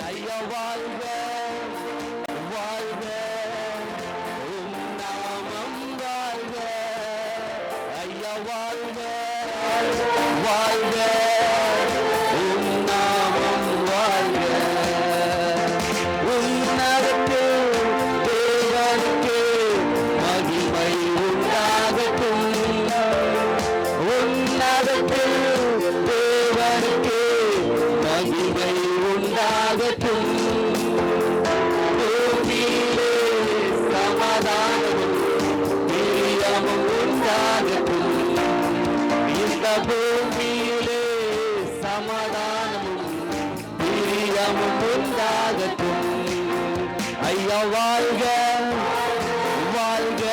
ஐயா வாழ்க வாழ்க, உம் நாமம் வாழ்க. ஐயா வாழ்க வாழ்க, உம் நாமம் வாழ்க. உன்னதத்தில் தேவனுக்கு மகிமை உண்டாகட்டும். உன்னதத்தில் தேவனுக்கு மகிமை உண்டாகட்டும். பூமியிலே சமாதானமும் பிரியமும் உண்டாகட்டும். இந்த பூமியிலே சமாதானமும் பிரியமும் உண்டாகட்டும். ஐயா வாழ்க வாழ்க,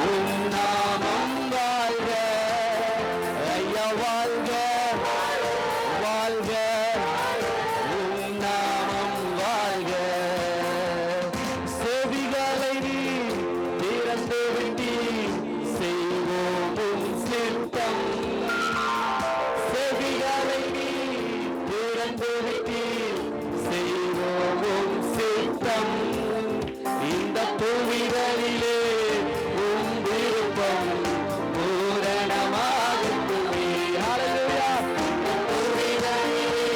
உம் நாமம் வாழ்க. ஐயா வாழ்க வாழ்க, உம் நாமம் வாழ்க. செவிகளை நீ திறந்து விட்டீர், செய்வோம் உம் சித்தம். செவிகளை நீ திறந்து விட்டீர், செய்வோம் உம் சித்தம். இந்த புவிகளிலே உம் விருப்பம் பூரணமாகட்டுமே. ஹல்லேலூயா. புவிகளிலே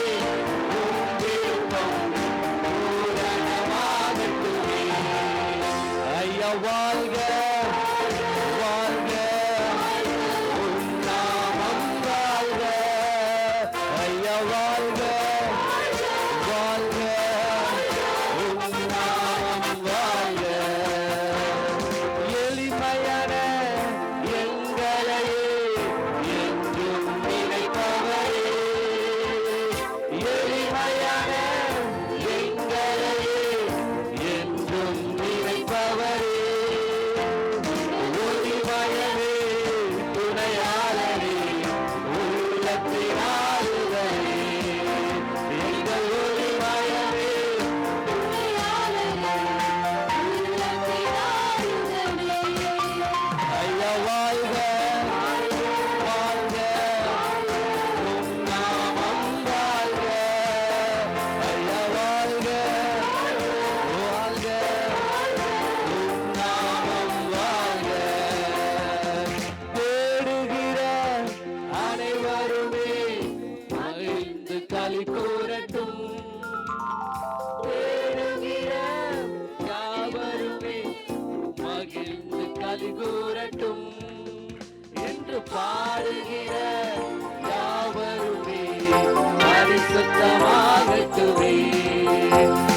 உம் விருப்பம் பூரணமாகட்டுமே. ஐயா வாழ்க வாழ்க, உம் நாமம் வாழ்க. ஐயா வாழ்க வாழ்க, உம் நாமம் வாழ்க. எளிமையான எங்களையே என்றும் நினைப்பவரே, எளிமையான எங்களையே என்றும் நினைப்பவரே, ஒளிமயமே துணையாளரே, உள்ளத்தின் ஆறுதலே. எங்கள் ஒளிமயமே ஐயா வாழ்க வாழ்க, உம் நாமம் வாழ்க. ஐயா வாழ்க வாழ்க, உம் நாமம் வாழ்க. தேடுகிற அனைவருமே மகிழ்ந்து களி கூறட்டும். தேடுகிற யாவருமே மகிழ்ந்து களி கூறட்டும். என்று பாடுகிற யாவருமே பரிசுத்தமாகட்டுமே.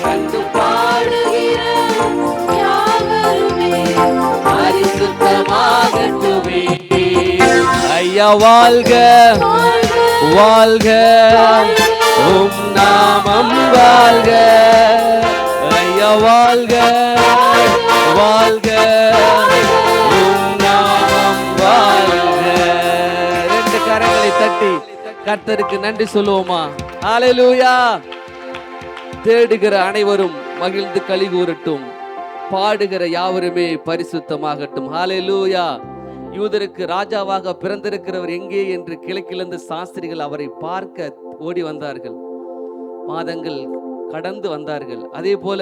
கண்டு பாடுகிற யாவருமே பரிசுத்தமாகட்டுமே. ஐயா வாழ்க வாழ்க, உம் நாமம் வாழ்க. ஐயா வாழ்க வாழ்க, உம் நாமம் வாழ்க. ரெண்டு கரங்களை தட்டி கர்த்தருக்கு நன்றி சொல்லுவோமா? ஹல்லேலூயா. தேடுகிற அனைவரும் மகிழ்ந்து களி கூறட்டும், பாடுகிற யாவருமே பரிசுத்தமாகட்டும். ஹல்லேலூயா. யூதருக்கு ராஜாவாக பிறந்திருக்கிறவர் எங்கே என்று கிழக்கிலிருந்து சாஸ்திரிகள் அவரை பார்க்க ஓடி வந்தார்கள். மாதங்கள் கடந்து வந்தார்கள். அதே போல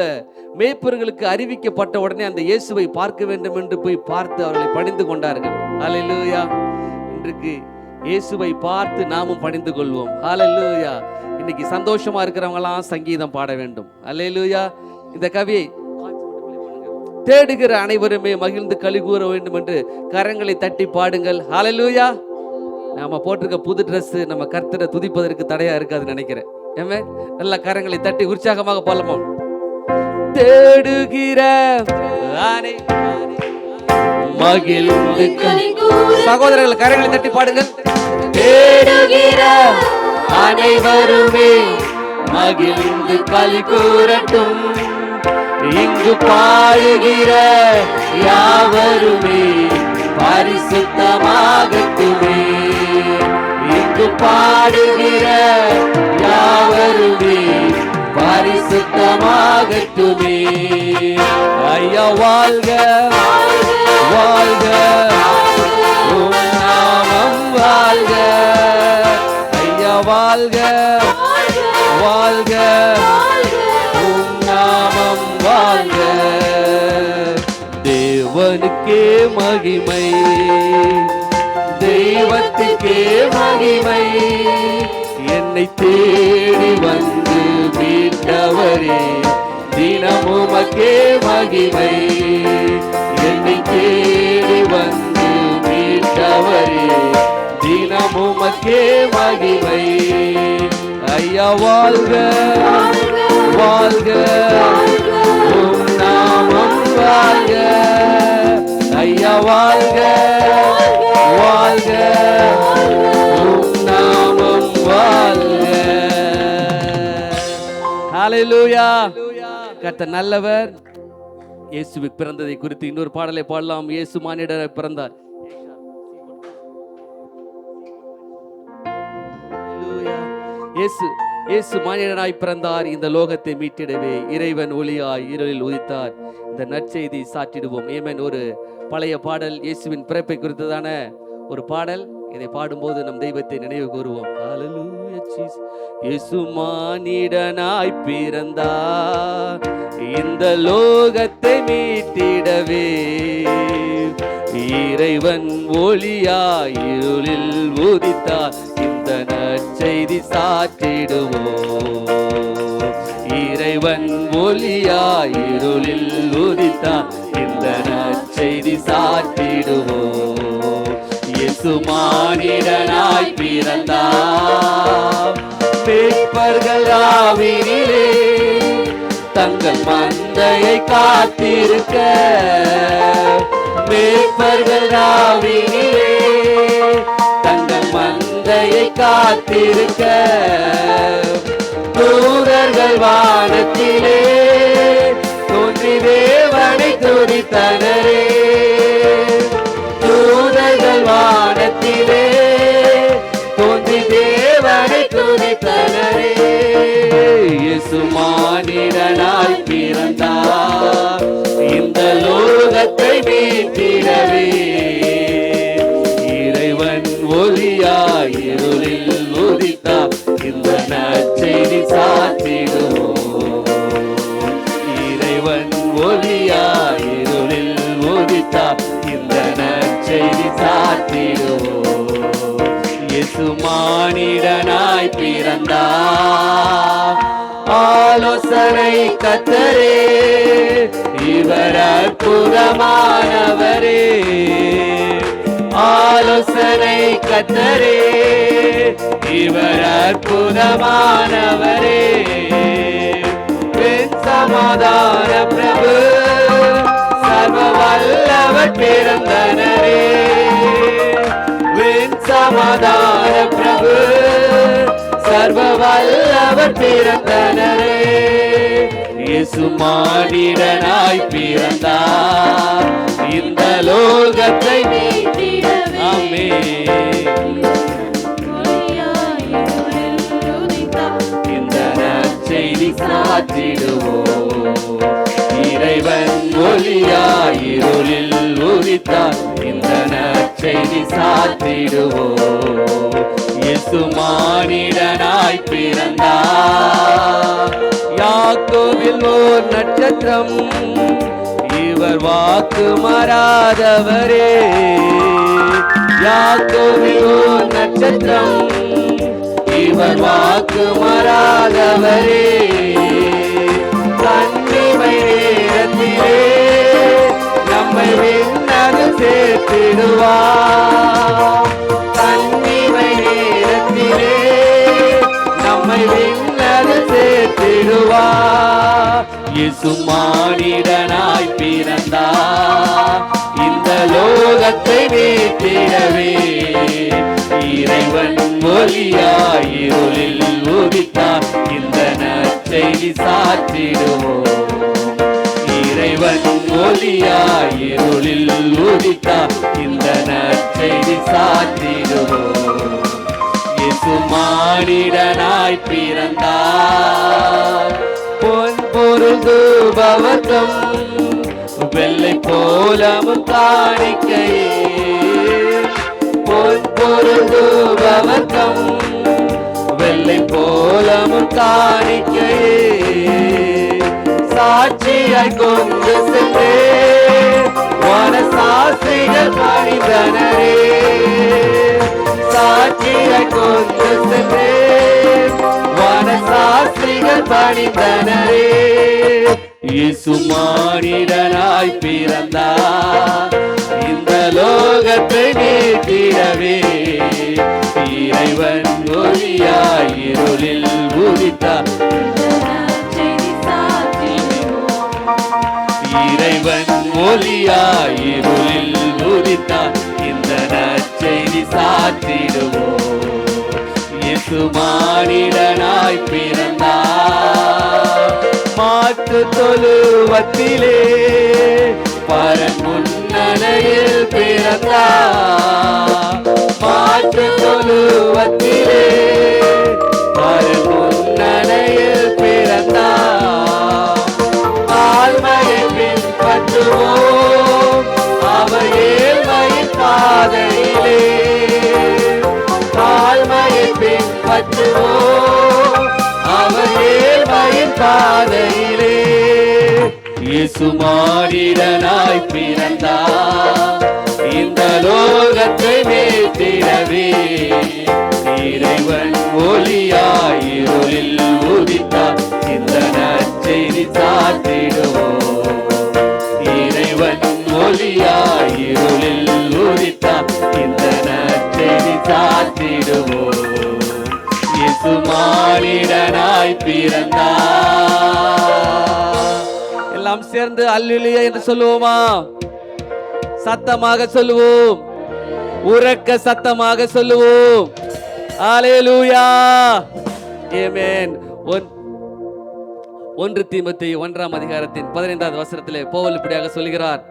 மேய்ப்பர்களுக்கு அறிவிக்கப்பட்ட உடனே அந்த இயேசுவை பார்க்க வேண்டும் என்று போய் பார்த்து அவர்களை பணிந்து கொண்டார்கள். ஹல்லேலூயா. இன்றைக்கு இயேசுவை பார்த்து நாமும் பணிந்து கொள்வோம். ஹல்லேலூயா. இன்னைக்கு சந்தோஷமா இருக்கிறவங்களாம் சங்கீதம் பாட வேண்டும். ஹல்லேலூயா. இந்த கவியை தேடுகிற அனைவருமே மகிழ்ந்து களி கூற வேண்டும் என்று கரங்களை தட்டி பாடுங்கள். ஹல்லேலூயா. நாம போட்டிருக்க புது ட்ரெஸ் நம்ம கர்த்தரை துதிப்பதற்கு தடையா இருக்காதுன்னு நினைக்கிறேன். நல்ல கரங்களை தட்டி உற்சாகமாக பாடலாமா? தேடுகிற மகிழ்ந்து சகோதரர்கள் கரங்களை தட்டி பாடுங்கள். தேடுகிற அனைவருமே மகிழ்ந்து களி கூறட்டும். இங்கு பாடுகிற யாவருமே பரிசுத்தமாகட்டுமே. இங்கு பாடுகிற யாவருமே பரிசுத்தமாகட்டுமே. ஐயா வாழ்க வாழ்க, உம் நாமம் வாழ்க. ஐயா வாழ்க வாழ்க, உம் நாமம் வாழ்க. தேவனுக்கே மகிமை, தெய்வத்துக்கே மகிமை, என்னை தேடி வந்து மீட்டவரே தினமும் உமக்கே மகிமை. என்னை தேடி வந்து மீட்டவரே தினமும் உமக்கே மகிமை. ஐயா வாழ்க, வாழ்க, உம் நாமம் வாழ்க. ஐயா வாழ்க, வாழ்க, உம் நாமம் வாழ்க. ஹல்லேலூயா. கர்த்தர் நல்லவர். இயேசுவுக்கு பிறந்ததை குறித்து இன்னொரு பாடலை பாடலாம். இயேசு மானிடராய் பிறந்தார். இயேசு மானிடனாய் பிறந்தார், இந்த லோகத்தை மீட்டிடவே. இறைவன் ஒளியாய் இருளில் உதித்தார், இந்த நற்செய்தி சாற்றிடுவோம். ஏமேன். ஒரு பழைய பாடல், இயேசுவின் பிறப்பை குறித்ததான ஒரு பாடல். இதை பாடும்போது நம் தெய்வத்தை நினைவு கூறுவோம். இயேசு மானிடனாய் பிறந்தார், இந்த லோகத்தை மீட்டிடவே. இறைவன் ஒளியாய் இருளில் உதித்தார், இந்த நற்செய்தி சாற்றிடுவோம். இறைவன் ஒளியாய் இருளில் உதித்தார், இந்த நற்செய்தி சாற்றிடுவோம். இயேசு மானிடனாய் பிறந்தார், மீட்பர்கள் ஆவினிலே தங்கள் மந்தையை காத்திருக்க. மீட்பர்கள் ஆவினிலே தங்கள் மந்தையை காத்திருக்க. தூதர்கள் வானத்திலே தோன்றி தேவனை துதித்தனரே. தூதர்கள் வானத்திலே தோன்றி தேவனை துதித்தனரே. இயேசு மானிடனாய் பிறந்தார், இந்த லோகத்தை மீட்டிடவே. இறைவன் ஒளியாய் இருளில் உதித்தார், இந்த நற்செய்தி சாற்றிடுவோம். இறைவன் ஒளியாய் இருளில் உதித்தார், இந்த நற்செய்தி சாற்றிடுவோம். இயேசு மானிடனாய் பிறந்தார், ஆலோசனை கர்த்தரே, இவர் அற்புதமானவரே. ஆலோசனை கர்த்தரே, இவர் அற்புதமானவரே. என் சமாதான பிரபு, சர்வ வல்லவர் பிறந்தனரே. என் சமாதான பிரபு, சர்வ வல்லவர் பிறந்தனரே. இயேசு மானிடனாய் பிறந்தார், இந்த லோகத்தை மீட்டிடவே. இந்த நற்செய்தி சாற்றிடுவோம். இறைவன் ஒளியாய் இருளில் உதித்தார், இந்த நற்செய்தி சாற்றிடுவோம். இயேசு மானிடனாய் பிறந்தார், யாக்கோபில் ஓர் நட்சத்திரம், இவர் வாக்கு மாறாதவரே. யாக்கோபில் ஓர் நட்சத்திரம், இவர் வாக்கு மாறாதவரே. கன்னிமை நேரத்திலே நம்மை விண்ணகு சேர்த்திடுவார். கன்னிமை நேரத்திலே நம்மை விண்ணகு சேர்த்திடுவார். இயேசு மானிடனாய் பிறந்தார், இந்த லோகத்தை மீட்டிடவே. இறைவன் ஒளியாய் இருளில் உதித்தார், இந்த நற்செய்தி சாற்றிடுவோம். இறைவன் ஒளியாய் இருளில் உதித்தார், இந்த நற்செய்தி சாற்றிடுவோம். இயேசு மானிடனாய் பிறந்தார், பொன் பொருள் தூபவர்க்கம், வெள்ளை போலமும் காணிக்கையே. பொன் பொருள் தூபவர்க்கம், வெள்ளை போலமும் காணிக்கையே. பணிந்தனரே, சாட்சியை கொண்டு சென்றேன், வனசாட்சிகள் பணிந்தனரே. இயேசு மானிடனாய் பிறந்தார், இந்த லோகத்தை மீட்டிடவே. இறைவன் ஒளியாய் இருளில் உதித்தார், இறைவன் ஒளியாய் இருளில் உதித்தார், இந்த நற்செய்தி சாற்றிடுவோம். இயேசு மானிடனாய் பிறந்தார், மாற்று தொழுவத்திலே பரன் முன்னணையில் பிறந்தார், மாற்று தொழுவத்திலே பரன் முன்னணையில் பிறந்தார். ஆழ்மையை பின்பற்றுவோம் அவர் ஏழ்மையின் பாதையிலே, ஆழ்மையை பின்பற்றுவோம் அவர் ஏழ்மையின் பாதையிலே. இயேசு மானிடனாய் பிறந்தார், இந்த லோகத்தை மீட்டிடவே. இறைவன் ஒளியாய் இருளில் உதித்தார், இந்த நற்செய்தி சாற்றிடுவோம். இறைவன் ஒளியாய் இருளில் உதித்தார், இந்த நற்செய்தி சாற்றிடுவோம். இயேசு மானிடனாய் பிறந்தார். எல்லாம் சேர்ந்து அல்லேலூயா என்று சொல்லுவோமா? சத்தமாக சொல்லுவோம், உரக்க சத்தமாக சொல்லுவோம். அல்லேலூயா, ஆமென். 1 தீமோத்தேயு 1:15 பவுல் இப்படியாக சொல்கிறார்,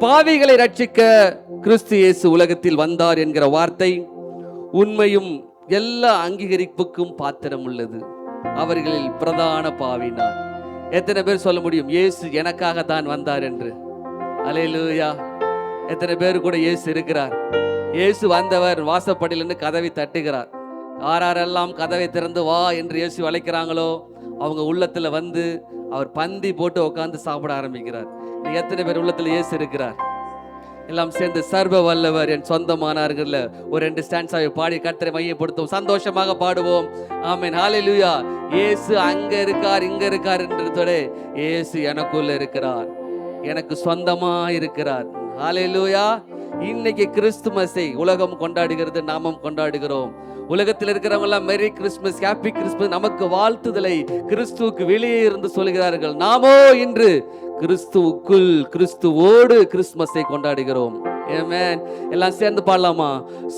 பாவிகளை ரட்சிக்க கிறிஸ்து இயேசு உலகத்தில் வந்தார் என்கிற வார்த்தை உண்மையும் எல்லா அங்கீகரிப்புக்கும் பாத்திரம் உள்ளது. அவர்களில் பிரதான பாவி நான். எத்தனை பேர் சொல்ல முடியும் இயேசு எனக்காக தான் வந்தார் என்று? அல்லேலூயா. எத்தனை பேர் கூட இயேசு இருக்கிறார்? இயேசு வந்தவர் வாசப்படியிலிருந்து கதவை தட்டுகிறார். யாரெல்லாம் கதவை திறந்து வா என்று இயேசு அழைக்கிறாங்களோ அவங்க உள்ளத்துல வந்து அவர் பந்தி போட்டு உட்கார்ந்து சாப்பிட ஆரம்பிக்கிறார். எத்தனை பேர் உள்ளத்துல இயேசு இருக்கிறார்? எல்லாம் சேர்ந்து சர்வ வல்லவர் என் சொந்தமானார்கள் ஒரு 2 ஸ்டான்ஸாவை பாடி கர்த்தரை மையப்படுத்தும், சந்தோஷமாக பாடுவோம். ஆமென், ஹல்லேலூயா. இயேசு அங்க இருக்கார் இங்க இருக்கார் என்றதோட இயேசு எனக்குள்ள இருக்கிறார், எனக்கு சொந்தமா இருக்கிறார். ஹல்லேலூயா. இன்னைக்கு கிறிஸ்துமஸை உலகம் கொண்டாடுகிறது, நாமும் கொண்டாடுகிறோம். உலகத்தில் இருக்கிறவங்க எல்லாம் மெரி கிறிஸ்துமஸ், ஹாப்பி கிறிஸ்துமஸ் நமக்கு வாழ்த்துதலை கிறிஸ்துவுக்கு வெளியே இருந்து சொல்கிறார்கள். நாமோ இன்று கிறிஸ்துவுக்குள் கிறிஸ்துவோடு கிறிஸ்துமஸை கொண்டாடுகிறோம். ஆமென். எல்லாம் சேர்ந்து பாடலாமா?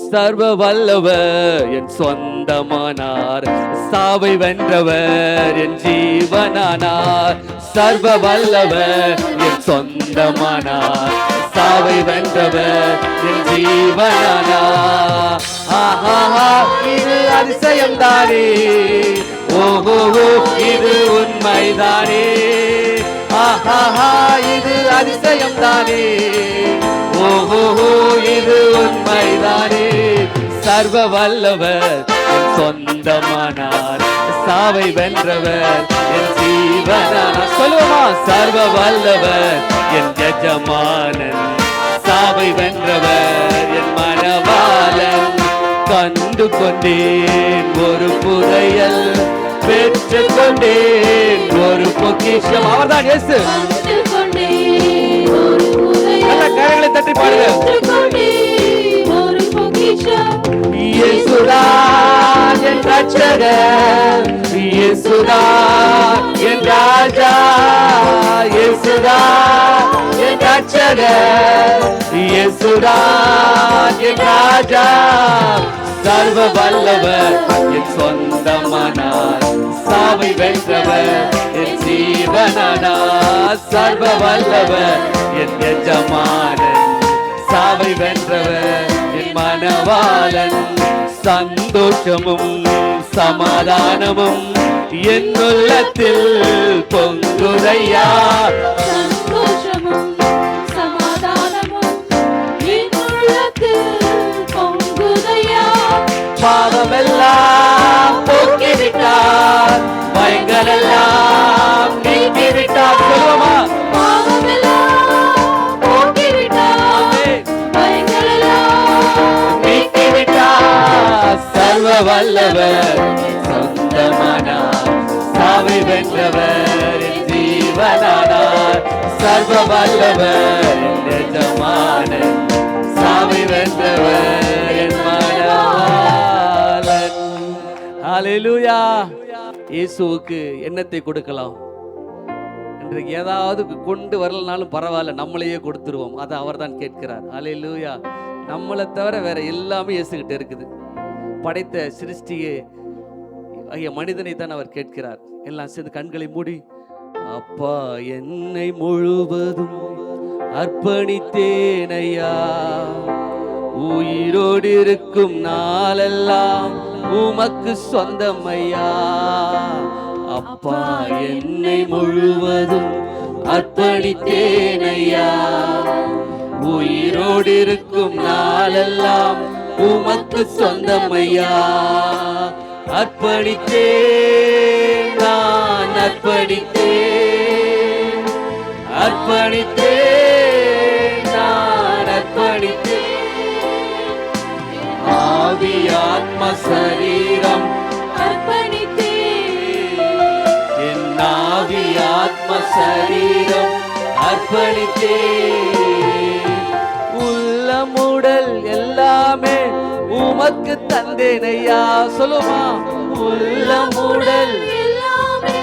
சர்வ வல்லவர் என் சொந்தமானார், சாவை வென்றவர் என் ஜீவனானார். சர்வ வல்லவர் என் சொந்தமானார், சாவை வென்றவர் என் ஜீவனானார். ஆஹா, இது அதிசயம் தானே, ஓஹோ இது உண்மைதானே. ஆஹா, இது அதிசயம் தானே, ஓஹோ இது உண்மைதானே. சர்வ வல்லவர் என் சொந்தமானார், சாவை வென்றவர் என் ஜீவனானார். சொல்லுவோமா? சர்வ வல்லவர் என் எஜமானன், சாவை வென்றவர் என் மணவாளன். கண்டு கொண்டேன் ஒரு புதையல், பெற்று கொண்டேன் ஒரு பொக்கிஷம். அவர்தான் இயேசு. நல்ல கரங்களை தட்டி பாடுங்க. இயேசுதான் என் ரட்சகர், இயேசுதான் என் ராஜா, இயேசுதான் என் ரட்சகர், இயேசுதான் என் ராஜா. சர்வ வல்லவர் என் சொந்தமானார், சாவை வென்றவர் என் ஜீவனானார். சர்வ வல்லவர் என் எஜமானன், சாவை வென்றவர் என் மணவாளன். சந்தோஷமும் சமாதானமும் என் உள்ளத்தில் பொங்குதையா. சந்தோஷமும் சமாதானமும் என் உள்ளத்தில் பொங்குதையா. பாவமெல்லாம் போக்கிவிட்டார், பயங்களெல்லாம் நீக்கிவிட்டார். சொல்லுவோமா? பாவமெல்லாம் போக்கிவிட்டார், பயங்களெல்லாம் வல்லவர் என் சொந்தமானார், சாவை வென்றவர் என் ஜீவனானார். சர்வ வல்லவர் என் எஜமானன், சாவை வென்றவர் என் மணவாளன். ஹல்லேலூயா. இயேசுவுக்கு எண்ணத்தை கொடுக்கலாம். இன்றைக்கு ஏதாவது கொண்டு வரலனாலும் பரவாயில்ல, நம்மளையே கொடுத்துருவோம். அதை அவர் தான் கேட்கிறார். ஹல்லேலூயா. நம்மளை தவிர வேற எல்லாமே இயேசுகிட்ட இருக்குது. படைத்த சிருஷ்டியே ஐயா மனிதனை தான் அவர் கேட்கிறார். எல்லாம் சேர்ந்து கண்களை மூடி, அப்பா என்னை முழுவதும் அர்ப்பணித்தேனையா, உயிரோடு இருக்கும் நாளெல்லாம் உமக்கு சொந்தம் ஐயா. அப்பா என்னை முழுவதும் அர்ப்பணித்தேனையா, உயிரோடு இருக்கும் நாளெல்லாம் உமக்கு சொந்தம் ஐயா. அர்ப்பணித்தேன், நான் அர்ப்பணித்தேன், அர்ப்பணித்தேன், நான் அர்ப்பணித்தேன். ஆவி ஆத்ம சரீரம் என் ஆவி ஆத்ம சரீரம் அர்ப்பணித்தேன். உள்ளமுடல் எல்லாமே உமக்கு தந்தேனையா. சொல்லுமா, உள்ளமுடல் எல்லாமே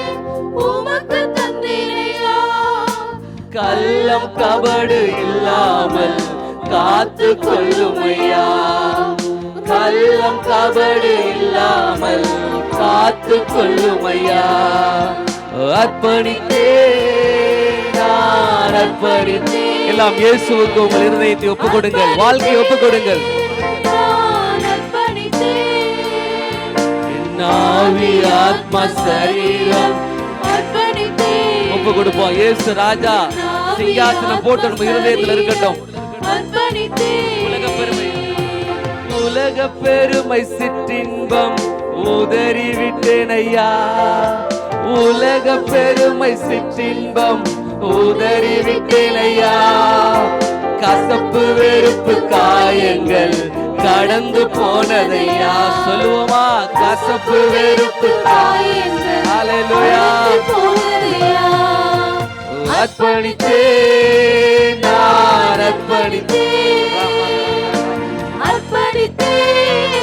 உமக்கு தந்தேனையா. கள்ளம் கபடு இல்லாமல் காத்து கொள்ளுமையா, கள்ளம் கபடு இல்லாமல் காத்து கொள்ளுமையா. அர்ப்பணித்தேன், நான் அர்ப்பணித்தேன். எல்லாம் இயேசுவுக்கு உங்கள் இருதயத்தை ஒப்புக் கொடுங்கள், வாழ்க்கையை ஒப்புக் கொடுங்கள். நான் அர்ப்பணித்தேன், என் ஆவி ஆத்ம சரீரம் அர்ப்பணித்தேன். ஒப்புக் கொடுப்போம். இயேசு ராஜா சிங்காசனம் போட்டு நம்ம இருதயத்தில் இருக்கட்டும். அர்ப்பணித்தேன். உலக பெருமை சிற்றின்பம் உதறி விட்டேன் ஐயா, உலக பெருமை சிற்றின்பம் உதறி விட்டேன் ஐயா. கசப்பு வெறுப்பு காயங்கள் கடந்து போனதையா. சொல்லுவோமா, கசப்பு வெறுப்பு காயங்கள். ஹல்லேலூயா. அர்ப்பணித்தேன், நான் அர்ப்பணித்தேன், அர்ப்பணித்தேன்,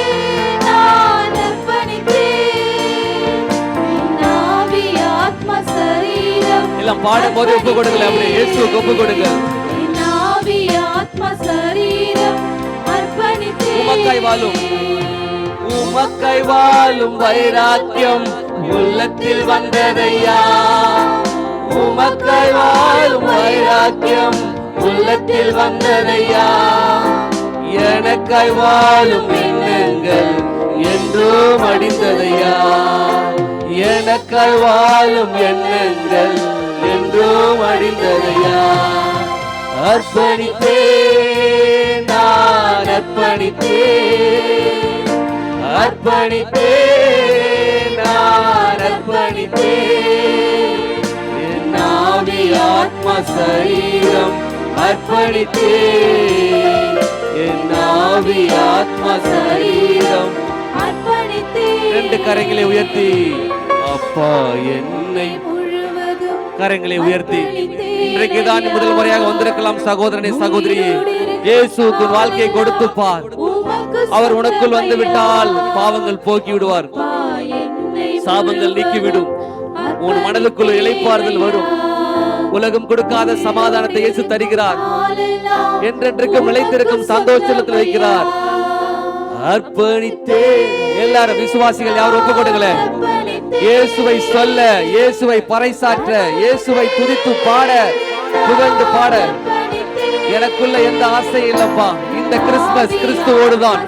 நான் அர்ப்பணித்தேன். என் ஆவி ஆத்ம சரீரம் எல்லாம் பாடும் போது ஒப்பு கொடுங்கள். அப்படியே இயேசுவுக்கு ஒப்பு கொடுங்கள். என் ஆவி ஆத்ம சரீரம் அர்ப்பணித்தேன். உமக்காய் வாழும், உமக்காய் வாழும் வைராக்கியம் உள்ளத்தில் வந்ததையா. உமக்காய் வாழும் வைராக்கியம் உள்ளத்தில் வந்ததையா. எனக்காய் வாழும் எண்ணங்கள் என்றோ மடிந்ததையா. எனக்காய் வாழும் எண்ணங்கள் என்றோ மடிந்ததையா. அர்ப்பணித்தேன், நான் அர்ப்பணித்தேன், அர்ப்பணித்தேன், நான் அர்ப்பணித்தேன். என் ஆவி ஆத்ம சரீரம் அர்ப்பணித்தேன், என் ஆவி ஆத்ம சரீரம் அர்ப்பணித்தேன். ரெண்டு கரங்களை உயர்த்தி, அப்பா என்னை முழுவதும் கரங்களை உயர்த்தி. இன்றைக்கு தான் முதல் முறையாக வந்திருக்கலாம் சகோதரனே சகோதரியே. இயேசுவுக்கு வாழ்க்கையை கொடுத்து பார். உமக்கு அவர் உனக்குள் வந்து விட்டால் பாவங்கள் போக்கி விடுவார், சாபங்கள் நீக்கிவிடும், உன் மனதுக்குள் இளைப்பாறுதல் வரும். உலகம் கொடுக்காத சமாதானத்தை இயேசு தருகிறார். என்றென்றைக்கும் நிலைத்திருக்கும் சந்தோஷத்தில் வைக்கிறார். அர்ப்பணித்தே. எல்லாரும் விசுவாசிகள் யாரும் ஒப்புக் கொடுங்களேன். இயேசுவை சொல்ல, இயேசுவை பறைசாற்ற, இயேசுவை துதித்து பாட, புகழ்ந்து பாட எனக்குள்ள எந்த ஆசை இல்லப்பா. இந்த கிறிஸ்துமஸ் கிறிஸ்துவோடுதான்,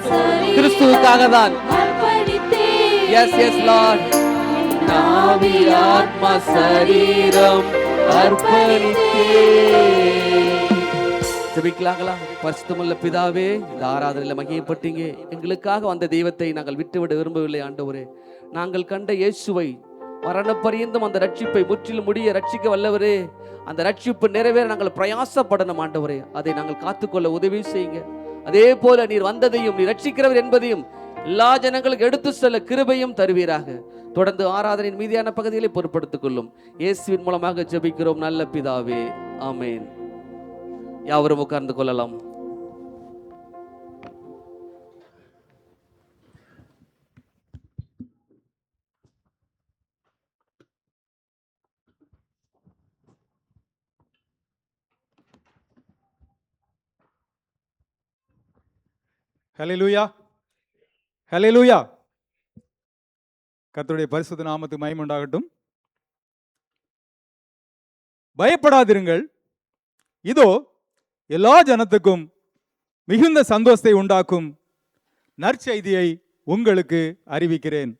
கிறிஸ்துவுக்காக தான். Yes yes lord. ஆவி ஆத்ம சரீரம் அர்ப்பணித்தே. ஜெபிக்கலாங்களா? பரிசுத்தமுள்ள பிதாவே, இந்த ஆராதனையில மகிமைப்பட்டீங்க. எங்களுக்காக வந்த தெய்வத்தை நாங்கள் விட்டுவிட விரும்பவில்லை ஆண்டவரே. நாங்கள் கண்ட இயேசுவை மரணப்பரியந்தம் அந்த ரட்சிப்பை முற்றிலும் முடிய ரட்சிக்க வல்லவரே. அந்த ரட்சிப்பு நிறைவேற நாங்கள் பிரயாசப்படணும் ஆண்டவரே. அதை நாங்கள் காத்துக்கொள்ள உதவி செய்யுங்க. அதே போல நீர் வந்ததையும் நீர் ரட்சிக்கிறவர் என்பதையும் எல்லா ஜனங்களுக்கு எடுத்து செல்ல கிருபையும் தருவீராக. தொடர்ந்து ஆராதனையின் மீதியான பகுதிகளை பொறுப்படுத்திக் கொள்ளும். இயேசுவின் மூலமாக ஜெபிக்கிறோம் நல்ல பிதாவே, ஆமென். யாவரும் உட்கார்ந்து கொள்ளலாம். ஹல்லேலூயா, ஹல்லேலூயா. கர்த்தருடைய பரிசுத்த நாமத்துக்கு மகிமை உண்டாகட்டும். பயப்படாதிருங்கள், இதோ எல்லா ஜனத்துக்கும் மிகுந்த சந்தோஷத்தை உண்டாக்கும் நற்செய்தியை உங்களுக்கு அறிவிக்கிறேன்.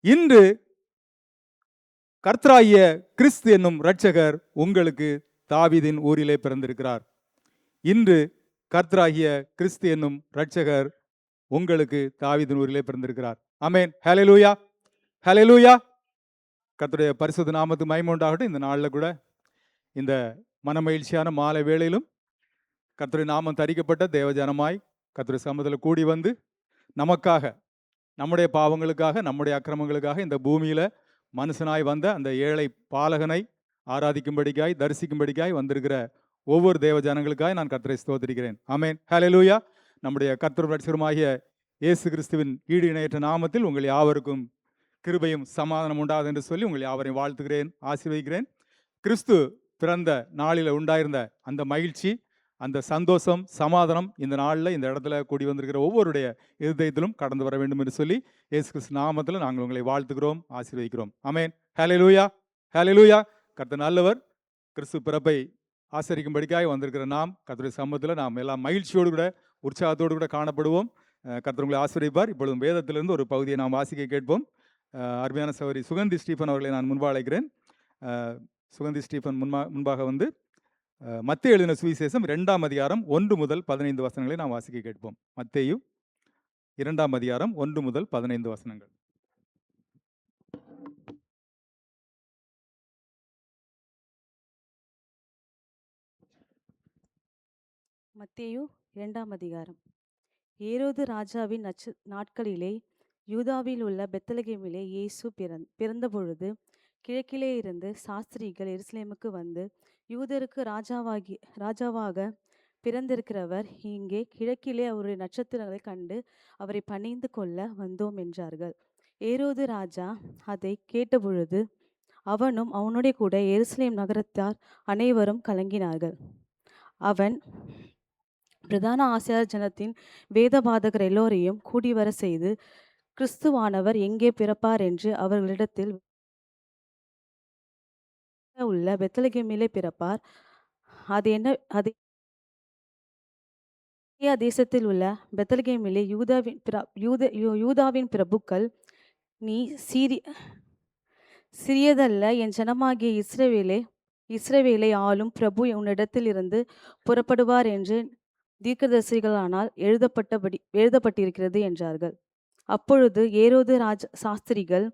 இன்று கர்த்தராகிய கிறிஸ்து என்னும் இரட்சகர் உங்களுக்கு தாவீதின் ஊரிலே பிறந்திருக்கிறார். இன்று கர்த்தராகிய கிறிஸ்து என்னும் இரட்சகர் உங்களுக்கு தாவீதின் ஊரிலே பிறந்திருக்கிறார். ஆமென். ஹல்லேலூயா, ஹல்லேலூயா. கர்த்தருடைய பரிசுத்த நாமத்துக்கு மகிமை உண்டாகட்டும். இந்த நாளில் கூட இந்த மனமகிழ்ச்சியான மாலை வேளையிலும் கர்த்தருடைய நாமம் தரிக்கப்பட்ட தேவஜனமாய் கர்த்தருடைய சமூகத்தில் கூடி வந்து நமக்காக, நம்முடைய பாவங்களுக்காக, நம்முடைய அக்கிரமங்களுக்காக இந்த பூமியில மனுஷனாய் வந்த அந்த ஏழை பாலகனை ஆராதிக்கும்படிக்காய், தரிசிக்கும்படிக்காய் வந்திருக்கிற ஒவ்வொரு தேவ ஜனங்களுக்காய் நான் கர்த்தரை ஸ்தோத்திரிக்கிறேன். ஆமென். ஹல்லேலூயா. நம்முடைய கர்த்தரும் இரட்சகருமாகிய இயேசு கிறிஸ்துவின் ஈடு இணையற்ற நாமத்தில் உங்கள் யாவருக்கும் கிருபையும் சமாதானம் உண்டாது என்று சொல்லி உங்கள் யாவரையும் வாழ்த்துகிறேன், ஆசீர்வதிக்கிறேன். கிறிஸ்து பிறந்த நாளில் உண்டாயிருந்த அந்த மகிழ்ச்சி, அந்த சந்தோஷம், சமாதானம் இந்த நாளில் இந்த இடத்துல கூடி வந்திருக்கிற ஒவ்வொருடைய இருதயத்திலும் கடந்து வர வேண்டும் என்று சொல்லி இயேசு கிறிஸ்து நாமத்தில் நாங்கள் உங்களை வாழ்த்துகிறோம், ஆசீர்வதிக்கிறோம். ஆமென். ஹல்லேலூயா, ஹல்லேலூயா. கர்த்தர் நல்லவர். கிறிஸ்து பிறப்பை ஆசரிக்கும்படிக்காக வந்திருக்கிற நாம் கர்த்தருடைய சமூகத்தில் நாம் எல்லாம் மகிழ்ச்சியோடு கூட உற்சாகத்தோடு கூட காணப்படுவோம். கர்த்தர் உங்களை ஆசீர்வதிப்பார். இப்பொழுதும் வேதத்திலிருந்து ஒரு பகுதியை நாம் வாசிக்க கேட்போம். அருமையான சகோதரி சுகந்தி ஸ்டீபன் அவர்களை நான் முன்பாக அழைக்கிறேன். சுகந்தி ஸ்டீபன் முன்பாக வந்து மத்தேயு எழுதின சுவிசேஷம் 2ஆம் அதிகாரம் 1 முதல் 15 வசனங்களை நாம் வாசிக்க கேட்போம். மத்தேயு 2ஆம் அதிகாரம் 1 முதல் 15 வசனங்கள். மத்தேயு 2ஆம் அதிகாரம். ஏரோது ராஜாவின் நாட்களிலே யூதாவில் உள்ள பெத்லகேமிலே இயேசு பிறந்தபொழுது கிழக்கிலே இருந்து சாஸ்திரிகள் எருசலேமுக்கு வந்து, யூதருக்கு ராஜாவாக பிறந்திருக்கிறவர் இங்கே கிழக்கிலே அவருடைய நட்சத்திரங்களை கண்டு அவரை பணிந்து கொள்ள வந்தோம் என்றார்கள். ஏரோது ராஜா அதை கேட்டபொழுது அவனும் அவனுடைய கூட எருசலேம் நகரத்தார் அனைவரும் கலங்கினார்கள். அவன் பிரதான ஆசிரியர் ஜனத்தின் வேதபாதகர் எல்லோரையும் கூடிவர செய்து, கிறிஸ்துவானவர் எங்கே பிறப்பார் என்று அவர்களிடத்தில், உள்ள பெத்லகேமிலே பிறப்பார், அது தேசத்தில் உள்ள பெத்லகேமிலே யூதாவின் பிரபுக்கள், நீ சிறியதல்ல, என் ஜனமாகிய இஸ்ரவேலை ஆளும் பிரபு உன்னிடத்தில் இருந்து புறப்படுவார் என்று தீர்க்கதரிசிகளானால் எழுதப்பட்டிருக்கிறது என்றார்கள். அப்பொழுது ஏரோது சாஸ்திரிகள்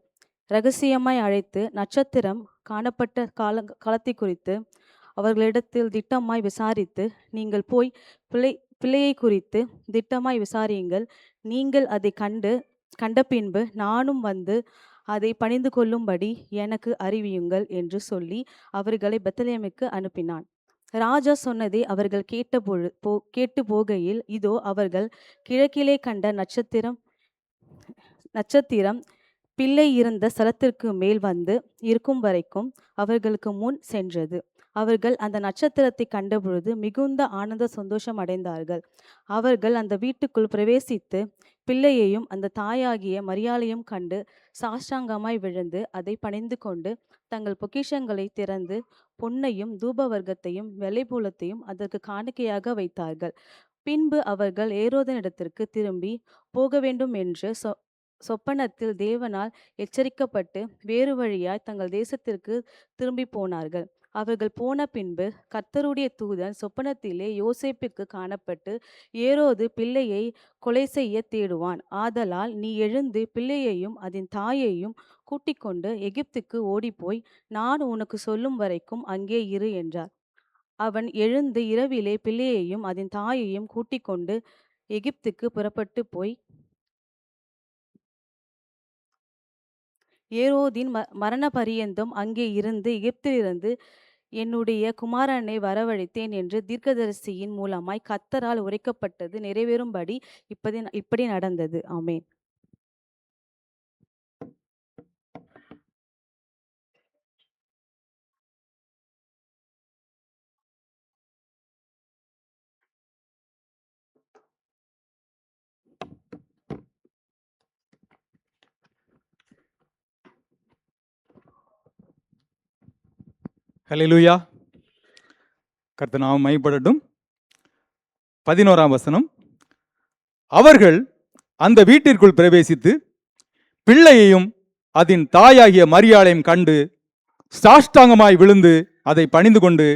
இரகசியமாய் அழைத்து நட்சத்திரம் காணப்பட்ட காலத்தை குறித்து அவர்களிடத்தில் திட்டமாய் விசாரித்து, நீங்கள் போய் பிள்ளையை குறித்து திட்டமாய் விசாரியுங்கள், நீங்கள் அதை கண்ட பின்பு நானும் வந்து அதை பணிந்து கொள்ளும்படி எனக்கு அறிவியுங்கள் என்று சொல்லி அவர்களை பெத்லகேமுக்கு அனுப்பினான். ராஜா சொன்னதை அவர்கள் கேட்டு போகையில், இதோ அவர்கள் கிழக்கிலே கண்ட நட்சத்திரம் பிள்ளை இருந்த ஸ்தலத்திற்கு மேல் வந்து இருக்கும் வரைக்கும் அவர்களுக்கு முன் சென்றது. அவர்கள் அந்த நட்சத்திரத்தை கண்டபொழுது மிகுந்த ஆனந்த சந்தோஷம் அடைந்தார்கள். அவர்கள் அந்த வீட்டுக்குள் பிரவேசித்து பிள்ளையையும் அந்த தாயாகிய மரியாளையும் கண்டு சாஷ்டாங்கமாய் விழுந்து அதை பணிந்து கொண்டு தங்கள் பொக்கிஷங்களை திறந்து பொன்னையும் தூபவர்க்கத்தையும் வெள்ளைப்பூலத்தையும் அதற்கு காணிக்கையாக வைத்தார்கள். பின்பு அவர்கள் ஏரோதனிடத்திற்கு திரும்பி போக வேண்டும் என்று சொப்பனத்தில் தேவனால் எச்சரிக்கப்பட்டு வேறு வழியாய் தங்கள் தேசத்திற்கு திரும்பி போனார்கள். அவர்கள் போன பின்பு கர்த்தருடைய தூதன் சொப்பனத்திலே யோசேப்புக்கு காணப்பட்டு, ஏரோது பிள்ளையை கொலை செய்ய தேடுவான், ஆதலால் நீ எழுந்து பிள்ளையையும் அதன் தாயையும் கூட்டிக் கொண்டு எகிப்துக்கு ஓடிப்போய் நான் உனக்கு சொல்லும் வரைக்கும் அங்கே இரு என்றார். அவன் எழுந்து இரவிலே பிள்ளையையும் அதன் தாயையும் கூட்டிக் கொண்டு எகிப்துக்கு புறப்பட்டு போய் ஏரோதின் மரண பரியந்தம் அங்கே இருந்து எகிப்திலிருந்து என்னுடைய குமாரனை வரவழைத்தேன் என்று தீர்க்கதரிசியின் மூலமாய் கர்த்தரால் உரைக்கப்பட்டது நிறைவேறும்படி இப்படி நடந்தது. ஆமென். ஹல்லேலூயா. கர்த்தர் நாமம் மகிமைப்படட்டும். 11ஆம் வசனம். அவர்கள் அந்த வீட்டிற்குள் பிரவேசித்து பிள்ளையையும் அதன் தாயாகிய மரியாளையும் கண்டு சாஷ்டாங்கமாய் விழுந்து அதை பணிந்து கொண்டு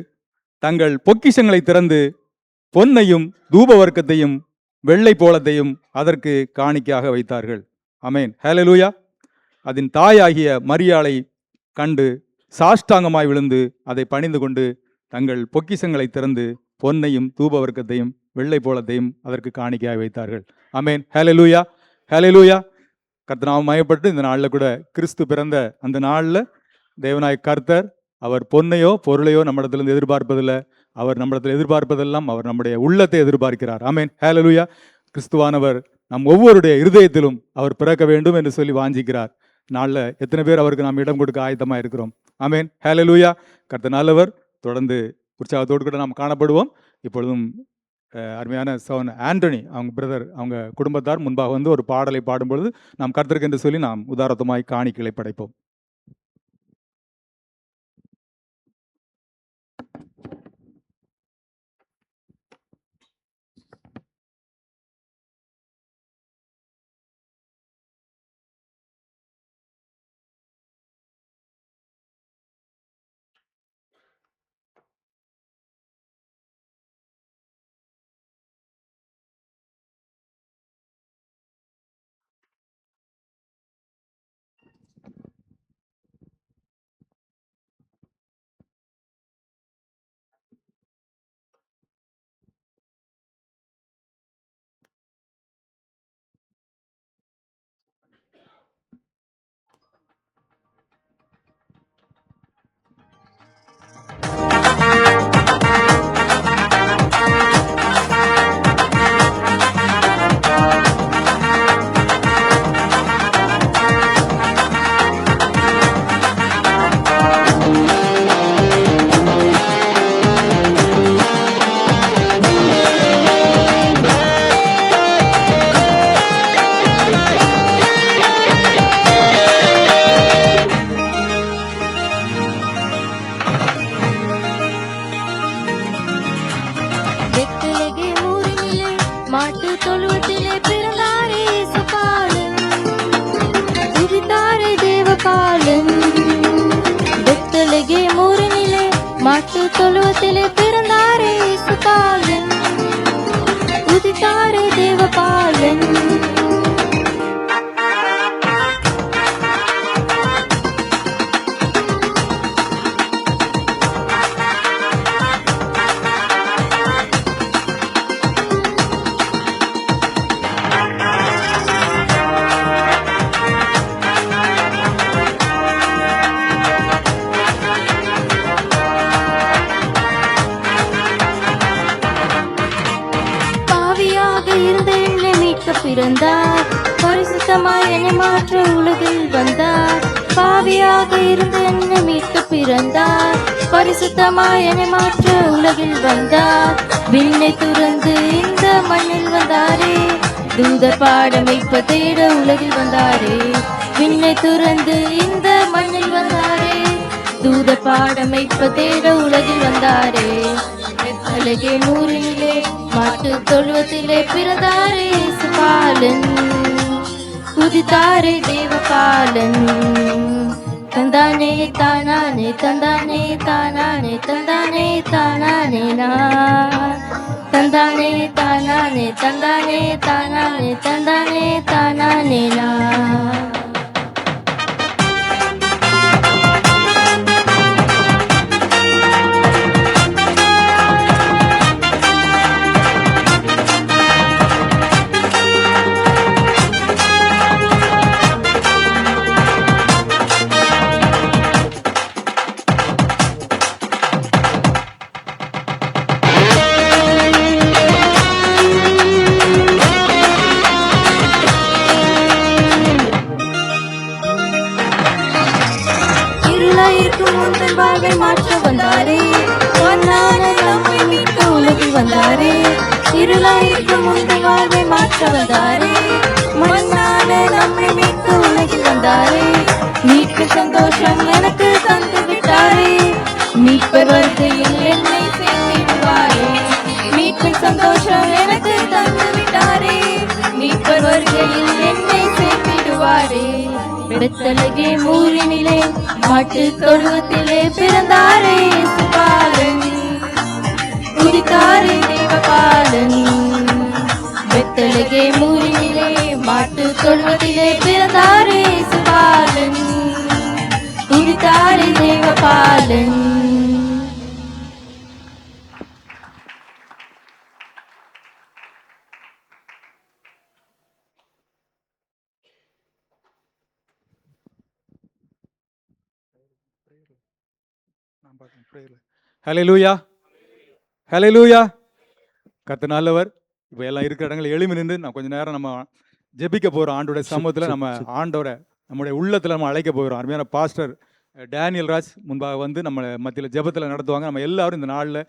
தங்கள் பொக்கிஷங்களை திறந்து பொன்னையும் தூபவர்க்கத்தையும் வெள்ளை போலத்தையும் அதற்கு காணிக்கையாக வைத்தார்கள். ஆமென். ஹல்லேலூயா. அதன் தாயாகிய மரியாளை கண்டு சாஷ்டாங்கமாய் விழுந்து அதை பணிந்து கொண்டு தங்கள் பொக்கிஷங்களை திறந்து பொன்னையும் தூபவர்க்கத்தையும் வெள்ளை போலத்தையும் அதற்கு காணிக்கையாக வைத்தார்கள். ஆமென். ஹல்லேலூயா. ஹல்லேலூயா. கர்த்தர் நாமம் மகிமைப்பட்டு இந்த நாளில் கூட கிறிஸ்து பிறந்த அந்த நாளில் தேவனாய் கர்த்தர் அவர் பொன்னையோ பொருளையோ நம்மிடத்திலிருந்து எதிர்பார்ப்பதில்லை. அவர் நம்மிடத்தில் எதிர்பார்ப்பதெல்லாம் அவர் நம்முடைய உள்ளத்தை எதிர்பார்க்கிறார். ஆமென். ஹல்லேலூயா. கிறிஸ்துவானவர் நம் ஒவ்வொருடைய இருதயத்திலும் அவர் பிறக்க வேண்டும் என்று சொல்லி வாஞ்சிக்கிறார். நாளில் எத்தனை பேர் அவருக்கு நாம் இடம் கொடுக்க ஆயத்தமாக இருக்கிறோம்? ஆமென். ஹல்லேலூயா. கர்த்தர் நல்லவர். தொடர்ந்து உற்சாகத்தோடு கூட நாம் காணப்படுவோம். இப்பொழுதும் அருமையான சகோதரன் ஆண்டனி அவங்க பிரதர் அவங்க குடும்பத்தார் முன்பாக வந்து ஒரு பாடலை பாடும்பொழுது நாம் கர்த்தருக்கு என்று சொல்லி நாம் உதாரத்தமாய் காணிக்கைகளை படைப்போம். மாட்டு தொழுவத்திலே பிறந்தாரே இயேசுபாலன், உதித்தாரே தேவபாலன். பெத்லகே ஊரினிலே மாட்டு தொழுவத்திலே பிறந்தாரே இயேசுபாலன், உதித்தாரே தேவபாலன். பிறந்தார் பரிசுத்தமாய் என்னை மாற்ற உலகில் வந்தார். பாவியாக இருந்த என்னை மீட்க பிறந்தார், பரிசுத்தமாய் என்னை மாற்ற உலகில் வந்தார். விண்ணை துறந்து இந்த மண்ணில் வந்தாரே, தூதர் பாடமைப்ப தேட உலகில் வந்தாரே. விண்ணை துறந்து இந்த மண்ணில் வந்தாரே, தூதர் பாடமைப்ப தேட உலகில் வந்தாரே. பெத்லகே ஊரினிலே மாட்டு தொழுவத்திலே பிறந்தாரே இயேசுபாலன், உதித்தாரே தேவபாலன். தந்தானே தானானே தந்தானே தானானே தந்தானே தானானே நான், தந்தானே தானானே தந்தானே தானானே தந்தானே தானானே நான். இருக்கும் உந்தன் வாழ்வை மாற்ற வந்தாரே. பொன்னான நம்மை மீட்க உலகில் வந்தாரே. இருளாயிருக்கும் உந்தன் வாழ்வை மாற்ற வந்தாரே. மண்ணான நம்மை மீட்க உலகில் வந்தாரே. மீட்பு சந்தோஷம் எனக்கு தந்து விட்டாரே. மீட்பர் வருகையில் என்னை சேர்த்திடுவாரே. மீட்பு சந்தோஷம் எனக்கு தந்து விட்டாரே. மீட்பர் வருகையில் என்னை சேர்த்திடுவாரே. பெத்தலகே ஊரினிலே மாட்டு தொழுவத்திலே பிறந்தாரே இயேசுபாலன். உதித்தாரே தேவபாலன். பெத்தலகே ஊரினிலே மாட்டு தொழுவத்திலே பிறந்தாரே இயேசுபாலன். உதித்தாரே தேவபாலன். ஹல்லேலூயா, ஹல்லேலூயா. கர்த்தர் நல்லவர். இப்போ எல்லாம் இருக்கிற இடங்களை எழுமி நின்று நான் கொஞ்ச நேரம் நம்ம ஜெபிக்க போகிறோம். ஆண்டோட சமூகத்தில் நம்ம ஆண்டோட நம்முடைய உள்ளத்தில் நம்ம அழைக்க போகிறோம். அருமையான பாஸ்டர் டேனியல் ராஜ் முன்பாக வந்து நம்ம மத்தியில் ஜெபத்தில் நடத்துவாங்க. நம்ம எல்லாரும் இந்த நாளில்,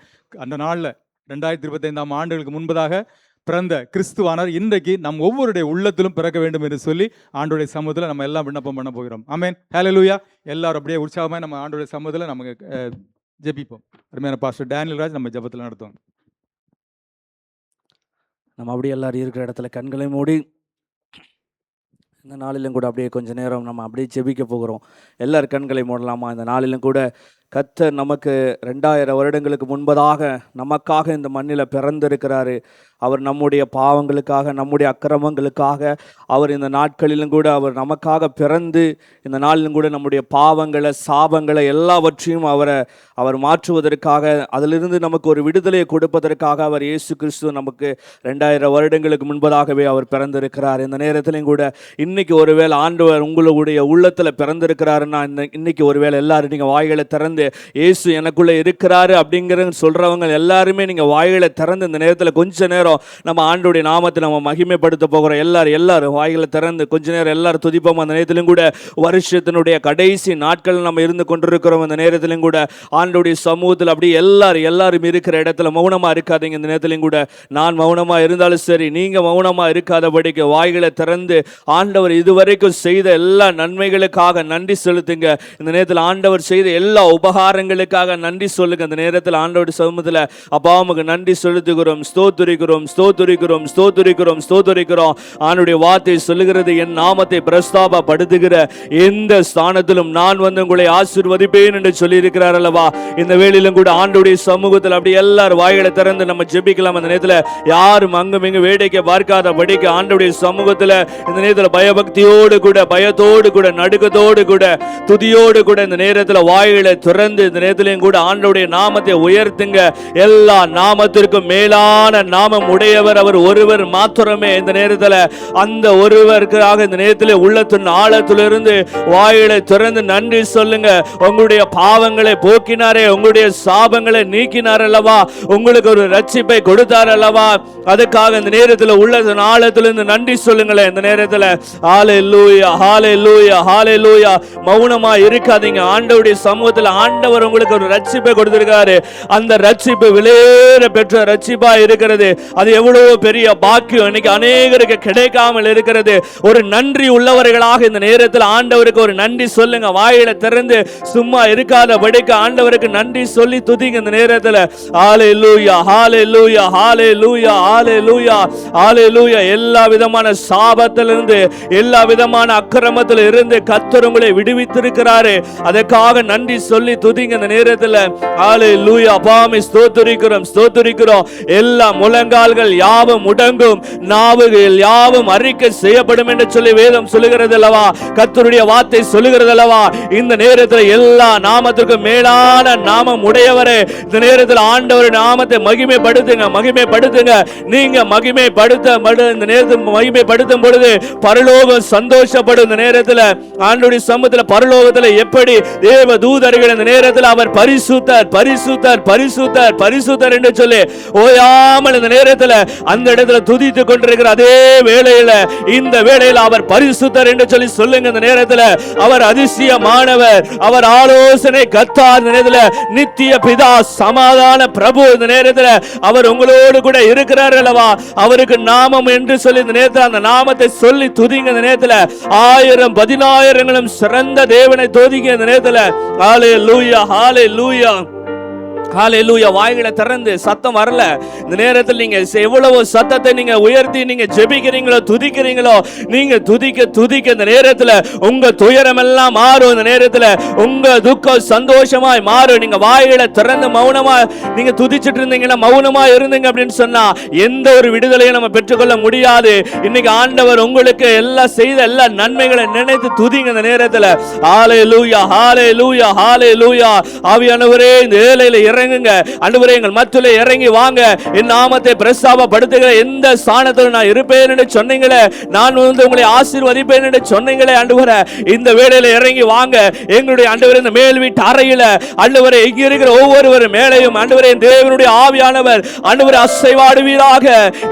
அந்த நாளில் 2025ஆம் ஆண்டுகளுக்கு முன்பதாக பிறந்த கிறிஸ்துவானார் இன்றைக்கு நம் ஒவ்வொருடைய உள்ளத்திலும் பிறக்க வேண்டும் என்று சொல்லி ஆண்டோடைய சமூகத்தில் நம்ம எல்லாம் விண்ணப்பம் பண்ண போகிறோம். ஆமென், ஹல்லேலூயா. எல்லாரும் அப்படியே உற்சாகமாக நம்ம ஆண்டோடைய சமூகத்தில் நமக்கு ஜெபிப்போம். அருமையான பாஸ்டர் டேனியல் ராஜ் நம்ம ஜெபத்தில் நடத்துவாங்க. நம்ம அப்படியே எல்லாரும் இருக்கிற இடத்துல கண்களை மூடி இந்த நாளிலும் கூட அப்படியே கொஞ்ச நேரம் நம்ம அப்படியே ஜெபிக்க போகிறோம். எல்லார் கண்களை மூடலாமா? இந்த நாளிலும் கூட கர்த்தர் நமக்கு 2000 வருடங்களுக்கு முன்பதாக நமக்காக இந்த மண்ணில் பிறந்திருக்கிறாரு. அவர் நம்முடைய பாவங்களுக்காக, நம்முடைய அக்கிரமங்களுக்காக அவர் இந்த நாட்களிலும் கூட அவர் நமக்காக பிறந்து இந்த நாளிலும் கூட நம்முடைய பாவங்களை, சாபங்களை எல்லாவற்றையும் அவர் மாற்றுவதற்காக, அதிலிருந்து நமக்கு ஒரு விடுதலையை கொடுப்பதற்காக அவர் இயேசு கிறிஸ்து நமக்கு 2000 வருடங்களுக்கு முன்பதாகவே அவர் பிறந்திருக்கிறார். இந்த நேரத்திலையும் கூட இன்னைக்கு ஒருவேளை ஆண்டவர் உங்களுடைய உள்ளத்தில் பிறந்திருக்கிறாருன்னா, இன்னைக்கு ஒருவேளை எல்லாரும் நீங்கள் வாய்களை திறந்து இயேசு எனக்குள்ளே இருக்கிறாரு அப்படிங்கிற சொல்றவங்க எல்லாருமே நீங்கள் வாய்களை திறந்து இந்த நேரத்தில் கொஞ்ச நேரம் நம்ம ஆண்டோடைய நாமத்தை நம்ம மகிமைப்படுத்த போகிறோம். எல்லாரும் வாய்களை திறந்து கொஞ்ச நேரம் எல்லாரும் துதிப்போம். அந்த நேரத்திலும் கூட வருஷத்தினுடைய கடைசி நாட்கள் நம்ம இருந்து கொண்டிருக்கிறோம். அந்த நேரத்திலும் கூட ஆண்டோடைய சமூகத்தில் அப்படி எல்லாரும் இருக்கிற இடத்துல மௌனமா இருக்காதீங்க. இந்த நேரத்திலும் கூட நான் மௌனமா இருந்தாலும் சரி, நீங்க மௌனமா இருக்காதபடிக்கு வாய்களை திறந்து ஆண்டவர் இதுவரைக்கும் செய்த எல்லா நன்மைகளுக்காக நன்றி செலுத்துங்க. இந்த நேரத்தில் ஆண்டவர் செய்த எல்லா உபகாரங்களுக்காக நன்றி சொல்லுங்க. அந்த நேரத்தில் ஆண்டவர் சமூகத்தில் அப்பா உமக்கு நன்றி செலுத்துகிறோம், ஸ்தோத்திரிக்கிறோம். ஆண்டவருடைய வார்த்தை சொல்லுகிறது, என் நாமத்தை பிரஸ்தாபப்படுத்துகிற எந்த ஸ்தானத்திலும் நான் வந்து உங்களை ஆசீர்வதிப்பேன் என்று சொல்லி இருக்கிறார் அல்லவா? இந்த வேளையிலும் கூட ஆண்டவருடைய சமூகத்தில் அப்படி எல்லாரும் வாய்களை திறந்து நம்ம ஜெபிக்கலாம். அந்த நேரத்தில் யாரும் அங்கும் இங்கு வேடிக்கை பார்க்காத படிக்க ஆண்டவருடைய சமூகத்தில் இந்த நேரத்தில் பயபக்தியோடு கூட, பயத்தோடு கூட, நடுக்கத்தோடு கூட, துதியோடு கூட இந்த நேரத்தில் வாய்களை திறந்து இந்த நேரத்திலையும் கூட ஆண்டவருடைய நாமத்தை உயர்த்துங்க. எல்லா நாமத்திற்கும் மேலான நாமம் உடையவர் அவர் ஒருவர் மாத்திரமே. இந்த நேரத்தில் அந்த ஒருவருக்காக இந்த நேரத்தில் உள்ளத்தின் ஆழத்திலிருந்து வாய்களை திறந்து நன்றி சொல்லுங்க. உங்களுடைய பாவங்களை போக்கினாரே, உங்களுடைய சாபங்களை நீக்கினார் அல்லவா, உங்களுக்கு ஒரு ரட்சிப்பை கொடுத்தார் அல்லவா, அதுக்காக இந்த நேரத்தில் உள்ளத்தின் ஆழத்திலிருந்து நன்றி சொல்லுங்களேன். இந்த நேரத்தில் ஹல்லேலூயா, ஹல்லேலூயா, ஹல்லேலூயா. மௌனமா இருக்காதீங்க. ஆண்டவருடைய சமூகத்தில் ஆண்டவர் உங்களுக்கு ஒரு ரட்சிப்பை கொடுத்திருக்காரு. அந்த ரட்சிப்பு விலையேற பெற்ற ரட்சிப்பா இருக்கிறது. அது எவ்வளவு பெரிய பாக்கியம், இன்னைக்கு அநேகருக்கு கிடைக்காமல் இருக்கிறது. ஒரு நன்றி உள்ளவர்களாக இந்த நேரத்தில் ஆண்டவருக்கு ஒரு நன்றி சொல்லுங்க. வாயில திறந்து சும்மா இருக்காதபடிக்கு ஆண்டவருக்கு நன்றி சொல்லி துதிங்க. இந்த நேரத்தில் ஹல்லேலூயா, ஹல்லேலூயா, ஹல்லேலூயா, ஹல்லேலூயா, ஹல்லேலூயா. எல்லா விதமான சாபத்திலிருந்து, எல்லா விதமான அக்கிரமத்தில் இருந்து கர்த்தர் உங்களை விடுவித்திருக்கிறாரு. அதற்காக நன்றி சொல்லி துதிங்க. இந்த நேரத்தில் ஹல்லேலூயா. அப்பாமே ஸ்தோத்திரிக்கிறோம். எல்லா முழங்கால்கள் யாவும் முடங்கும், நாவுகள் யாவும் அறிக்கை செய்யப்படும் என்று சொல்லி வேதம் சொல்லுகிறது அல்லவா, கர்த்தருடைய வார்த்தை சொல்லுகிறது அல்லவா. இந்த நேரத்தில் எல்லா நாமத்திற்கும் மேலான நாமம் உடையவரே, இந்த நேரத்தில் ஆண்டவர் நாமத்தை மகிமைப்படுத்துங்க. நீங்க இந்த நேரத்தில் மகிமைப்படுத்தும் பொழுது பரலோகம் சந்தோஷப்படும். இந்த நேரத்தில் ஆண்டவருடைய சமூகத்தில் பரலோகத்தில் எப்படி தேவ தூதர்கள் இந்த நேரத்தில் அவர் பரிசுத்தர் என்று சொல்லி ஓயாமல் இந்த நேரத்தில் நேரத்துல அந்த இடத்துல துதித்து கொண்டிருக்கிற அதே வேளையில இந்த வேளையில அவர் பரிசுத்தர் என்று சொல்லி சொல்லுங்க. இந்த நேரத்துல அவர் அதிசயமானவர், அவர் ஆலோசனை கர்த்தர், இந்த நேரத்துல நித்திய பிதா, சமாதான பிரபு. இந்த நேரத்துல அவர் உங்களோடு கூட இருக்கிறார் அல்லவா? அவருக்கு நாமம் என்று சொல்லி இந்த நேரத்தில் அந்த நாமத்தை சொல்லி துதிங்க. இந்த நேரத்துல 1000 10,000ங்களும் சிறந்த தேவனை துதிங்க. இந்த நேரத்துல ஹalleluya ஹalleluya ஹalleluya. வாய்களை திறந்து சத்தம் வரல இந்த நேரத்தில் நீங்க எவ்வளவு சத்தத்தை நீங்க உயர்த்தி நீங்க ஜெபிக்கிறீங்களோ துதிக்கிறீங்களோ, நீங்க துதிக்க துதிக்க இந்த நேரத்தில் உங்க துயரம் எல்லாம் மாறும். இந்த நேரத்தில் உங்க துக்கம் சந்தோஷமாய் மாறும். நீங்க வாய்களை திறந்து மௌனமா நீங்க துதிச்சிட்டு இருந்தீங்கன்னா, மௌனமா இருந்தீங்க அப்படின்னு சொன்னா எந்த ஒரு விடுதலையும் நம்ம பெற்றுக்கொள்ள முடியாது. இன்னைக்கு ஆண்டவர் உங்களுக்கு எல்லாம் செய்த எல்லா நன்மைகளை நினைத்து துதிங்க. இந்த நேரத்தில் ஹalleluya ஹalleluya ஹalleluya. ஆவியானவரே இந்த வேளையில இறங்குங்க. ஆண்டவரே எங்கள் மத்தியிலே இறங்கி வாங்க. என் நாமத்தை பிரஸ்தாபப்படுத்துகிற எந்த ஸ்தானத்தில் நான் இருப்பேன் என்று சொன்னீங்களே, நான் உங்களை ஆசீர்வதிப்பேன் என்று சொன்னீங்களே ஆண்டவரே, இந்த வேளையில இறங்கி வாங்க. எங்களுடைய ஆண்டவரே இந்த மேல் வீட்டு அறையில ஆண்டவரே இங்க இருக்கிற ஒவ்வொருவர் மேலையும் ஆண்டவரே தேவனுடைய ஆவியானவர் ஆண்டவரே அசைவாடுவீராக.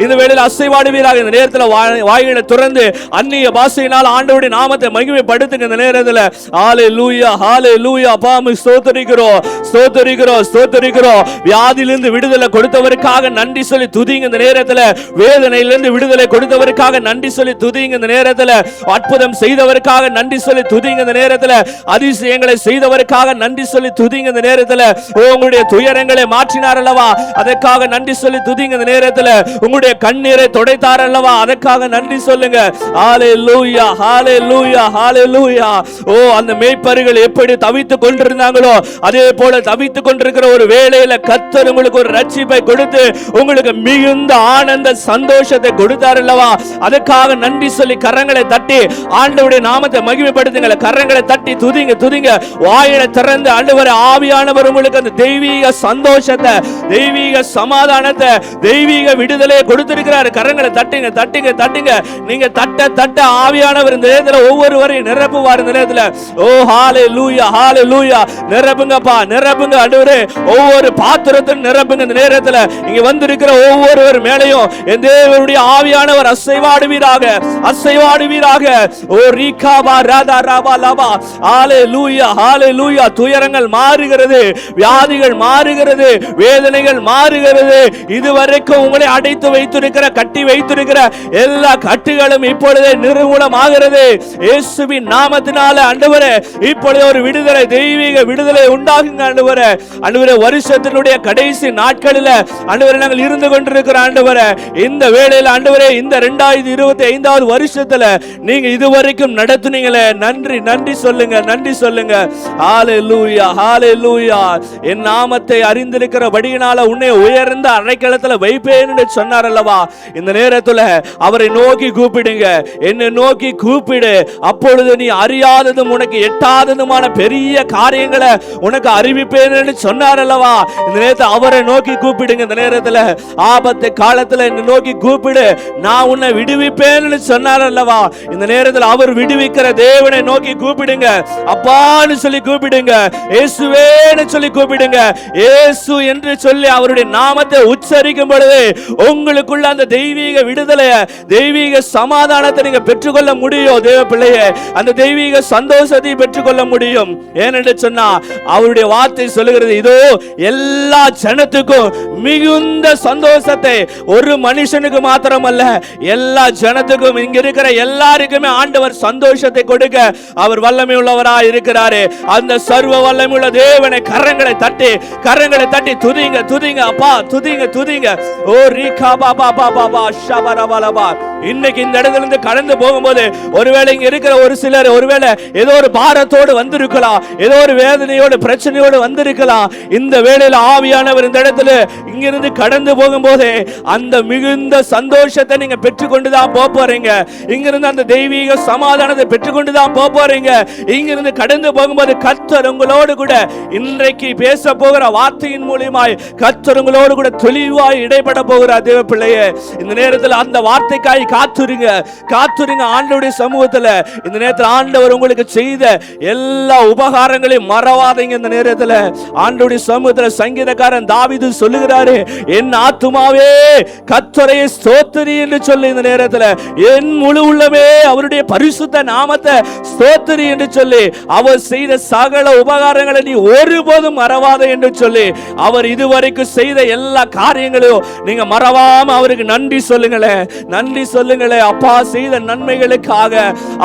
இந்த வேளையில அசைவாடுவீராக. இந்த நேரத்தில் வாய்களை திறந்து அந்நிய பாஷையினால் ஆண்டவருடைய நாமத்தை மகிமைப்படுத்துங்க. இந்த நேரத்தில் ஹalleluya ஹalleluya. பாமு ஸ்தோத்திரிக்கிறோம் ஸ்தோத்திரிக்கிறோம் ஸ்தோத்திரிக்கிறோம். வியாதியிலிருந்து விடுதலை கொடுத்தவருக்காக நன்றி சொல்லி துதிங்க. இந்த நேரத்தில் வேதனையிலிருந்து விடுதலை கொடுத்தவருக்காக நன்றி சொல்லி துதிங்க. இந்த நேரத்தில் அற்புதம் செய்தவருக்காக நன்றி சொல்லி துதிங்க. இந்த நேரத்தில் அதிசயங்களை செய்தவருக்காக நன்றி சொல்லி துதிங்க. இந்த நேரத்தில் உங்களுடைய துயரங்களை மாற்றினார் அல்லவா, அதற்காக நன்றி சொல்லி துதிங்க. இந்த நேரத்தில் உங்களுடைய கண்ணீரை துடைத்தார் அல்லவா, அதற்காக நன்றி சொல்லுங்க. ஹalleluya ஹalleluya ஹalleluya. ஓ அந்த மேய்ப்பர்கள் எப்படி தவித்துக் கொண்டிருந்தாங்களோ அதே போல தவித்துக் கொண்டிருக்கிற ஒரு வேளையில கர்த்தர் உங்களுக்கு ஒரு ரட்சிப்பை கொடுத்து உங்களுக்கு மிகுந்த ஆனந்த சந்தோஷத்தை கொடுத்தார் அல்லவா, அதற்காக நன்றி சொல்லி கரங்களை தட்டி ஆண்டவருடைய நாமத்தை மகிமைப்படுத்துங்க. கரங்களை தட்டி துதிங்க துதிங்க. வாயை திறந்து ஆண்டவரே ஆவியானவர் உங்களுக்கு அந்த தெய்வீக சந்தோஷத்தை, தெய்வீக சமாதானத்தை, தெய்வீக விடுதலையை கொடுத்திருக்கிறார். கரங்களை தட்டுங்க தட்டுங்க தட்டுங்க. நீங்க தட்ட தட்ட ஆவியானவர் இந்த நேரத்துல ஒவ்வொருவரையும் நிரப்புவார். இந்த நேரத்துல ஓ ஹalleluya ஹalleluya. நிரப்புங்கப்பா நிரப்புங்க ஆண்டவரே. ஒவ்வொரு பாத்திரத்தையும் நிரப்புங்க. இந்த நேரத்துல இங்க வந்திருக்கிற ஒவ்வொருவர் மேலையும் என் தேவனுடைய ஆவியானவர் அசைவாடுவீராக அசைவாடுவீராக. ஓ ரீகாபா ராதா ராபா லாபா. ஹalleluya ஹalleluya. துயரங்கள் மாறுகிறது, வியாதிகள் மாறுகிறது, வேதனைகள் மாறுகிறது. இதுவரைக்கும் உங்களை அடைத்து வைத்திருக்கிற கட்டி வைத்திருக்கிற எல்லா கட்டுகளும் இப்பொழுதே நிர்மூலமாகிறது இயேசுவின் நாமத்தினால. ஆண்டவரே இப்பொழுது ஒரு விடுதலை, தெய்வீக விடுதலை உண்டாகுங்க ஆண்டவரே. ஆண்டவரே வருஷத்தினுடைய கடைசி நாட்களில் ஆண்டவரே நாங்கள் இருந்து கொண்டிருக்கிற ஆண்டவரே, இந்த வேளையில் ஆண்டவரே இந்த 2025வது வருஷத்துல நீங்க இதுவரைக்கும் நடத்துனீங்களே, நன்றி நன்றி சொல்லுங்க நன்றி சொல்லுங்க. ஹalleluya ஹalleluya. என் நாமத்தை அறிந்திருக்கிறபடியினால உன்னை உயர்ந்த அறைக்களத்துல வைப்பேன் என்று சொன்னார் அல்லவா. இந்த நேரத்துல அவரை நோக்கி கூப்பிடுங்க. என்னை நோக்கி கூப்பிடு, அப்பொழுது நீ அறியாததும் உனக்கு எட்டாததுமான பெரிய காரியங்களை உனக்கு அறிவிப்பேன் என்று சொன்னார் அல்லவா. இந்த நேரத்தில் அவரை நோக்கி கூப்பிடுங்க. இந்த நேரத்தில் ஆபத்து காலத்தில் என்னை நோக்கி கூப்பிடு, நான் உன்னை விடுவிப்பேன் சொன்னார் அல்லவா. இந்த நேரத்தில் அவர் விடுவிக்கிற தேவனை நோக்கி கூப்பிடுங்க. அப்பான்னு சொல்லி கூப்பிடுங்க, இயேசுவேன்னு சொல்லி கூப்பிடுங்க. இயேசு என்று சொல்லி அவருடைய நாமத்தை உச்சரிக்கும் பொழுது உங்களுக்குள்ள அந்த தெய்வீக விடுதலை, தெய்வீக சமாதானத்தை நீங்க பெற்றுக்கொள்ள முடியும். தேவ பிள்ளையே, அந்த தெய்வீக சந்தோஷத்தை பெற்றுக்கொள்ள முடியும். ஏனென்று சொன்னா அவருடைய வார்த்தை சொல்லுகிறது, இதோ எல்லா ஜனத்துக்கும் மிகுந்த சந்தோஷத்தை, ஒரு மனுஷனுக்கு மாத்திரமல்ல எல்லா ஜனத்துக்கும், இங்க இருக்கிற எல்லாருக்குமே ஆண்டவர் சந்தோஷத்தை கொடுக்க அவர் வல்லமை உள்ளவராய் இருக்கிறாரே. அந்த சர்வ வல்லமை உள்ள தேவனை கரங்களை தட்டி துதிங்க துதிங்க அப்பா, துதிங்க துதிங்க. ஓ ரீகா பாபா பாபா ஷபரபலபா. இன்னைக்கு இந்த இடத்துல இருந்து கடந்து போகும்போது ஒருவேளை இங்க இருக்கிற ஒரு சிலர் ஒருவேளை ஏதோ ஒரு பாரத்தோடு வந்திருக்கலாம், ஏதோ ஒரு வேதனையோடு பிரச்சனையோடு வந்திருக்கலாம். இந்த வேளையில ஆவியானவர் இந்த இடத்துல இங்கிருந்து கடந்து போகும்போது அந்த மிகுந்த சந்தோஷத்தை நீங்க பெற்றுக்கொண்டுதான் போறீங்க. இங்கிருந்து அந்த தெய்வீக சமாதானத்தை பெற்றுக்கொண்டுதான் போறீங்க. இங்கிருந்து கடந்து போகும்போது கர்த்தர் உங்களோடு கூட இன்றைக்கு பேச போகிற வார்த்தையின் மூலமாய் கர்த்தர் உங்களோடு கூட தெளிவாய் இடைப்பட போகிறார். தேவ பிள்ளையே, இந்த நேரத்தில் அந்த வார்த்தைக்காய் காத்துருங்க, காத்துருங்க ஆண்டவருடைய சமூகத்துல. இந்த நேரத்தில் ஆண்டவர் உங்களுக்கு செய்த எல்லா உபகாரங்களையும் மறவாதீங்க. இந்த நேரத்தில் ஆண்டவருடைய சமூகத்துல சங்கீதக்காரன் தாவீது சொல்லுகிறாரு, என் ஆத்துமாவே கர்த்தரை ஸ்தோத்திரி என்று சொல்லி, இந்த நேரத்தில் என் முழு உள்ளமே அவருடைய பரிசுத்த நாமத்தை ஸ்தோத்திரி என்று சொல்லி, அவர் செய்த சகல உபகாரங்களை நீ ஒருபோதும் மறவாத என்று சொல்லி, அவர் இதுவரைக்கும் செய்த எல்லா காரியங்களையும் நீங்க மறவாம அவருக்கு நன்றி சொல்லுங்களேன், நன்றி சொல்லுங்களேன். அப்பா செய்த நன்மைகளுக்காக,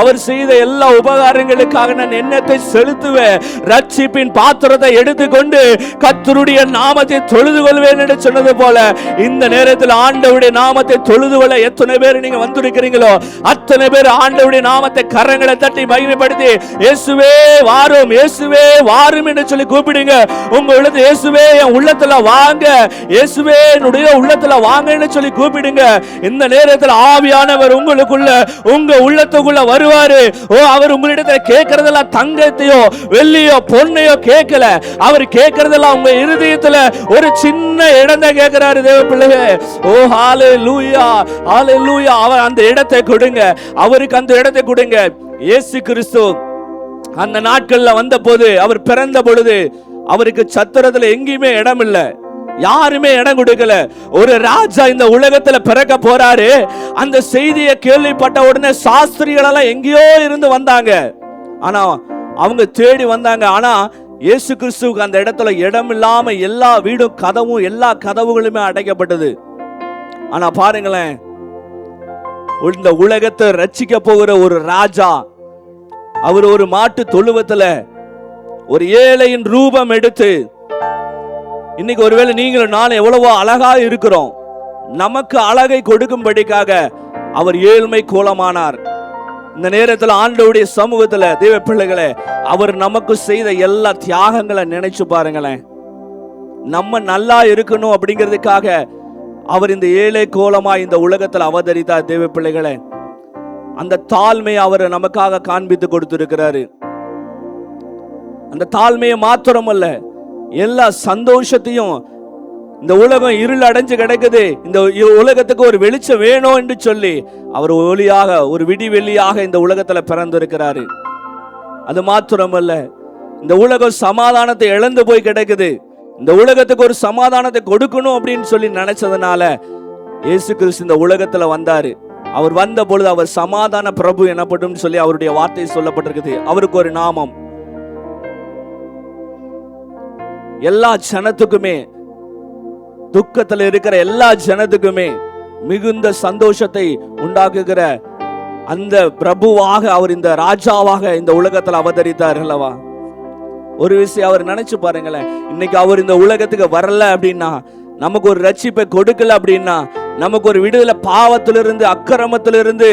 அவர் செய்த எல்லா உபகாரங்களுக்காக நான் எண்ணத்தை செலுத்துவேன். ரட்சிப்பின் பாத்திரத்தை எடுத்துக்கொண்டு கர்த்தருடைய நாமத்தை தொழுது கொள்வேன் என்று சொன்னது போல, இந்த நேரத்தில் ஆண்டவருடைய நாமத்தை தொழுது கொள்ள எத்தனை பேர் நீங்க வந்திருக்கிறீங்களோ அத்தனை பேர் ஆண்டவருடைய நாமத்தை கரங்களை தட்டி மகிமைப்படுத்தி இயேசுவே வாரும், இயேசுவே வாரும் என்று சொல்லி கூப்பிடுங்க. உங்க உள்ளத்துல இயேசுவே என் உள்ளத்துல வாங்க, இயேசுவே என்னுடைய உள்ளத்துல வாங்கன்னு சொல்லி கூப்பிடுங்க. இந்த நேரத்தில் ஆவியானவர் உங்களுக்குள்ள, உங்க உள்ளத்துக்குள்ள வருவாரு. ஓ, அவர் உங்களிடத்துல கேட்கறதெல்லாம் தங்கத்தையோ வெள்ளியோ பொன்னையோ கேட்கல, அவர் கேட்கறதெல்லாம் உங்க இருதயத்துல ஒரு சின்ன இடம் தான் கேட்கிறாரு. தேவ பிள்ளையே, ஓ ஹalleluya, ஹalleluya. அவர் அந்த இடத்தை கொடுங்க, அவருக்கு அந்த இடத்தை கொடுங்க. இயேசு கிறிஸ்து அந்த நாட்கள்ல வந்த போது, அவர் பிறந்த பொழுது அவருக்கு சத்திரத்துல எங்கேயுமே இடம் இல்லை, யாருமே இடம் கொடுக்கல. ஒரு ராஜா இந்த உலகத்துல பிறக்க போறாரு, அந்த செய்தியை கேள்விப்பட்ட உடனே சாஸ்திரிகள் எல்லாம் எங்கேயோ இருந்து வந்தாங்க. ஆனா அவங்க தேடி வந்தாங்க. ஆனா இயேசு கிறிஸ்துவுக்கு அந்த இடத்துல இடம் இல்லாம எல்லா வீடும் கதவும் எல்லா கதவுகளுமே அடைக்கப்பட்டது. ஆனா பாருங்களேன், இந்த உலகத்தை ரட்சிக்க போகிற ஒரு ராஜா, அவர் ஒரு மாட்டு தொழுவத்துல ஒரு ஏழையின் ரூபம் எடுத்து, இன்னைக்கு ஒருவேளை நீங்களும் நானும் எவ்வளவோ அழகா இருக்கிறோம், நமக்கு அழகை கொடுக்கும்படிக்காக அவர் ஏழ்மை கோலமானார். இந்த நேரத்தில் ஆண்டவருடைய சமூகத்துல தேவ பிள்ளைகளே, அவர் நமக்கு செய்த எல்லா தியாகங்களை நினைச்சு பாருங்களேன். நம்ம நல்லா இருக்கணும் அப்படிங்கிறதுக்காக அவர் இந்த ஏழை கோலமா இந்த உலகத்தில் அவதரித்தார். தேவ பிள்ளைகளே, அந்த தாழ்மையை அவர் நமக்காக காண்பித்து கொடுத்திருக்கிறாரு. அந்த தாழ்மையை மாத்திரமல்ல, எல்லா சந்தோஷத்தையும், இந்த உலகம் இருள் அடைஞ்சு கிடக்குது, இந்த உலகத்துக்கு ஒரு வெளிச்சம் வேணும் என்று சொல்லி அவர் ஒளியாக, ஒரு விடிவெளியாக இந்த உலகத்துல பிறந்திருக்கிறாரு. அது மாத்திரமல்ல, இந்த உலகம் சமாதானத்தை இழந்து போய் கிடக்குது, இந்த உலகத்துக்கு ஒரு சமாதானத்தை கொடுக்கணும் அப்படின்னு சொல்லி நினைச்சதுனால இயேசு கிறிஸ்து இந்த உலகத்துல வந்தாரு. அவர் வந்த பொழுது அவர் சமாதான பிரபு எனப்படும் சொல்லி அவருடைய வார்த்தை சொல்லப்பட்டிருக்குது. அவருக்கு ஒரு நாமம். எல்லா ஜனத்துக்குமே, துக்கத்தில் இருக்கிற எல்லா ஜனத்துக்குமே மிகுந்த சந்தோஷத்தை உண்டாக்குகிற அந்த பிரபுவாக, அவர் இந்த ராஜாவாக இந்த உலகத்தில் அவதரித்தார் அல்லவா. ஒரு விஷயம் அவர் நினைச்சு பாருங்களேன், இன்னைக்கு அவர் இந்த உலகத்துக்கு வரல அப்படின்னா, நமக்கு ஒரு ரட்சிப்பை கொடுக்கல அப்படின்னா, நமக்கு ஒரு விடுதலை பாவத்திலிருந்து அக்கிரமத்திலிருந்து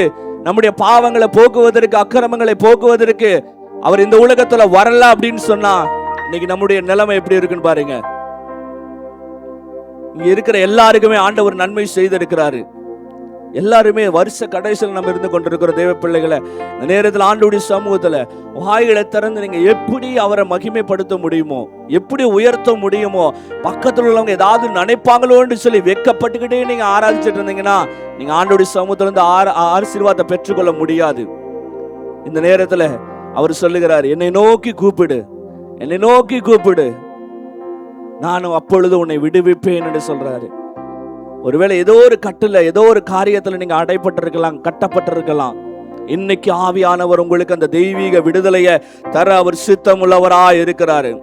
நம்முடைய பாவங்களை போக்குவதற்கு, அக்கிரமங்களை போக்குவதற்கு அவர் இந்த உலகத்துல வரல அப்படின்னு சொன்னா, இன்னைக்கு நம்முடைய நிலைமை எப்படி இருக்குன்னு பாருங்க. இங்க இருக்கிற எல்லாருக்குமே ஆண்டவர் நன்மை செய்திருக்கிறாரு. எல்லாருமே வருஷ கடைசியில் நம்ம இருந்து கொண்டிருக்கிற தேவ பிள்ளைகளை, இந்த நேரத்தில் ஆண்டவருடைய சமூகத்துல வாய்களை திறந்து நீங்க எப்படி அவரை மகிமைப்படுத்த முடியுமோ, எப்படி உயர்த்த முடியுமோ, பக்கத்தில் உள்ளவங்க ஏதாவது நினைப்பாங்களோன்னு சொல்லி வெக்கப்பட்டுக்கிட்டே நீங்க ஆராதிச்சுட்டு இருந்தீங்கன்னா, நீங்க ஆண்டவருடைய சமூகத்துல இருந்து ஆசீர்வாதத்தை பெற்றுக்கொள்ள முடியாது. இந்த நேரத்துல அவர் சொல்லுகிறார், என்னை நோக்கி கூப்பிடு, என்னை நோக்கி கூப்பிடு, நானும் அப்பொழுது உன்னை விடுவிப்பேன் என்று சொல்றாரு. ஒருவேளை ஏதோ ஒரு கட்டுல, ஏதோ ஒரு காரியத்துல நீங்க அடைப்பட்டிருக்கலாம், கட்டப்பட்டிருக்கலாம். இன்னைக்கு ஆவியானவர் உங்களுக்கு அந்த தெய்வீக விடுதலையை தர அவர் சித்தம் உள்ளவராய் இருக்கிறாரு.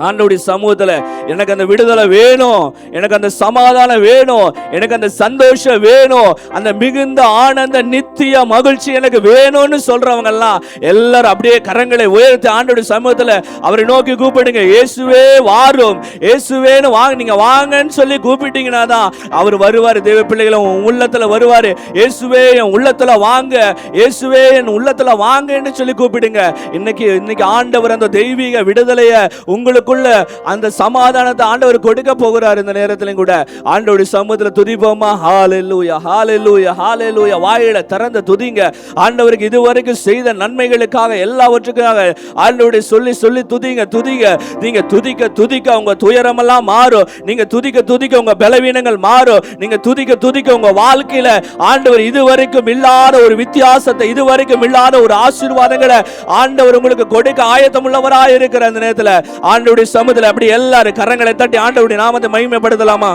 ஆண்டவருடைய சமூகத்துல எனக்கு அந்த விடுதலை வேணும், எனக்கு அந்த சமாதானம் வேணும், எனக்கு அந்த சந்தோஷம் வேணும், அந்த மிகுந்த ஆனந்த நித்திய மகிழ்ச்சி எனக்கு வேணும்னு சொல்றவங்க எல்லாம் எல்லாரும் அப்படியே கரங்களை உயர்த்தி ஆண்டவருடைய சமூகத்துல அவரை நோக்கி கூப்பிடுங்க. இயேசுவே வாரும், இயேசுவேன்னு வாங்க, நீங்க வாங்கன்னு சொல்லி கூப்பிட்டீங்கன்னா தான் அவர் வருவாரு. தேவ பிள்ளைகளை உன் உள்ளத்துல வருவாரு. இயேசுவே என் உள்ளத்துல வாங்க, இயேசுவே என் உள்ளத்துல வாங்கன்னு சொல்லி கூப்பிடுங்க. இன்னைக்கு ஆண்டவர் அந்த தெய்வீக விடுதலையை உங்களுக்கு உங்களுக்குள்ள அந்த சமாதானத்தை ஆண்டவர் கொடுக்க போகிறார். இந்த நேரத்திலும் கூட ஆண்டவருடைய சமூகத்துல துதிப்போமா? ஹalleluya ஹalleluya ஹalleluya. வாயில திறந்த துதிங்க. ஆண்டவருக்கு இதுவரைக்கும் செய்த நன்மைகளுக்காக எல்லாவற்றுக்காக ஆண்டவருடைய சொல்லி சொல்லி துதிங்க துதிங்க. நீங்க துதிக்க துதிக்க உங்க துயரமெல்லாம் மாறும். நீங்க துதிக்க துதிக்க உங்க பலவீனங்கள் மாறும். நீங்க துதிக்க துதிக்க உங்க வாழ்க்கையில ஆண்டவர் இதுவரைக்கும் இல்லாத ஒரு வித்தியாசத்தை, இதுவரைக்கும் இல்லாத ஒரு ஆசீர்வாதங்களை ஆண்டவர் உங்களுக்கு கொடுக்க ஆயத்தம் உள்ளவராய் இருக்கிற அந்த நேரத்துல ஆண்டவருடைய சமூகத்துல அப்படி எல்லாரும் கரங்களை தட்டி ஆண்டவருடைய நாமத்தை மகிமைப்படுத்தலாமா?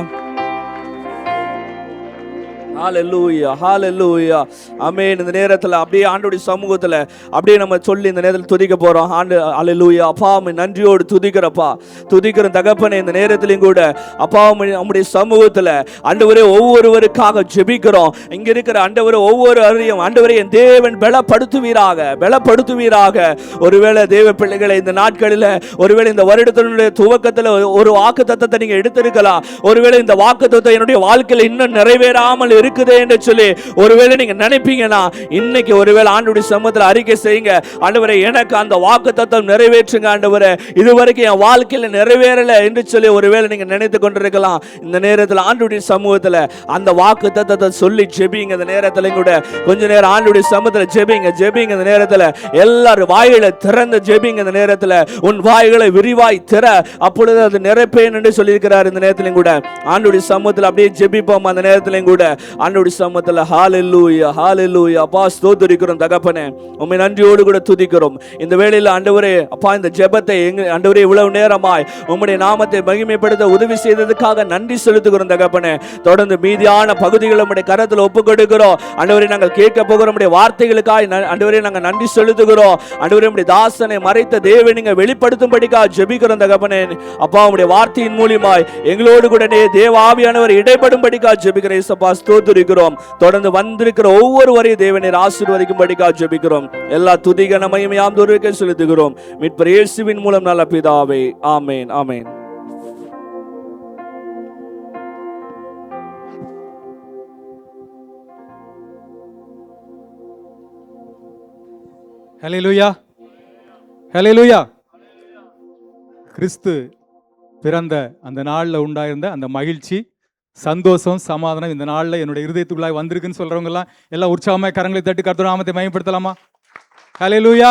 ஹalleluya ஹalleluya ஆமென். இந்த நேரத்துல அப்படியே ஆண்டவருடைய சமூகத்துல அப்படியே நம்ம சொல்லி இந்த நேரத்துல துதிக்க போறோம். ஹalleluya. அப்பா உம்மை நன்றியோடு துதிக்கிறப்பா, துதிக்கிற தகப்பனே. இந்த நேரத்திலும் கூட அப்பா நம்முடைய சமூகத்துல ஆண்டவரே ஒவ்வொருவருக்காக ஜெபிக்கிறோம். இங்க இருக்கிற ஆண்டவரே ஒவ்வொரு அறியும் ஆண்டவரே என் தேவன் பலப்படுத்துவீராக பலப்படுத்துவீராக. ஒருவேளை தேவ பிள்ளைகளை இந்த நாட்களில் ஒருவேளை இந்த வருடத்தினுடைய துவக்கத்துல ஒரு வாக்குத்தத்தத்தை நீங்க எடுத்திருக்கலாம். ஒருவேளை இந்த வாக்குத்தத்தம் என்னுடைய வாழ்க்கையில இன்னும் நிறைவேறாமல் இருக்குதே என்று சொல்லி ஒருவேளை நீங்க நினைப்பீங்கன்னா இன்னைக்கு ஒருவேளை ஆண்டவருடைய சமூகத்தில் அறிக்கை செய்யுங்க. ஆண்டவரே எனக்கு அந்த வாக்குத்தத்தம் நிறைவேற்றுங்க ஆண்டவரே, இதுவரைக்கும் என் வாழ்க்கையில நிறைவேறல என்று சொல்லி ஒருவேளை நீங்க நினைத்து கொண்டிருக்கலாம். இந்த நேரத்தில் ஆண்டவருடைய சமூகத்தில் அந்த வாக்குத்தத்தத்தை சொல்லி ஜெபிங்க. இந்த நேரத்தில் கூட கொஞ்ச நேரம் ஆண்டவருடைய சமூகத்தில் ஜெபிங்க ஜெபிங்க. இந்த நேரத்தில் எல்லாரும் வாயில திறந்து ஜெபிங்க. இந்த நேரத்தில் உன் வாய்களை விரிவாய் திற, அப்பொழுது அது நிறைப்பேன் என்று சொல்லியிருக்கிறார். இந்த நேரத்திலும் கூட ஆண்டவருடைய சமூகத்தில் அப்படியே ஜெபிப்போம். அந்த நேரத்திலும் கூட ஆண்டவருடைய சமூகத்தில் ஹalleluya ஹalleluya. அப்பா ஸ்தோத்திரிக்கிறோம் தகப்பனே, உம்மை நன்றியோடு கூட துதிக்கிறோம். இந்த வேளையில் ஆண்டவரே அப்பா இந்த ஜெபத்தை ஆண்டவரே இவ்வளவு நேரமாய் உம்முடைய நாமத்தை மகிமைப்படுத்த உதவி செய்ததுக்காக நன்றி செலுத்துகிறோம் தகப்பனே. தொடர்ந்து மீதியான பகுதிகளை உம்முடைய கரத்தில் ஒப்புக் கொடுக்கிறோம் ஆண்டவரே. நாங்கள் கேட்க போகிற உம்முடைய வார்த்தைகளுக்காய் ஆண்டவரே நாங்கள் நன்றி செலுத்துகிறோம் ஆண்டவரே. உம்முடைய தாசனை மறைத்த தேவனை நீங்க வெளிப்படுத்தும்படிக்காக ஜெபிக்கிறோம் தகப்பனே. அப்பா உம்முடைய வார்த்தையின் மூலமாய் எங்களோடு கூட தேவ ஆவியானவர் இடைப்படும்படிக்காக ஜெபிக்கிறேன். ஸ்தோத்திரிக்கிறோம். தொடர்ந்து வந்திருக்கிற ஒவ்வொருவரையும் தேவனை ஆசீர்வதிக்கும்படிக்காக ஜெபிக்கிறோம். எல்லா துதிகன மகிமையாம் ஒருவருக்கே செலுத்துகிறோம் மீட்பர் இயேசுவின் மூலம் நல்ல பிதாவே. ஆமென் ஆமென். ஹல்லேலூயா ஹல்லேலூயா. கிறிஸ்து பிறந்த அந்த நாளில் உண்டாயிருந்த அந்த மகிழ்ச்சி, சந்தோஷம், சமாதானம் இந்த நாளில் என்னுடைய இருதயத்துக்குள்ளாக வந்திருக்குன்னு சொல்றவங்க எல்லாம் உற்சாகமாக கரங்களை தட்டி கர்த்தர் நாமத்தை மகிமைப்படுத்தலாமா? ஹல்லேலூயா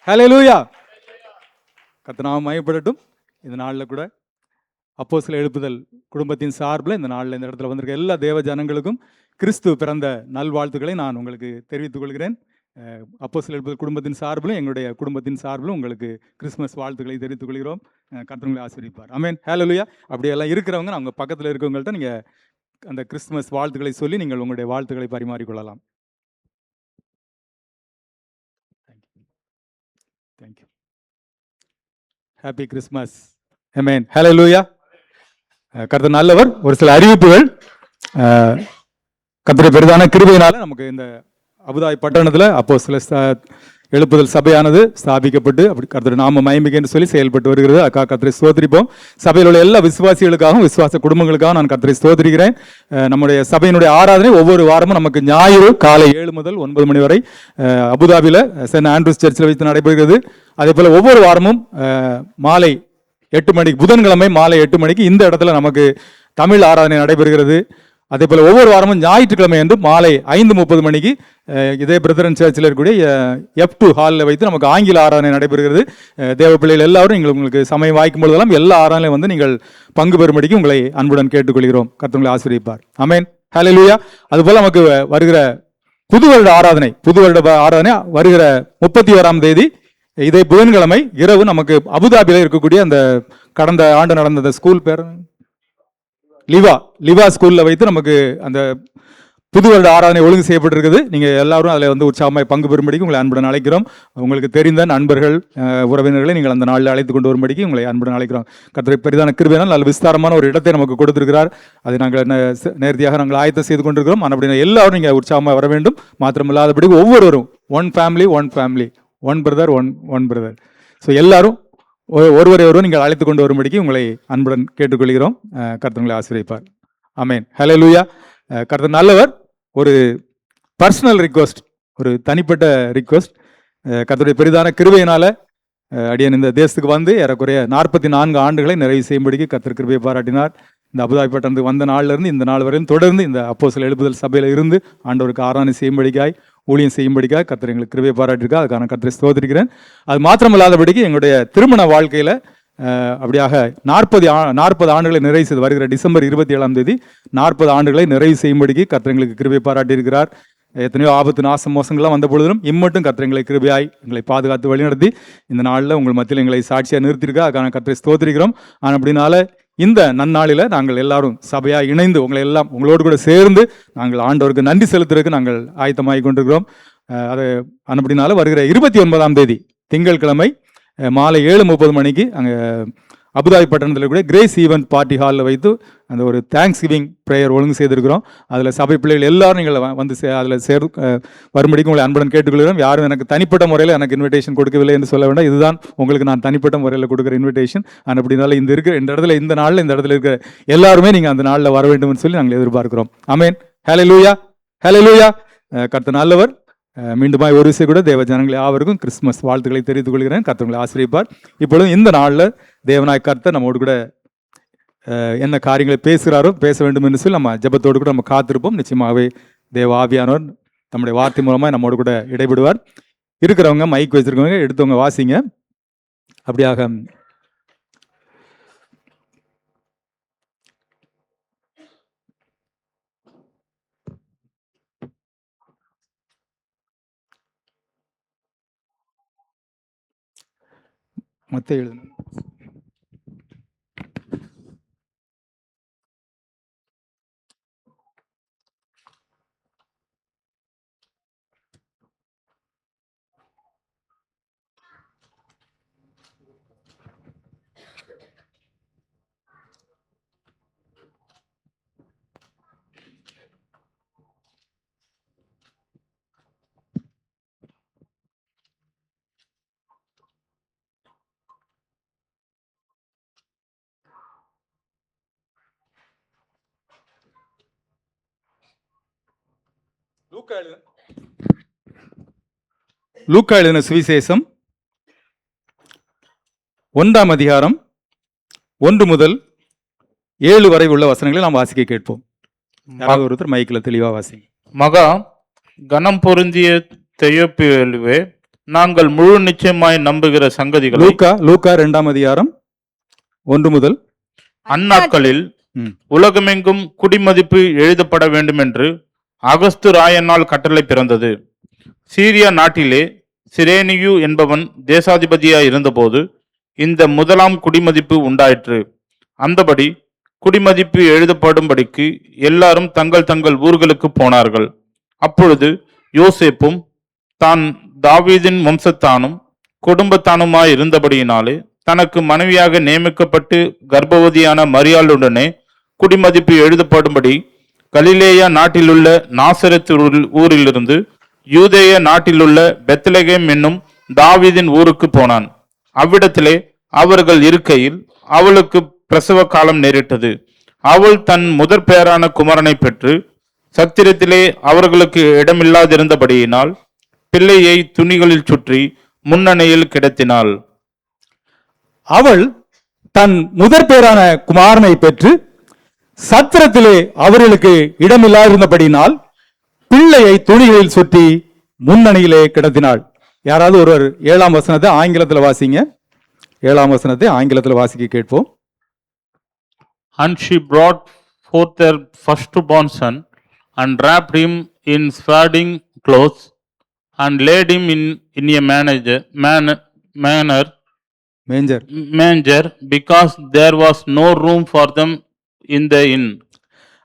ஹல்லேலூயா. கர்த்தர் நாமம் மகிமைப்படட்டும். இந்த நாளில் கூட அப்போஸ்தலர் எழுப்புதல் குடும்பத்தின் சார்பில் இந்த நாளில் இந்த இடத்துல வந்திருக்க எல்லா தேவ ஜனங்களுக்கும் கிறிஸ்து பிறந்த நல்வாழ்த்துக்களை நான் உங்களுக்கு தெரிவித்துக் கொள்கிறேன். அப்போஸ்தலர் எழுப்புதல் குடும்பத்தின் சார்பிலும் எங்களுடைய குடும்பத்தின் சார்பிலும் உங்களுக்கு கிறிஸ்மஸ் வாழ்த்துக்களை தெரிவித்துக் கொள்கிறோம். கர்த்தர் உங்களை ஆசீர்வதிப்பார். ஆமென் ஹல்லேலூயா. அப்படியெல்லாம் இருக்கிறவங்க அவங்க பக்கத்தில் இருக்கவங்கள்ட்ட நீங்கள் அந்த கிறிஸ்துமஸ் வாழ்த்துக்களை சொல்லி நீங்கள் உங்களுடைய வாழ்த்துக்களை பரிமாறிக்கொள்ளலாம். Thank you. Happy Christmas. Amen hallelujah. கர்த்தர் நல்லவர். ஒரு சில அறிவிப்புகள். கர்த்தருடைய பெரிதான கிருபையினால நமக்கு இந்த அபுதாபி பட்டணத்தில் அப்போஸ்தலர் எழுப்புதல் சபையானது ஸ்தாபிக்கப்பட்டு அப்படி கர்த்தருடைய நாம மகிமைக்கு என்று சொல்லி செயல்பட்டு வருகிறது. அக்கா கர்த்தரை ஸ்தோத்திரிப்போம். சபையில் உள்ள எல்லா விசுவாசிகளுக்காகவும் விசுவாச குடும்பங்களுக்காகவும் நான் கர்த்தரை ஸ்தோத்திரிக்கிறேன். நம்முடைய சபையினுடைய ஆராதனை ஒவ்வொரு வாரமும் நமக்கு ஞாயிறு காலை 7 முதல் 9 மணி வரை அபுதாபியில் சென்ட் ஆண்ட்ரூஸ் சர்ச்சில் வைத்து நடைபெறுகிறது. அதே போல் ஒவ்வொரு வாரமும் மாலை 8 மணிக்கு, புதன்கிழமை மாலை 8 மணிக்கு இந்த இடத்துல நமக்கு தமிழ் ஆராதனை நடைபெறுகிறது. அதே போல் ஒவ்வொரு வாரமும் ஞாயிற்றுக்கிழமை என்று மாலை 5:30 மணிக்கு இதே பிரதரன் சர்ச்சில் இருக்கக்கூடிய F2 ஹாலில் வைத்து நமக்கு ஆங்கில ஆராதனை நடைபெறுகிறது. தேவ பிள்ளைகள் எல்லாரும் உங்களுக்கு சமயம் வாய்க்கும் பொழுதெல்லாம் எல்லா ஆராதனையும் வந்து நீங்கள் பங்கு பெறும்படிக்கு உங்களை அன்புடன் கேட்டுக்கொள்கிறோம். கர்த்தர் உங்களை ஆசீர்வதிப்பார். ஆமென் ஹல்லேலூயா. அதுபோல் நமக்கு வருகிற புது வருட ஆராதனை வருகிற 31ஆம் தேதி இதே புதன்கிழமை இரவு நமக்கு அபுதாபியில் இருக்கக்கூடிய அந்த கடந்த ஆண்டு நடந்த ஸ்கூல் பேர் லிவா ஸ்கூலில் வைத்து நமக்கு அந்த புது வருட ஆராதனை ஒழுங்கு செய்யப்பட்டிருக்குது. நீங்கள் எல்லாரும் அதில் வந்து உற்சாகமாக பங்கு பெறும்படிக்கு உங்களை அன்புடன் அழைக்கிறோம். உங்களுக்கு தெரிந்த நண்பர்கள் உறவினர்களை நீங்கள் அந்த நாளில் அழைத்து கொண்டு வரும்படிக்கு உங்களை அன்புடன் அழைக்கிறோம். கர்த்தரை பெரிதான கிருபையினால் நல்ல விஸ்தாரமான ஒரு இடத்தை நமக்கு கொடுத்திருக்கிறார். அதை நாங்கள் நேர்த்தியாக நாங்கள் ஆயத்தம் செய்து கொண்டிருக்கிறோம். அப்படின்னா எல்லாரும் நீங்கள் உற்சாகமாக வர வேண்டும். மாத்திரமில்லாதபடி ஒவ்வொருவரும் one family one brother. So எல்லாரும் ஒருவரை நீங்கள் அழைத்து கொண்டு வரும்படிக்கு உங்களை அன்புடன் கேட்டுக்கொள்கிறோம். கர்த்தர் உங்களை ஆசீர்வதிப்பார். ஆமென் ஹல்லேலூயா. கர்த்தர் நல்லவர். ஒரு பர்சனல் ரிக்வெஸ்ட், ஒரு தனிப்பட்ட ரிக்வெஸ்ட். கர்த்தருடைய பெரிதான கிருபையினால அடியன் இந்த தேசத்துக்கு வந்து ஏறக்குறைய 44 ஆண்டுகளை நிறைவு செய்யும்படிக்கு கர்த்தர் கிருபையை பாராட்டினார். இந்த அபுதாபி பட்டணத்துக்கு வந்த நாளிலிருந்து இந்த நாள் வரையும் தொடர்ந்து இந்த அப்போஸ்தலர் எழுப்புதல் சபையில் இருந்து ஆண்டவருக்கு ஆராதனை செய்யும்படிக்காய் ஊழியம் செய்யும்படிக்காய் கர்த்தர் எங்களுக்கு கிருபையை பாராட்டியிருக்கா. அதுக்கான கர்த்தரை ஸ்தோத்திரிக்கிறேன். அது மாத்திரமில்லாதபடிக்கு எங்களுடைய திருமண வாழ்க்கையில் அப்படியாக 40 ஆண்டுகளை நிறைவு செய்து வருகிற டிசம்பர் 27ஆம் தேதி 40 ஆண்டுகளை நிறைவு செய்யும்படிக்கு கர்த்தர் எங்களுக்கு கிருபையை பாராட்டியிருக்கிறார். எத்தனையோ ஆபத்து நாச மோசங்கள்லாம் வந்த பொழுதும் இம்மட்டும் கர்த்தர் எங்களை கிருபையாய் எங்களை பாதுகாத்து வழிநடத்தி இந்த நாளில் உங்கள் மத்தியில் எங்களை சாட்சியாக நிறுத்தியிருக்கா. அதுக்கான கர்த்தரை ஸ்தோத்திரிக்கிறோம். ஆனால் அப்படினால இந்த நன்னாளில் நாங்கள் எல்லாரும் சபையாக இணைந்து உங்களை எல்லாம் உங்களோடு கூட சேர்ந்து நாங்கள் ஆண்டவருக்கு நன்றி செலுத்துறதுக்கு நாங்கள் ஆயத்தமாகி கொண்டிருக்கிறோம். அது அப்படினால வருகிற 29ஆம் தேதி திங்கட்கிழமை மாலை 7:30 மணிக்கு அங்கே அபுதாபி பட்டணத்தில் கூட கிரேஸ் ஈவென்ட் பார்ட்டி ஹாலில் வைத்து அந்த ஒரு தேங்க்ஸ் கிவிங் ப்ரேயர் ஒழுங்கு செய்திருக்கிறோம். அதில் சபை பிள்ளைகள் எல்லாரும் நீங்கள் வந்து அதில் வரும்படிக்கு உங்களை அன்புடன் கேட்டுக்கொள்கிறோம். யாரும் எனக்கு தனிப்பட்ட முறையில் எனக்கு இன்விடேஷன் கொடுக்கவில்லை என்று சொல்ல வேண்டாம். இதுதான் உங்களுக்கு நான் தனிப்பட்ட முறையில் கொடுக்குற இன்விடேஷன். அப்படினால இந்த இடத்துல இந்த நாளில் இந்த இடத்துல இருக்கிற எல்லாருமே நீங்கள் அந்த நாளில் வர வேண்டும் சொல்லி நாங்கள் எதிர்பார்க்கிறோம். ஆமென். ஹல்லேலூயா, ஹல்லேலூயா. கர்த்தர் நல்லவர். மீண்டுமாய் ஒரு விஷயம் கூட தேவ ஜனங்களை யாவருக்கும் கிறிஸ்துமஸ் வாழ்த்துக்களை தெரிவித்துக் கொள்கிறேன். கர்த்தர் உங்களை ஆசீர்வதிப்பார். இப்பொழுது இந்த நாளில் தேவனாய் கர்த்தர் நம்மோடு கூட என்ன காரியங்களை பேசுகிறாரோ பேச வேண்டும் என்று சொல்லி நம்ம ஜெபத்தோடு கூட நம்ம காத்திருப்போம். நிச்சயமாகவே தேவ ஆவியானவர் நம்முடைய வார்த்தை மூலமாக நம்மோடு கூட இடைபடுவார். இருக்கிறவங்க மைக் வச்சிருக்கவங்க எடுத்தவங்க வாசிங்க. அப்படியாக மத்தேயு எழுதின லூக்கா எழுதின சுவிசேஷம் 1ஆம் அதிகாரம் 1 முதல் 7 வரை உள்ள வசனங்களை நாம் வாசிக்க கேட்போம். யாராவது ஒருத்தர் மைக்கில் தெளிவாக வாசிங்க. மகா கனம் பொருந்திய தெயோப்பிலுவே, நாங்கள் முழு நிச்சயமாய் நம்புகிற சங்கதிகள் லூக்கா 2ஆம் அதிகாரம் 1 முதல். அந்நாட்களில் உலகமெங்கும் குடிமதிப்பு எழுதப்பட வேண்டும் என்று அகஸ்து ராயனால் கட்டளை பிறந்தது. சீரியா நாட்டிலே சிரேனியு என்பவன் தேசாதிபதியாய் இருந்தபோது இந்த முதலாம் குடிமதிப்பு உண்டாயிற்று. அந்தபடி குடிமதிப்பு எழுதப்படும்படிக்கு எல்லாரும் தங்கள் தங்கள் ஊர்களுக்கு போனார்கள். அப்பொழுது யோசேப்பும் தான் தாவீதின் வம்சத்தானும் குடும்பத்தானுமாய் இருந்தபடியினாலே தனக்கு மனைவியாக நியமிக்கப்பட்டு கர்ப்பவதியான மரியாளுடனே குடிமதிப்பு எழுதப்படும்படி கலிலேயா நாட்டிலுள்ள நாசரேத் ஊரிலிருந்து யூதேய நாட்டிலுள்ள பெத்லகேம் என்னும் தாவீதின் ஊருக்கு போனான். அவ்விடத்திலே அவர்கள் இருக்கையில் அவளுக்கு பிரசவ காலம் நேரிட்டது. அவள் தன் முதற் பேரான குமாரனை பெற்று சத்திரத்திலே அவர்களுக்கு இடமில்லாதிருந்தபடியினால் பிள்ளையை துணிகளில் சுற்றி முன்னணையில் கிடத்தினாள். அவள் தன் முதற் பேரான குமாரனை பெற்று சத்திரத்திலே அவர்களுக்கு இடமில்லாதிருந்தபடியினால் பிள்ளையை துணிகளில் சுற்றி முன்னணியிலே கிடத்தினாள். யாராவது ஒருவர் 7ஆம் வசனத்தை ஆங்கிலத்தில் வாசிங்க. 7ஆம் வசனத்தை ஆங்கிலத்தில் வாசிக்க கேட்போம். And she brought forth their firstborn son and wrapped him in swaddling clothes and laid him in a manger because there was no room for them in the inn.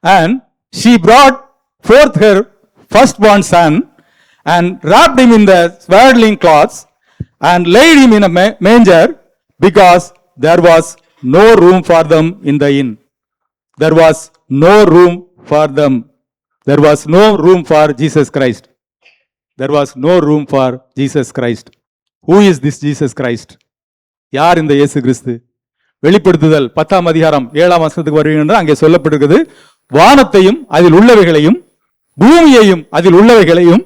And she brought forth her firstborn son and wrapped him in the swaddling cloths and laid him in a manger because there was no room for them in the inn. There was no room for them. There was no room for Jesus Christ. There was no room for Jesus Christ. Who is this Jesus Christ? யார் இந்த இயேசு கிறிஸ்து? வெளிப்படுத்துதல் 10ஆம் அதிகாரம் 7ஆம் வசனத்துக்கு வருகின்ற அங்கே சொல்லப்பட்டிருக்கிறது, வானத்தையும் அதில் உள்ளவைகளையும் பூமியையும் அதில் உள்ளவைகளையும்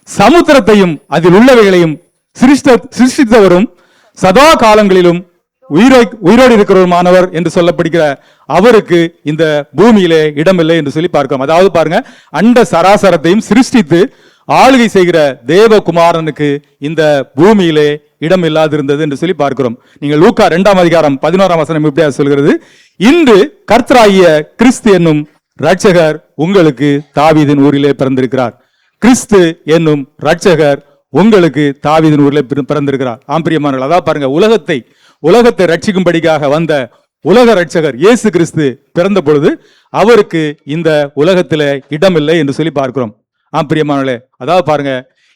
சமுத்திரத்தையும் அதில் உள்ளவைகளையும் சிருஷ்டித்தவரும் சதா காலங்களிலும் உயிரோடு இருக்கிறவருமானவர் என்று சொல்லப்படுகிற அவருக்கு இந்த பூமியிலே இடமில்லை என்று சொல்லி பார்க்கிறோம். அதாவது பாருங்க, அண்ட சராசரத்தையும் சிருஷ்டித்து ஆளுகை செய்கிற தேவகுமாரனுக்கு இந்த பூமியிலே இடம் இல்லாதிருந்தது என்று சொல்லி பார்க்கிறோம். நீங்கள் லூக்கா 2ஆம் அதிகாரம் 11ஆம் வசனம் இப்படியா சொல்கிறது, இன்று கர்த்தராகிய கிறிஸ்து என்னும் இரட்சகர் உங்களுக்கு தாவீதின் ஊரிலே பிறந்திருக்கிறார். கிறிஸ்து என்னும் இரட்சகர் உங்களுக்கு தாவீதின் ஊரிலே பிறந்திருக்கிறார். ஆம்பிரியமானவர்கள், அதாவது பாருங்க, உலகத்தை ரட்சிக்கும்படிக்காக வந்த உலக ரட்சகர் இயேசு கிறிஸ்து பிறந்த பொழுது அவருக்கு இந்த உலகத்திலே இடமில்லை என்று சொல்லி பார்க்கிறோம். பிரியமானவர்களே, அதாவது பாருங்க,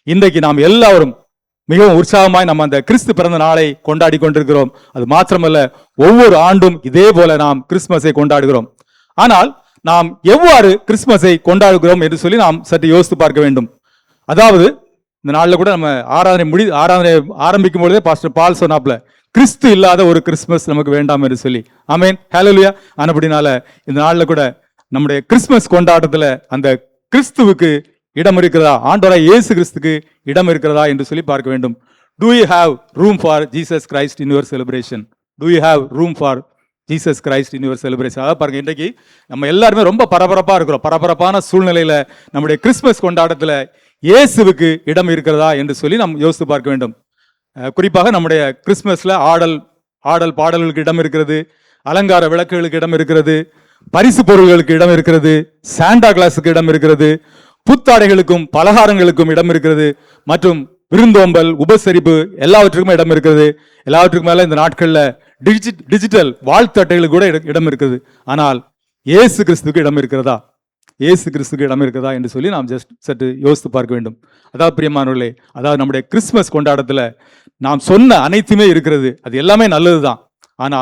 இன்றைக்கு நாம் எல்லாரும் மிகவும் உற்சாகமாய் நம்ம அந்த கிறிஸ்து பிறந்த நாளை கொண்டாடி கொண்டிருக்கிறோம். அது மாத்திரமல்ல, ஒவ்வொரு ஆண்டும் இதே போல நாம் கிறிஸ்துமஸை கொண்டாடுகிறோம். ஆனால் நாம் எவ்வாறு கிறிஸ்துமஸை கொண்டாடுகிறோம் என்று சொல்லி நாம் சற்று யோசித்து பார்க்க வேண்டும். அதாவது இந்த நாளில் கூட நம்ம ஆராதனை ஆரம்பிக்கும் பொழுதே பாஸ்டர் பால் சொன்னாப்ல, கிறிஸ்து இல்லாத ஒரு கிறிஸ்துமஸ் நமக்கு வேண்டாம் என்று சொல்லி. ஆமென், ஹல்லேலூயா. ஆனபடினால இந்த நாளில் கூட நம்முடைய கிறிஸ்துமஸ் கொண்டாட்டத்துல அந்த கிறிஸ்துவுக்கு இடம் இருக்கிறதா, ஆண்டவராய் இயேசு கிறிஸ்துக்கு இடம் இருக்கிறதா என்று சொல்லி பார்க்க வேண்டும். Do you have room for Jesus Christ in your celebration? Do you have room for Jesus Christ in your celebration? அதாவது பாருங்க, இன்றைக்கு நம்ம எல்லாருமே ரொம்ப பரபரப்பா இருக்கிறோம். பரபரப்பான சூழ்நிலையில நம்முடைய கிறிஸ்துமஸ் கொண்டாட்டத்துல இயேசுவுக்கு இடம் இருக்கிறதா என்று சொல்லி நாம் யோசித்து பார்க்க வேண்டும். குறிப்பாக நம்முடைய கிறிஸ்துமஸ்ல ஆடல் பாடல்களுக்கு இடம் இருக்கிறது, அலங்கார விளக்குகளுக்கு இடம் இருக்கிறது, பரிசு பொருள்களுக்கு இடம் இருக்கிறது, சாண்டா கிளாஸுக்கு இடம் இருக்கிறது, புத்தாடைகளுக்கும் பலகாரங்களுக்கும் இடம் இருக்கிறது, மற்றும் விருந்தோம்பல் உபசரிப்பு எல்லாவற்றுக்குமே இடம் இருக்கிறது. எல்லாவற்றுக்கும் மேல இந்த நாட்கள்ல டிஜிட்டல் வாழ்த்தட்டைகளுக்கு கூட இடம் இருக்குது. ஆனால் இயேசு கிறிஸ்துக்கு இடம் இருக்கிறதா, இயேசு கிறிஸ்துக்கு இடம் இருக்கிறதா என்று சொல்லி நாம் சற்று யோசித்து பார்க்க வேண்டும். அதாவது பிரியமானவர்களே, அதாவது நம்முடைய கிறிஸ்துமஸ் கொண்டாட்டத்துல நாம் சொன்ன அனைத்துமே இருக்கிறது, அது எல்லாமே நல்லதுதான். ஆனா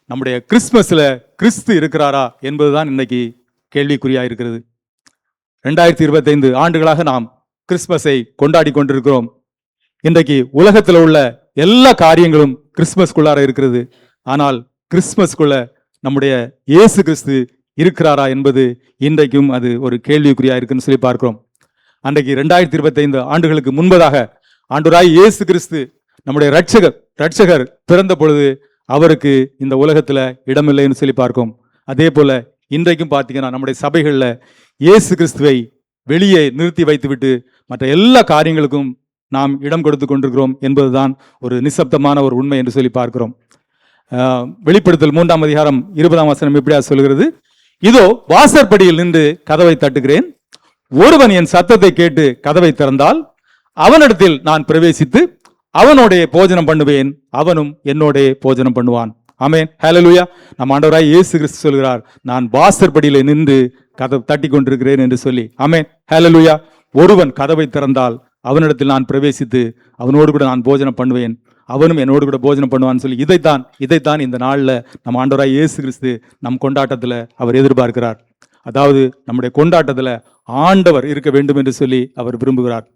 நம்முடைய கிறிஸ்துமஸ்ல கிறிஸ்து இருக்கிறாரா என்பதுதான் இன்னைக்கு கேள்விக்குறியா இருக்கிறது. 2025 ஆண்டுகளாக நாம் கிறிஸ்துமஸை கொண்டாடி கொண்டிருக்கிறோம். இன்றைக்கு உலகத்தில் உள்ள எல்லா காரியங்களும் கிறிஸ்துமஸ்குள்ளார இருக்கிறது. ஆனால் கிறிஸ்துமஸ்குள்ள நம்முடைய இயேசு கிறிஸ்து இருக்கிறாரா என்பது இன்றைக்கும் அது ஒரு கேள்விக்குறியா இருக்குன்னு சொல்லி பார்க்கிறோம். அன்றைக்கு 2025 ஆண்டுகளுக்கு முன்பதாக ஆண்டவராய் இயேசு கிறிஸ்து நம்முடைய ரட்சகர் பிறந்த பொழுது அவருக்கு இந்த உலகத்துல இடமில்லைன்னு சொல்லி பார்க்கும். அதே போல இன்றைக்கும் பார்த்தீங்கன்னா நம்முடைய சபைகள்ல இயேசு கிறிஸ்துவை வெளியே நிறுத்தி வைத்துவிட்டு மற்ற எல்லா காரியங்களுக்கும் நாம் இடம் கொடுத்து கொண்டிருக்கிறோம் என்பதுதான் ஒரு நிசப்தமான ஒரு உண்மை என்று சொல்லி பார்க்கிறோம். வெளிப்படுத்தல் 3ஆம் அதிகாரம் 20ஆம் வசனம் இப்படியா சொல்கிறது, இதோ வாசற்படியில் நின்று கதவை தட்டுகிறேன், ஒருவன் என் சத்தத்தை கேட்டு கதவை திறந்தால் அவனிடத்தில் நான் பிரவேசித்து அவனோடைய போஜனம் பண்ணுவேன், அவனும் என்னோடைய போஜனம் பண்ணுவான். ஆமென், ஹல்லேலூயா. நம் ஆண்டவராய் இயேசு கிறிஸ்து சொல்கிறார், நான் வாசற்படியிலே நின்று கதவை தட்டி கொண்டிருக்கிறேன் என்று சொல்லி. ஆமென், ஹல்லேலூயா. ஒருவன் கதவை திறந்தால் அவனிடத்தில் நான் பிரவேசித்து அவனோடு கூட நான் போஜனம் பண்ணுவேன், அவனும் என்னோடு கூட போஜனம் பண்ணுவான்னு சொல்லி இதைத்தான் இந்த நாளில் நம் ஆண்டவராய் இயேசு கிறிஸ்து நம் கொண்டாட்டத்தில் அவர் எதிர்பார்க்கிறார். அதாவது நம்முடைய கொண்டாட்டத்தில் ஆண்டவர் இருக்க வேண்டும் என்று சொல்லி அவர் விரும்புகிறார்.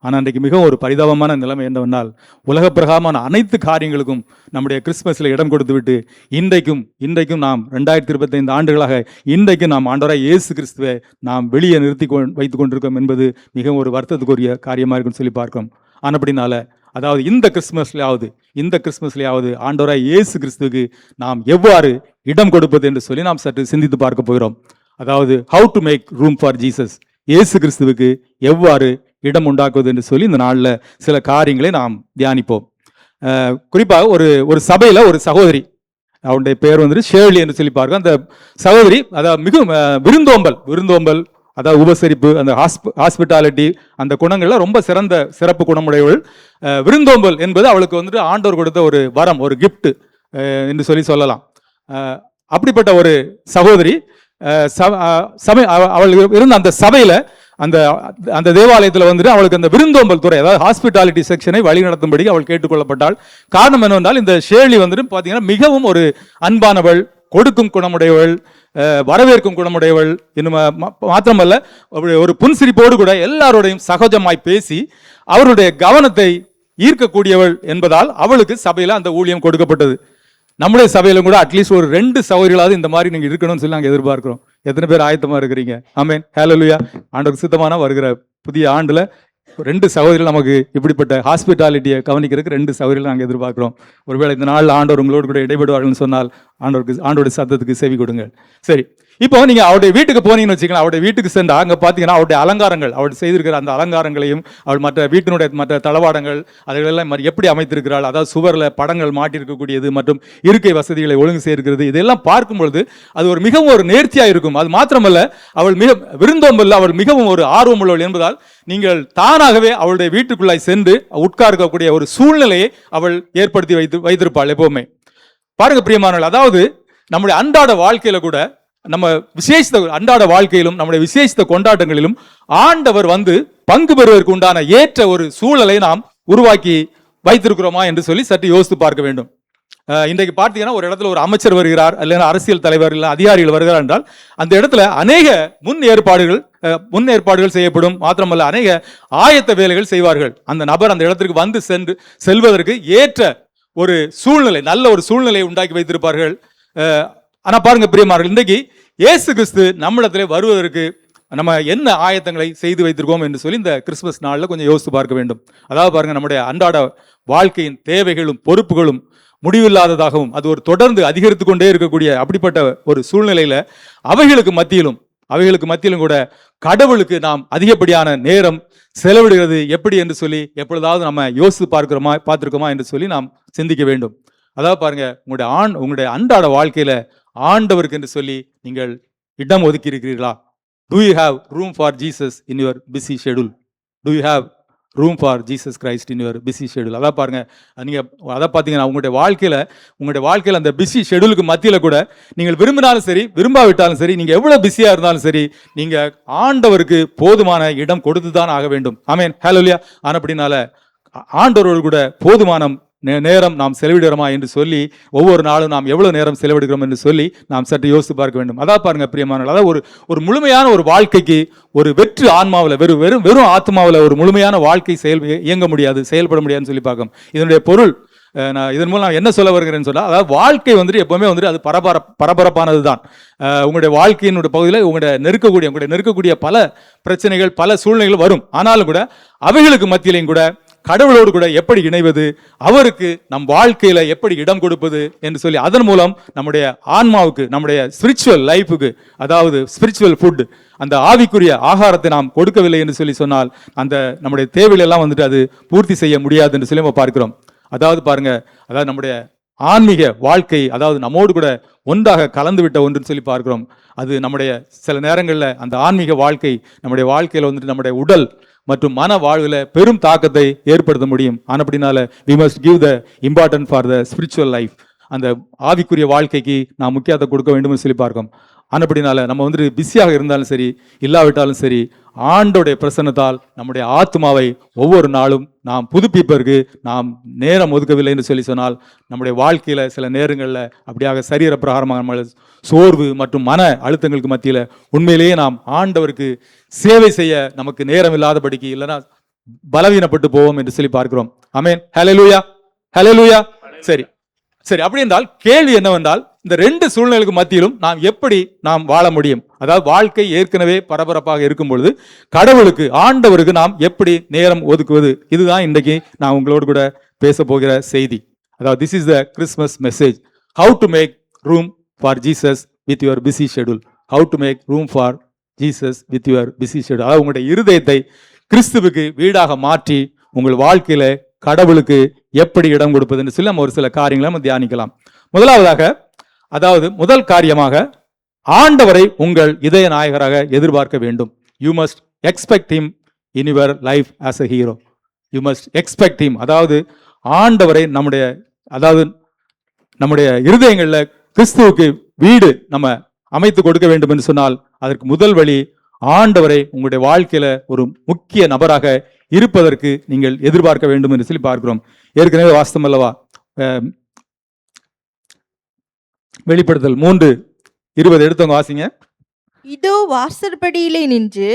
ஆனால் இன்றைக்கு மிகவும் ஒரு பரிதாபமான நிலைமை என்னவென்றால், உலக பிரகாரமான அனைத்து காரியங்களுக்கும் நம்முடைய கிறிஸ்துமஸில் இடம் கொடுத்து விட்டு இன்றைக்கும் நாம் 2025 ஆண்டுகளாக இன்றைக்கும் நாம் ஆண்டவராய் இயேசு கிறிஸ்துவை நாம் வெளியே நிறுத்தி வைத்துக் கொண்டிருக்கோம் என்பது மிகவும் ஒரு வருத்தத்துக்குரிய காரியமாக இருக்குன்னு சொல்லி பார்க்கிறோம். ஆனப்படினால அதாவது இந்த கிறிஸ்துமஸ்லையாவது ஆண்டவராய் இயேசு கிறிஸ்துவுக்கு நாம் எவ்வாறு இடம் கொடுப்பது என்று சொல்லி நாம் சற்று சிந்தித்து பார்க்க போகிறோம். அதாவது how to make room for Jesus, இயேசு கிறிஸ்துவுக்கு எவ்வாறு இடம் உண்டாக்குவது என்று சொல்லி இந்த நாளில் சில காரியங்களை நாம் தியானிப்போம். குறிப்பாக ஒரு சபையில் ஒரு சகோதரி, அவருடைய பெயர் வந்துட்டு ஷேர்லி என்று சொல்லி பார்க்க, அந்த சகோதரி அதாவது மிகவும் விருந்தோம்பல் அதாவது உபசரிப்பு, அந்த ஹாஸ்பிட்டாலிட்டி, அந்த குணங்கள்ல ரொம்ப சிறப்பு குணமுடையவள். விருந்தோம்பல் என்பது அவளுக்கு வந்துட்டு ஆண்டவர் கொடுத்த ஒரு வரம், ஒரு கிஃப்ட் என்று சொல்லலாம். அப்படிப்பட்ட ஒரு சகோதரி அவள் இருந்த அந்த சபையில அந்த தேவாலயத்தில் வந்துட்டு அவளுக்கு அந்த விருந்தோம்பல் துறை, அதாவது ஹாஸ்பிட்டாலிட்டி செக்ஷனை வழி நடத்தும்படி அவள் கேட்டுக்கொள்ளப்பட்டாள். காரணம் என்னவென்றால், இந்த ஷேர்லி வந்துட்டு பார்த்தீங்கன்னா மிகவும் ஒரு அன்பானவள், கொடுக்கும் குணமுடையவள், வரவேற்கும் குணமுடையவள். இன்னும் மாத்திரமல்ல, ஒரு புன்சிரிப்போடு கூட எல்லாரோடையும் சகஜமாய் பேசி அவருடைய கவனத்தை ஈர்க்கக்கூடியவள் என்பதால் அவளுக்கு சபையில அந்த ஊழியம் கொடுக்கப்பட்டது. நம்முடைய சபையிலும் கூட அட்லீஸ்ட் ஒரு 2 சகோதரிகளாவது இந்த மாதிரி நீங்க இருக்கணும்னு சொல்லி நாங்கள் எதிர்பார்க்கிறோம். எத்தனை பேர் ஆயத்தமா இருக்கிறீங்க? ஆமென், ஹல்லேலூயா. ஆண்டவருக்கு சித்தமான வருகிற புதிய ஆண்டுல 2 சகோதரிகள் நமக்கு இப்படிப்பட்ட ஹாஸ்பிட்டாலிட்டியை கவனிக்கிறதுக்கு 2 சகோதரிகள் நாங்கள் எதிர்பார்க்குறோம். ஒருவேளை இந்த நாள் ஆண்டவர் உங்களோடு கூட இடைபடுவார்கள்னு சொன்னால் ஆண்டோட சத்தத்துக்கு செவி கொடுங்க. சரி, இப்போ நீங்க அவருடைய வீட்டுக்கு போனீங்கன்னு வச்சுக்கலாம். அவருடைய வீட்டுக்கு சென்றா அங்க பாத்தீங்கன்னா அவருடைய அலங்காரங்கள், அவர் செய்திருக்கிற அந்த அலங்காரங்களையும், அவள் மற்ற வீட்டினுடைய மற்ற தளவாடங்கள் அதுகளெல்லாம் எப்படி அமைத்திருக்கிறாள், அதாவது சுவரில் படங்கள் மாட்டிருக்கக்கூடியது மற்றும் இருக்கை வசதிகளை ஒழுங்கு செய்திருக்கிறது, இதெல்லாம் பார்க்கும் பொழுது அது ஒரு மிகவும் ஒரு நேர்த்தியா இருக்கும். அது மாத்திரமல்ல, அவள் மிக விருந்தோம்பல்ல அவள் மிகவும் ஒரு ஆர்வம் உள்ளவள் என்பதால் நீங்கள் தானாகவே அவளுடைய வீட்டுக்குள்ளாய் சென்று உட்கார்க்கக்கூடிய ஒரு சூழ்நிலையை அவள் ஏற்படுத்தி வைத்திருப்பாள் எப்பவுமே. பாருங்க பிரியமானவர்கள், அதாவது நம்முடைய அன்றாட வாழ்க்கையில கூட நம்ம விசேஷித்த அன்றாட வாழ்க்கையிலும் நம்முடைய விசேஷித்த கொண்டாட்டங்களிலும் ஆண்டவர் வந்து பங்கு பெறுவதற்கு உண்டான ஏற்ற ஒரு சூழலை நாம் உருவாக்கி வைத்திருக்கிறோமா என்று சொல்லி சற்று யோசித்து பார்க்க வேண்டும். இன்றைக்கு பார்த்தீங்கன்னா ஒரு இடத்துல ஒரு அமைச்சர் வருகிறார், இல்லைன்னா அரசியல் தலைவர் இல்லை அதிகாரிகள் வருகிறார் என்றால் அந்த இடத்துல அநேக முன் ஏற்பாடுகள் செய்யப்படும். மாத்திரமல்ல, அநேக ஆயத்த வேலைகள் செய்வார்கள். அந்த நபர் அந்த இடத்திற்கு வந்து செல்வதற்கு ஏற்ற ஒரு சூழ்நிலை, நல்ல ஒரு சூழ்நிலையை உண்டாக்கி வைத்திருப்பார்கள். ஆனா பாருங்க பிரியமானவர்கள், இன்றைக்கு இயேசு கிறிஸ்து நம்மிடத்திலே வருவதற்கு நம்ம என்ன ஆயத்தங்களை செய்து வைத்திருக்கோம் என்று சொல்லி இந்த கிறிஸ்துமஸ் நாளில் கொஞ்சம் யோசித்து பார்க்க வேண்டும். அதாவது பாருங்க, நம்முடைய அன்றாட வாழ்க்கையின் தேவைகளும் பொறுப்புகளும் முடிவில்லாததாகவும் அது ஒரு தொடர்ந்து அதிகரித்து கொண்டே இருக்கக்கூடிய அப்படிப்பட்ட ஒரு சூழ்நிலையில அவைகளுக்கு மத்தியிலும் கூட கடவுளுக்கு நாம் அதிகப்படியான நேரம் செலவிடுகிறது எப்படி என்று சொல்லி எப்பொழுதாவது நம்ம யோசித்து பார்த்திருக்கோமா என்று சொல்லி நாம் சிந்திக்க வேண்டும். அதாவது பாருங்க, உங்களுடைய அன்றாட வாழ்க்கையில ஆண்டவருக்கு என்று சொல்லி நீங்கள் இடம் ஒதுக்கி இருக்கிறீர்களா? Do you have room for Jesus in your busy schedule? Do you have room for Jesus Christ in your busy schedule? அதான் பாருங்க, நீங்க அதை பார்த்தீங்கன்னா உங்களுடைய வாழ்க்கையில அந்த பிஸி ஷெடியூலுக்கு மத்தியில கூட நீங்கள் விரும்பினாலும் சரி விரும்பாவிட்டாலும் சரி, நீங்க எவ்வளவு பிஸியா இருந்தாலும் சரி, நீங்க ஆண்டவருக்கு போதுமான இடம் கொடுத்து தான் ஆக வேண்டும். ஆமென், ஹல்லேலூயா. அப்படினால ஆண்டவரோடு கூட போதுமான நேரம் நாம் செலவிடுகிறோமா என்று சொல்லி ஒவ்வொரு நாளும் நாம் எவ்வளவு நேரம் செலவிடுகிறோம் என்று சொல்லி நாம் சற்று யோசித்து பார்க்க வேண்டும். அதான் பாருங்க பிரியமானவர்களே, அதாவது ஒரு முழுமையான ஒரு வாழ்க்கைக்கு ஒரு வெற்று ஆன்மாவில் வெறும் ஆத்மாவில் ஒரு முழுமையான வாழ்க்கை இயங்க முடியாது, செயல்பட முடியாதுன்னு சொல்லி பார்க்கணும். இதனுடைய பொருள் நான் இதன் மூலம் நான் என்ன சொல்ல வருகிறேன்னு சொன்னால், அதாவது வாழ்க்கை வந்துட்டு எப்பவுமே வந்துட்டு அது பரபரப்பானது தான். உங்களுடைய வாழ்க்கையினுடைய பகுதியில் உங்களுடைய நெருக்கக்கூடிய பல பிரச்சனைகள் பல சூழ்நிலைகள் வரும். ஆனாலும் கூட அவைகளுக்கு மத்தியிலையும் கூட கடவுளோடு கூட எப்படி இணைவது, அவருக்கு நம் வாழ்க்கையில எப்படி இடம் கொடுப்பது என்று சொல்லி அதன் மூலம் நம்முடைய ஆன்மாவுக்கு, நம்முடைய ஸ்பிரிச்சுவல் லைஃபுக்கு, அதாவது ஸ்பிரிச்சுவல் ஃபுட், அந்த ஆவிக்குரிய ஆகாரத்தை நாம் கொடுக்கவில்லை என்று சொல்லி சொன்னால் அந்த நம்முடைய தேவைகள் எல்லாம் வந்துட்டு அது பூர்த்தி செய்ய முடியாது என்று சொல்லி நம்ம பார்க்கிறோம். அதாவது பாருங்க, அதாவது நம்முடைய ஆன்மீக வாழ்க்கை, அதாவது நம்மோடு கூட ஒன்றாக கலந்து விட்ட ஒன்றுன்னு சொல்லி பார்க்கிறோம். அது நம்முடைய சில நேரங்களில் அந்த ஆன்மீக வாழ்க்கை நம்முடைய வாழ்க்கையில் வந்துட்டு நம்முடைய உடல் மற்றும் மன வாழ்வில் பெரும் தாக்கத்தை ஏற்படுத்த முடியும். ஆனால் அப்படினால we must give the important for the spiritual life. அந்த ஆவிக்குரிய வாழ்க்கைக்கு நாம் முக்கியத்துவம் கொடுக்க வேண்டும் சொல்லி பார்க்கிறோம். அப்படினால நம்ம வந்துட்டு பிஸியாக இருந்தாலும் சரி இல்லாவிட்டாலும் சரி, ஆண்டோடைய பிரசன்னத்தால் நம்முடைய ஆத்மாவை ஒவ்வொரு நாளும் நாம் புதுப்பிப்பதற்கு நாம் நேரம் ஒதுக்கவில்லை என்று சொல்லி சொன்னால் நம்முடைய வாழ்க்கையில சில நேரங்களில் அப்படியாக சரீர பிரகாரமாக சோர்வு மற்றும் மன அழுத்தங்களுக்கு மத்தியில் உண்மையிலேயே நாம் ஆண்டவருக்கு சேவை செய்ய நமக்கு நேரம் இல்லாதபடிக்கு, இல்லைன்னா பலவீனப்பட்டு போவோம் என்று சொல்லி பார்க்கிறோம். ஆமென், ஹல்லேலூயா, ஹல்லேலூயா. சரி, அப்படி என்றால் கேள்வி என்னவென்றால், இந்த 2 சூழ்நிலைக்கு மத்தியிலும் நாம் எப்படி நாம் வாழ முடியும்? அதாவது வாழ்க்கை ஏற்கனவே பரபரப்பாக இருக்கும் பொழுது கடவுளுக்கு, ஆண்டவருக்கு நாம் எப்படி நேரம் ஒதுக்குவது? இதுதான் இன்றைக்கு நான் உங்களோடு கூட பேச போகிற செய்தி. அதாவது this is the Christmas message. How to make room for Jesus with your busy schedule. How to make room for Jesus with your busy schedule. அதாவது உங்களுடைய இருதயத்தை கிறிஸ்துவுக்கு வீடாக மாற்றி உங்கள் வாழ்க்கையில கடவுளுக்கு எப்படி இடம் கொடுப்பதுன்னு சொல்லி நம்ம ஒரு சில காரியங்களை நம்ம தியானிக்கலாம். முதலாவதாக, அதாவது முதல் காரியமாக, ஆண்டவரை உங்கள் இதய நாயகராக எதிர்பார்க்க வேண்டும். You must expect him in your life as a hero. You must expect him. அதாவது ஆண்டவரை நம்முடைய இருதயங்களில் கிறிஸ்துவுக்கு வீடு நம்ம அமைத்து கொடுக்க வேண்டும் என்று சொன்னால் அதற்கு முதல் வழி ஆண்டவரை உங்களுடைய வாழ்க்கையில ஒரு முக்கிய நபராக இருப்பதற்கு நீங்கள் எதிர்பார்க்க வேண்டும் என்று சொல்லி பார்க்கிறோம். ஏற்கனவே வாஸ்தவம் அல்லவா? வெளிப்படுத்தல் 3:20 எடுத்தவங்க வாசிங்க. இதோ வாசற்படியிலே நின்று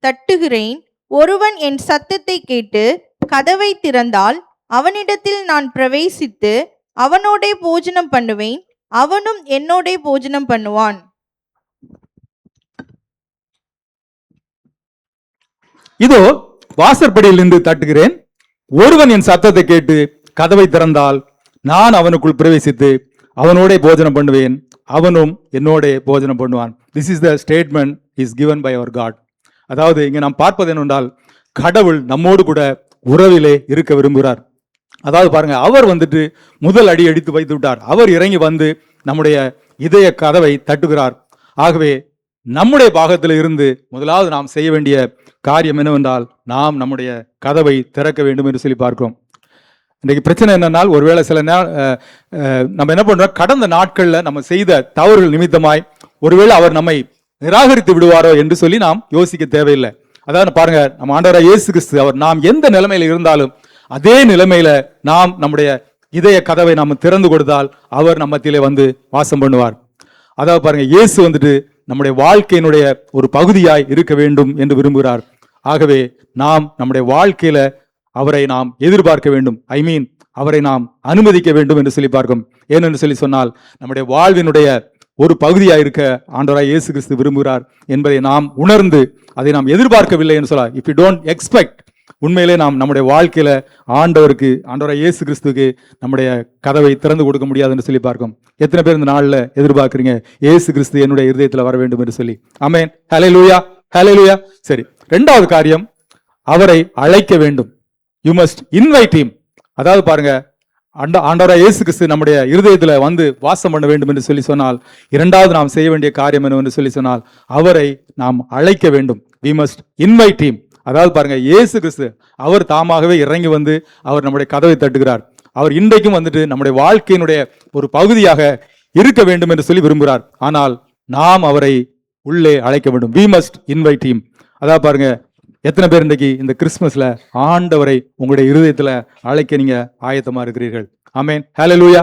தட்டுகிறேன், ஒருவன் என் சத்தத்தை கேட்டு கதவை திறந்தால் அவனிடத்தில் நான் பிரவேசித்து அவனோடே போஜனம் பண்ணுவேன், அவனும் என்னோடே போஜனம் பண்ணுவான். இதோ வாசற்படியில் நின்று தட்டுகிறேன். ஒருவன் என் சத்தத்தை கேட்டு கதவை திறந்தால் நான் அவனுக்குள் பிரவேசித்து அவனோட போஜனம் பண்ணுவேன், அவனும் என்னோட போஜனம் பண்ணுவான். This is the statement is given by our God. அதாவது இங்க நாம் பார்ப்பது என்னவென்றால், கடவுள் நம்மோடு கூட உறவிலே இருக்க விரும்புகிறார். அதாவது பாருங்க, அவர் வந்துட்டு முதல் அடி எடுத்து வைத்து விட்டார். அவர் இறங்கி வந்து நம்முடைய இதய கதவை தட்டுகிறார். ஆகவே நம்முடைய பாகத்தில் இருந்து முதலாவது நாம் செய்ய வேண்டிய காரியம் என்னவென்றால், நாம் நம்முடைய கதவை திறக்க வேண்டும் என்று சொல்லி பார்க்கிறோம். இன்றைக்கு பிரச்சனை என்னன்னால், ஒருவேளை சில நம்ம என்ன பண்றோம், கடந்த நாட்கள்ல நம்ம செய்த தவறுகள் நிமித்தமாய் ஒருவேளை அவர் நம்மை நிராகரித்து விடுவாரோ என்று சொல்லி நாம் யோசிக்க தேவையில்லை. அதாவது பாருங்க, நம்ம ஆண்டவராகிய இயேசு கிறிஸ்து அவர் நாம் எந்த நிலைமையில இருந்தாலும் அதே நிலைமையில நாம் நம்முடைய இதய கதவை நாம் திறந்து கொடுத்தால் அவர் நம்ம மத்தியிலே வந்து வாசம் பண்ணுவார். அதாவது பாருங்க, இயேசு வந்துட்டு நம்முடைய வாழ்க்கையினுடைய ஒரு பகுதியாய் இருக்க வேண்டும் என்று விரும்புகிறார். ஆகவே நாம் நம்முடைய வாழ்க்கையில அவரை நாம் எதிர்பார்க்க வேண்டும். அவரை நாம் அனுமதிக்க வேண்டும் என்று சொல்லி பார்க்கும். ஏனென்று சொல்லி சொன்னால், நம்முடைய வாழ்வினுடைய ஒரு பகுதியாக இருக்க ஆண்டவராய் இயேசு கிறிஸ்து விரும்புகிறார் என்பதை நாம் உணர்ந்து அதை நாம் எதிர்பார்க்கவில்லை என்று சொல்லலாம். இஃப் யூ டோன்ட் எக்ஸ்பெக்ட், உண்மையிலே நாம் நம்முடைய வாழ்க்கையில ஆண்டவராய் இயேசு கிறிஸ்துக்கு நம்முடைய கதவை திறந்து கொடுக்க முடியாது என்று சொல்லி பார்க்கும். எத்தனை பேர் இந்த நாளில் எதிர்பார்க்கிறீங்க, இயேசு கிறிஸ்து என்னுடைய இருதயத்தில் வர வேண்டும் என்று சொல்லி? ஆமென், ஹல்லேலூயா, ஹல்லேலூயா. சரி, இரண்டாவது காரியம், அவரை அழைக்க வேண்டும். You must invite him. அதாவது பாருங்க, ஆண்டவராய் இயேசு கிறிஸ்து நம்முடைய இருதயத்துல வந்து வாசம் பண்ண வேண்டும் என்று சொல்லி சொன்னால், இரண்டாவது நாம் செய்ய வேண்டிய காரியம் என்னவென்று சொல்லி சொன்னால், அவரை நாம் அழைக்க வேண்டும். we must invite him. அதாவது பாருங்க, இயேசு கிறிஸ்து அவர் தாமாகவே இறங்கி வந்து அவர் நம்முடைய கதவை தட்டுகிறார். அவர் இன்றைக்கும் வந்துட்டு நம்முடைய வாழ்க்கையினுடைய ஒரு பகுதியாக இருக்க வேண்டும் என்று சொல்லி விரும்புகிறார். ஆனால் நாம் அவரை உள்ளே அழைக்க வேண்டும். we must invite him. அதாவது பாருங்க, எத்தனை பேர் இன்றைக்கு இந்த கிறிஸ்மஸ்ல ஆண்டவரை உங்களுடைய இருதயத்துல அழைக்க நீங்க ஆயத்தமா இருக்கிறீர்கள்? ஆமென், ஹல்லேலூயா.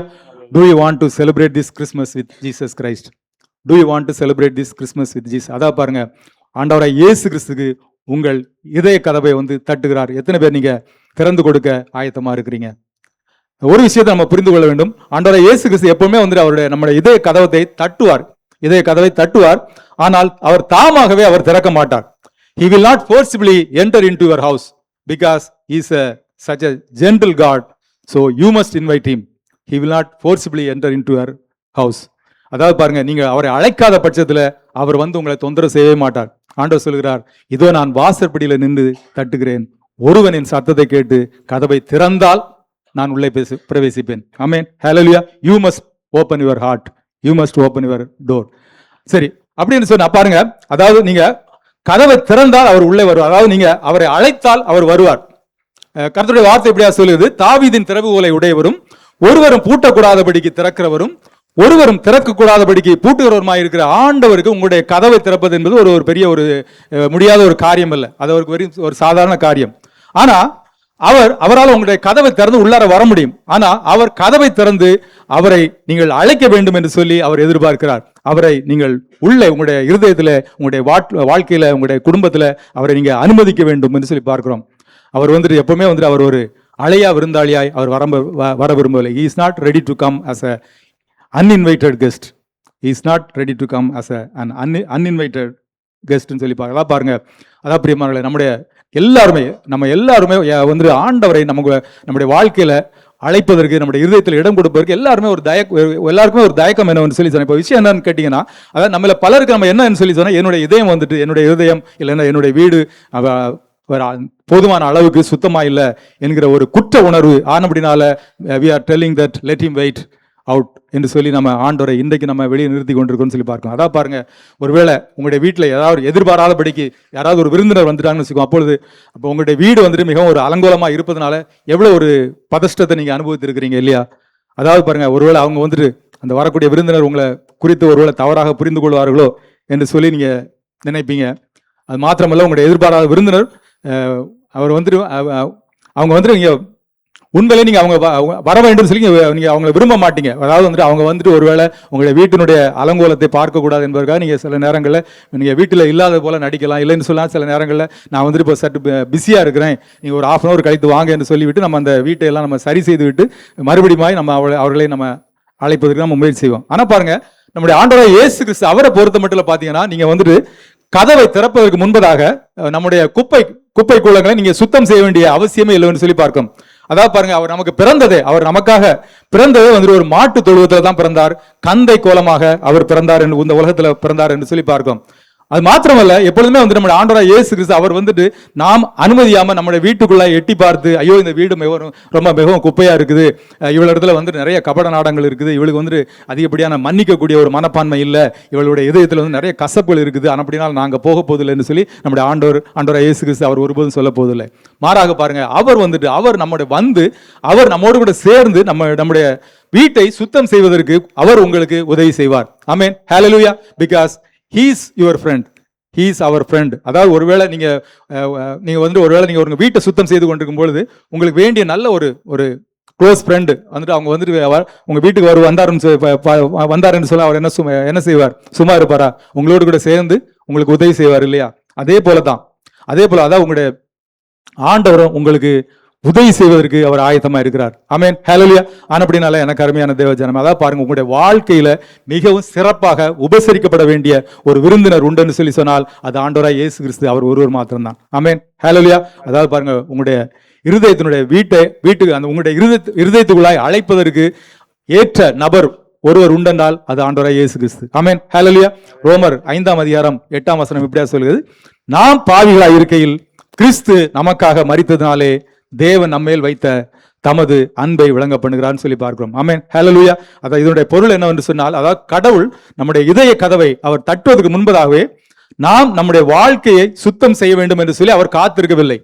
Do you want to celebrate this Christmas with Jesus Christ? Do you want to celebrate this Christmas with Jesus? அதான் பாருங்க, ஆண்டவராய் இயேசு கிறிஸ்துக்கு உங்கள் இதய கதவை வந்து தட்டுகிறார். எத்தனை பேர் நீங்க திறந்து கொடுக்க ஆயத்தமா இருக்கிறீங்க? ஒரு விஷயத்தை நம்ம புரிந்து கொள்ள வேண்டும். ஆண்டவராய் இயேசு கிறிஸ்து எப்பவுமே வந்து அவருடைய நம்முடைய இதய கதவை தட்டுவார். ஆனால் அவர் தாமாகவே அவர் திறக்க மாட்டார். He will not forcibly enter into your house because he is such a gentle God. So you must invite him. He will not forcibly enter into your house. அதாவது பாருங்க, நீங்க அவரை அழைக்காத பட்சத்துல அவர் வந்து உங்களை தொந்தரவு செய்யவே மாட்டார். ஆண்டவர் சொல்கிறார், இதோ நான் வாசற்படியில நின்று தட்டுகிறேன், ஒருவன் என் சத்தத்தை கேட்டு கதவை திறந்தால் நான் உள்ளே பிரவேசிப்பேன். ஆமென், ஹல்லேலூயா. You must open your heart. You must open your door. சரி, அப்படின்னு சொன்னா பாருங்க, அதாவது நீங்க கதவை திறந்தால் அவர் உள்ளே வருவார். அதாவது நீங்க அவரை அழைத்தால் அவர் வருவார். கர்த்தருடைய வார்த்தை எப்படியா சொல்லுது, தாவீதின் திறவுகோலை உடையவரும் ஒருவரும் பூட்டக்கூடாதபடிக்கு திறக்கிறவரும் ஒருவரும் திறக்கக்கூடாதபடிக்கு பூட்டுகிறவருமாய் இருக்கிற ஆண்டவருக்கு உங்களுடைய கதவை திறப்பது என்பது ஒரு பெரிய ஒரு முடியாத ஒரு காரியம் அல்ல. அது அவருக்கு ஒரு சாதாரண காரியம். ஆனா அவரால் உங்களுடைய கதவை திறந்து உள்ளார வர முடியும். ஆனா அவர் கதவை திறந்து அவரை நீங்கள் அழைக்க வேண்டும் என்று சொல்லி அவர் எதிர்பார்க்கிறார். அவரை நீங்கள் உள்ளே உங்களுடைய இருதயத்துல, உங்களுடைய வாழ்க்கையில, உங்களுடைய குடும்பத்துல அவரை நீங்க அனுமதிக்க வேண்டும் என்று சொல்லி பார்க்கிறோம். அவர் வந்துட்டு எப்பவுமே வந்துட்டு அவர் ஒரு அழையா விருந்தாளியாய் அவர் வர விரும்பவில்லை. he is not ready to come as a uninvited guest. he is not ready to come as an uninvited guest ன்னு சொல்லி பார்க்கலாம். பாருங்க, அதான் பிரியமானவர்களே, நம்ம எல்லாருமே வந்துட்டு ஆண்டவரை நம்முடைய வாழ்க்கையில அழைப்பதற்கு, நம்முடைய இருதயத்தில் இடம் கொடுப்பதற்கு எல்லாருக்குமே ஒரு தயக்கம் என்னன்னு சொல்லி சொன்னேன். இப்போ விஷயம் என்னன்னு கேட்டீங்கன்னா, அதாவது நம்மள பலருக்கு நம்ம என்னன்னு சொல்லி சொன்னா, என்னுடைய இதயம் வந்துட்டு, என்னுடைய இருதயம் இல்லைன்னா என்னுடைய வீடு போதுமான அளவுக்கு சுத்தமா இல்லை என்கிற ஒரு குற்ற உணர்வு ஆனபடினால we are telling that let him wait out என்று சொல்லி நம்ம ஆண்டவரை இன்றைக்கு நம்ம வெளியே நிறுத்தி கொண்டிருக்கோம்னு சொல்லி பார்க்கலாம். அதான் பாருங்க, ஒருவேளை உங்களுடைய வீட்டில் ஏதாவது எதிர்பாராதபடிக்கு யாராவது ஒரு விருந்தினர் வந்துட்டாங்கன்னு வச்சுக்கோம். அப்போ உங்களுடைய வீடு வந்துட்டு மிகவும் ஒரு அலங்கோலமா இருப்பதனால எவ்வளவு ஒரு பதஷ்டத்தை நீங்க அனுபவித்திருக்கிறீங்க இல்லையா? அதாவது பாருங்க, ஒருவேளை அவங்க வந்துட்டு அந்த வரக்கூடிய விருந்தினர் உங்களை குறித்து ஒருவேளை தவறாக புரிந்து கொள்வார்களோ என்று சொல்லி நீங்க நினைப்பீங்க. அது மாத்திரமல்ல, உங்களுடைய எதிர்பாராத விருந்தினர் அவர் வந்துட்டு அவங்க வந்துட்டு நீங்க உண்மையிலே நீங்க அவங்க வர வேண்டும் சொல்லி நீங்க அவங்களை விரும்ப மாட்டீங்க. அதாவது வந்துட்டு அவங்க வந்துட்டு ஒருவேளை உங்களுடைய வீட்டினுடைய அலங்கோலத்தை பார்க்கக்கூடாது என்பதற்காக நீங்க சில நேரங்களில் நீங்க வீட்டில் இல்லாத போல நடிக்கலாம். இல்லைன்னு சொல்லலாம், சில நேரங்களில் நான் வந்துட்டு இப்போ சற்று பிஸியா இருக்கிறேன், நீங்க ஒரு 1/2 hour கழித்து வாங்க என்று சொல்லிவிட்டு நம்ம அந்த வீட்டை எல்லாம் நம்ம சரி செய்து விட்டு மறுபடியும் நம்ம அவர்களை நம்ம அழைப்பதற்கு நம்ம முயற்சி செய்வோம். ஆனா பாருங்க, நம்முடைய ஆண்டவராகிய இயேசு கிறிஸ்து அவரை பொறுத்த மட்டும் பாத்தீங்கன்னா, நீங்க வந்துட்டு கதவை திறப்பதற்கு முன்பதாக நம்முடைய குப்பை கூலங்களை நீங்க சுத்தம் செய்ய வேண்டிய அவசியமே இல்லைன்னு சொல்லி பார்க்கும். அதாவது பாருங்க, அவர் நமக்கு பிறந்ததே, அவர் நமக்காக பிறந்ததே வந்துட்டு ஒரு மாட்டு தொழுவத்துல தான் பிறந்தார். கந்தை கோலமாக அவர் பிறந்தார் என்று, இந்த உலகத்துல பிறந்தார் என்று சொல்லி பார்க்கும். அது மாத்திரமல்ல, எப்பொழுதுமே வந்து நம்முடைய ஆண்டவராய் இயேசு கிறிஸ்து அவர் வந்துட்டு நாம் அனுமதியாம நம்முடைய வீட்டுக்குள்ள எட்டி பார்த்து, ஐயோ இந்த வீடு மிகவும் குப்பையா இருக்குது, இவள் இடத்துல வந்து நிறைய கபட நாடங்கள் இருக்குது, இவளுக்கு வந்துட்டு அதிகப்படியான மன்னிக்கக்கூடிய ஒரு மனப்பான்மை இல்லை, இவளுடைய இதயத்தில் வந்து நிறைய கசப்புகள் இருக்குது, அப்படினாலும் நாங்கள் போக போதில்லைன்னு சொல்லி நம்முடைய ஆண்டவராய் இயேசு கிறிஸ்து அவர் ஒருபோதும் சொல்ல போதில்லை. மாறாக பாருங்க, அவர் வந்துட்டு அவர் அவர் நம்மோடு கூட சேர்ந்து நம்முடைய வீட்டை சுத்தம் செய்வதற்கு அவர் உங்களுக்கு உதவி செய்வார். Amen, hallelujah. Because he is your friend, he is our friend. அதாவது ஒருவேளை நீங்க ஒருவேளை நீங்க உங்க வீட்டை சுத்தம் செய்து கொண்டிருக்கும் பொழுது உங்களுக்கு வேண்டிய நல்ல ஒரு க்ளோஸ் ஃப்ரெண்டு வந்துட்டு அவங்க வந்துட்டு உங்க வீட்டுக்கு வந்தாருன்னு சொல்ல அவர் என்ன செய்வார்? சும்மா இருப்பாரா? உங்களோடு கூட சேர்ந்து உங்களுக்கு உதவி செய்வார் இல்லையா? அதே போல அதான் உங்களுடைய ஆண்டவரும் உங்களுக்கு உதவி செய்வதற்கு அவர் ஆயத்தமா இருக்கிறார். ஆமென், ஹல்லேலூயா. ஆனபடினால எனக்கு அருமையான தேவஜனம், அதாவது பாருங்க, உங்களுடைய வாழ்க்கையில மிகவும் சிறப்பாக உபசரிக்கப்பட வேண்டிய ஒரு விருந்தினர் உண்டுன்னு சொல்லி சொன்னால் அது ஆண்டவராய் இயேசு கிறிஸ்து, அவர் ஒருவர் மாத்திரம்தான். ஆமென், ஹல்லேலூயா. அதாவது பாருங்க, உங்களுடைய இருதயத்தினுடைய வீட்டுக்கு அந்த உங்களுடைய இருதயத்துக்குள்ளாய் அழைப்பதற்கு ஏற்ற நபர் ஒருவர் உண்டென்றால் அது ஆண்டவராய் இயேசு கிறிஸ்து. ஆமென், ஹல்லேலூயா. ரோமர் 5:8 இப்படியா சொல்கிறது, நாம் பாவிகளாய் இருக்கையில் கிறிஸ்து நமக்காக மரித்ததினாலே தேவன் நம்மேல் வைத்த தமது அன்பை விளங்க பண்ணுகிறான்னு சொல்லி பார்க்கிறோம். ஆமென், ஹல்லேலூயா. அதாவது இதனுடைய பொருள் என்னவென்று சொன்னால், அதாவது கடவுள் நம்முடைய இதய கதவை அவர் தட்டுவதற்கு முன்பதாகவே நாம் நம்முடைய வாழ்க்கையை சுத்தம் செய்ய வேண்டும் என்று சொல்லி அவர் காத்திருக்கவில்லை.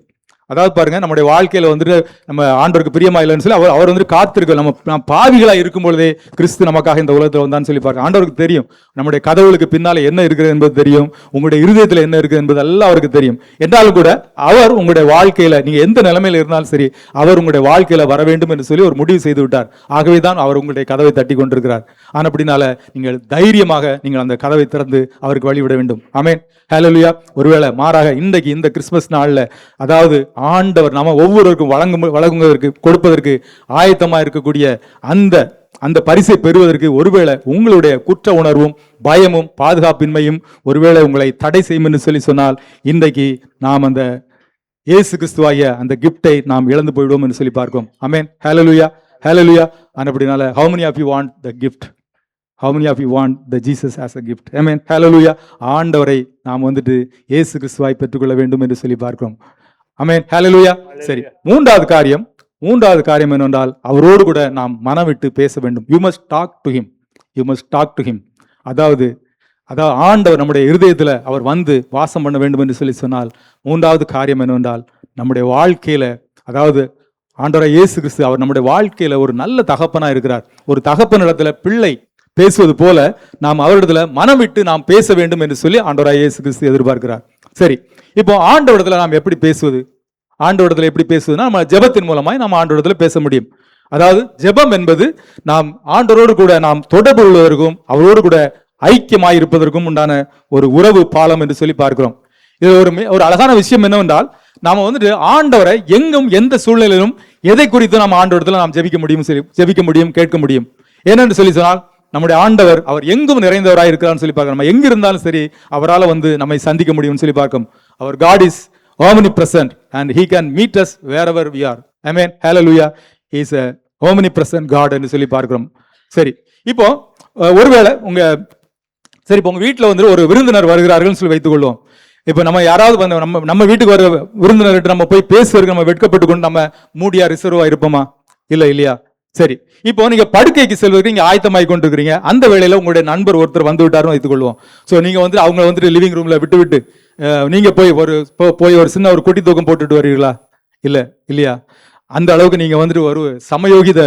அதாவது பாருங்க, நம்முடைய வாழ்க்கையில வந்துட்டு நம்ம ஆண்டவருக்கு பிரியமா இல்லைன்னு சொல்லி அவர் வந்துட்டு காத்திருக்க, நம்ம பாவிகளா இருக்கும் பொழுதே கிறிஸ்து நமக்காக இந்த உலகத்தில் வந்தான்னு சொல்லி பாருங்க. ஆண்டவருக்கு தெரியும் நம்முடைய கதவுகளுக்கு பின்னால என்ன இருக்கிறது என்பது தெரியும், உங்களுடைய இருதயத்தில் என்ன இருக்குது என்பது எல்லாம் அவருக்கு தெரியும். என்றாலும் கூட அவர் உங்களுடைய வாழ்க்கையில நீங்க எந்த நிலைமையில இருந்தாலும் சரி, அவர் உங்களுடைய வாழ்க்கையில வர வேண்டும் என்று சொல்லி ஒரு முடிவு செய்து விட்டார். ஆகவே தான் அவர் உங்களுடைய கதவை தட்டி கொண்டிருக்கிறார். ஆனா அப்படினால நீங்கள் தைரியமாக நீங்கள் அந்த கதவை திறந்து அவருக்கு வழிவிட வேண்டும். ஆமென், ஹல்லேலூயா. ஒருவேளை மாறாக இன்றைக்கு இந்த கிறிஸ்துமஸ் நாள்ல, அதாவது ஆண்டவர் நாம ஒவ்வொருவருக்கும் வழங்குவதற்கு கொடுப்பதற்கு ஆயத்தமா இருக்கக்கூடிய அந்த பரிசை பெறுவதற்கு ஒருவேளை உங்களுடைய குற்ற உணர்வும் பயமும் பாதுகாப்பின்மையும் ஒருவேளை உங்களை தடை செய்யும் என்று சொல்லி சொன்னால், இன்றைக்கு நாம் அந்த இயேசு கிறிஸ்துவாகிய அந்த கிஃப்டை நாம் இழந்து போய்விடுவோம் என்று சொல்லி பார்க்கிறோம். ஆமென், ஹல்லேலூயா, ஹல்லேலூயா. அப்படினால how many of you want the gift? How many of you want the Jesus as a gift? Amen, hallelujah. ஆண்டவரை நாம் வந்துட்டு இயேசு கிறிஸ்துவாய் பெற்றுக்கொள்ள வேண்டும் என்று சொல்லி பார்க்கிறோம். ஆமென், ஹல்லேலூயா. சரி, மூன்றாவது காரியம் என்னவென்றால், அவரோடு கூட நாம் மனம் விட்டு பேச வேண்டும். You must talk to him. அதாவது ஆண்டவர் நம்முடைய இருதயத்தில் அவர் வந்து வாசம் பண்ண வேண்டும் என்று சொல்லி சொன்னால், மூன்றாவது காரியம் என்னவென்றால், நம்முடைய வாழ்க்கையில, அதாவது ஆண்டவராய் இயேசு கிறிஸ்து அவர் நம்முடைய வாழ்க்கையில ஒரு நல்ல தகப்பனா இருக்கிறார். ஒரு தகப்பனிடத்துல பிள்ளை பேசுவது போல நாம் அவரிடத்துல மனம் விட்டு நாம் பேச வேண்டும் என்று சொல்லி ஆண்டவராய் இயேசு கிறிஸ்து எதிர்பார்க்கிறார். சரி, இப்போ ஆண்டவரிடத்துல நாம் எப்படி பேசுவது? ஆண்டவரிடத்துல எப்படி பேசுவதுன்னா, நம்ம ஜெபத்தின் மூலமாய் நாம் ஆண்டவரிடத்துல பேச முடியும். அதாவது ஜெபம் என்பது நாம் ஆண்டவரோடு கூட நாம் தொடர்பு கொள்வதற்கும் அவரோடு கூட ஐக்கியமாயிருப்பதற்கும் உண்டான ஒரு உறவு பாலம் என்று சொல்லி பார்க்கிறோம். இது ஒரு அழகான விஷயம் என்னவென்றால், நாம வந்துட்டு ஆண்டவரை எங்கும் எந்த சூழ்நிலையிலும் எதை குறித்து நாம் ஆண்டவரிடத்துல நாம் ஜெபிக்க முடியும், கேட்க முடியும். ஏனென்று சொல்லி சொன்னால், நம்முடைய ஆண்டவர் அவர் எங்கும் நிறைந்தவராய் இருக்கிறான்னு சொல்லி பார்க்கிறோம். நம்ம எங்க இருந்தாலும் சரி அவரால் வந்து நம்மை சந்திக்க முடியும்னு சொல்லி பார்க்கும். அவர் God is omnipresent and he can meet us wherever we are. Amen, hallelujah. He is a omnipresent God என்று சொல்லி பார்க்கிறோம். சரி, இப்போ ஒருவேளை உங்க வீட்டில் வந்து ஒரு விருந்தினர் வருகிறார்கள் சொல்லி வைத்துக் கொள்வோம். இப்போ நம்ம யாராவது நம்ம வீட்டுக்கு வர விருந்தினர்கிட்ட நம்ம போய் பேசுவதற்கு நம்ம வெட்கப்பட்டு கொண்டு நம்ம மூடியா ரிசர்வா இருப்போமா? இல்லையா? சரி, இப்போ நீங்க படுக்கைக்கு செல்வதற்கு நீங்க ஆயத்தமாகி கொண்டிருக்கிறீங்க. அந்த வேளையில உங்களுடைய நண்பர் ஒருத்தர் வந்து விட்டாருன்னு வைத்துக்கொள்வோம். ஸோ நீங்க வந்து அவங்க வந்துட்டு லிவிங் ரூம்ல விட்டு நீங்க போய் ஒரு சின்ன ஒரு குட்டி தூக்கம் போட்டுட்டு வருவீங்களா? இல்லையா? அந்த அளவுக்கு நீங்க வந்துட்டு ஒரு சமயோகித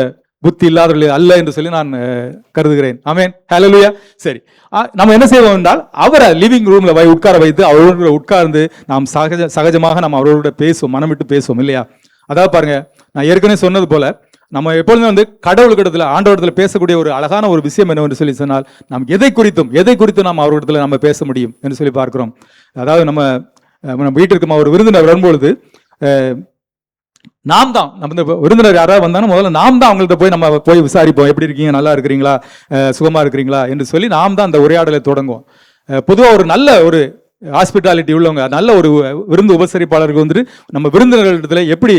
புத்தி இல்லாதவர்கள் அல்ல என்று சொல்லி நான் கருதுகிறேன். ஆமென், ஹல்லேலூயா. சரி, நம்ம என்ன செய்வோம் என்றால், அவரை லிவிங் ரூம்ல உட்கார வைத்து அவரோட உட்கார்ந்து நாம் சகஜமாக நம்ம அவரோட பேசுவோம், மனம் விட்டு பேசுவோம் இல்லையா? அதாவது பாருங்க, நான் ஏற்கனவே சொன்னது போல நம்ம எப்பொழுதுமே வந்து கடவுளுக்கிடத்துல ஆண்டவரிடத்துல பேசக்கூடிய ஒரு அழகான ஒரு விஷயம் என்னவென்று சொல்லி சொன்னால், நாம் எதை குறித்தும் நாம் அவரிடத்துல நம்ம பேச முடியும் என்று சொல்லி பார்க்கிறோம். அதாவது நம்ம வீட்டிற்கு ஒரு விருந்தினர் வரும்பொழுது நாம் தான் நம்ம விருந்தினர் யாராவது வந்தாலும் முதல்ல நாம் தான் அவங்கள்ட்ட நம்ம போய் விசாரிப்போம். எப்படி இருக்கீங்க, நல்லா இருக்கிறீங்களா, சுகமா இருக்கிறீங்களா என்று சொல்லி நாம் தான் அந்த உரையாடலை தொடங்குவோம். பொதுவாக ஒரு நல்ல ஹாஸ்பிட்டாலிட்டி உள்ளவங்க, நல்ல ஒரு விருந்து உபசரிப்பாளருக்கு வந்துட்டு நம்ம விருந்தினர்களிடத்துல எப்படி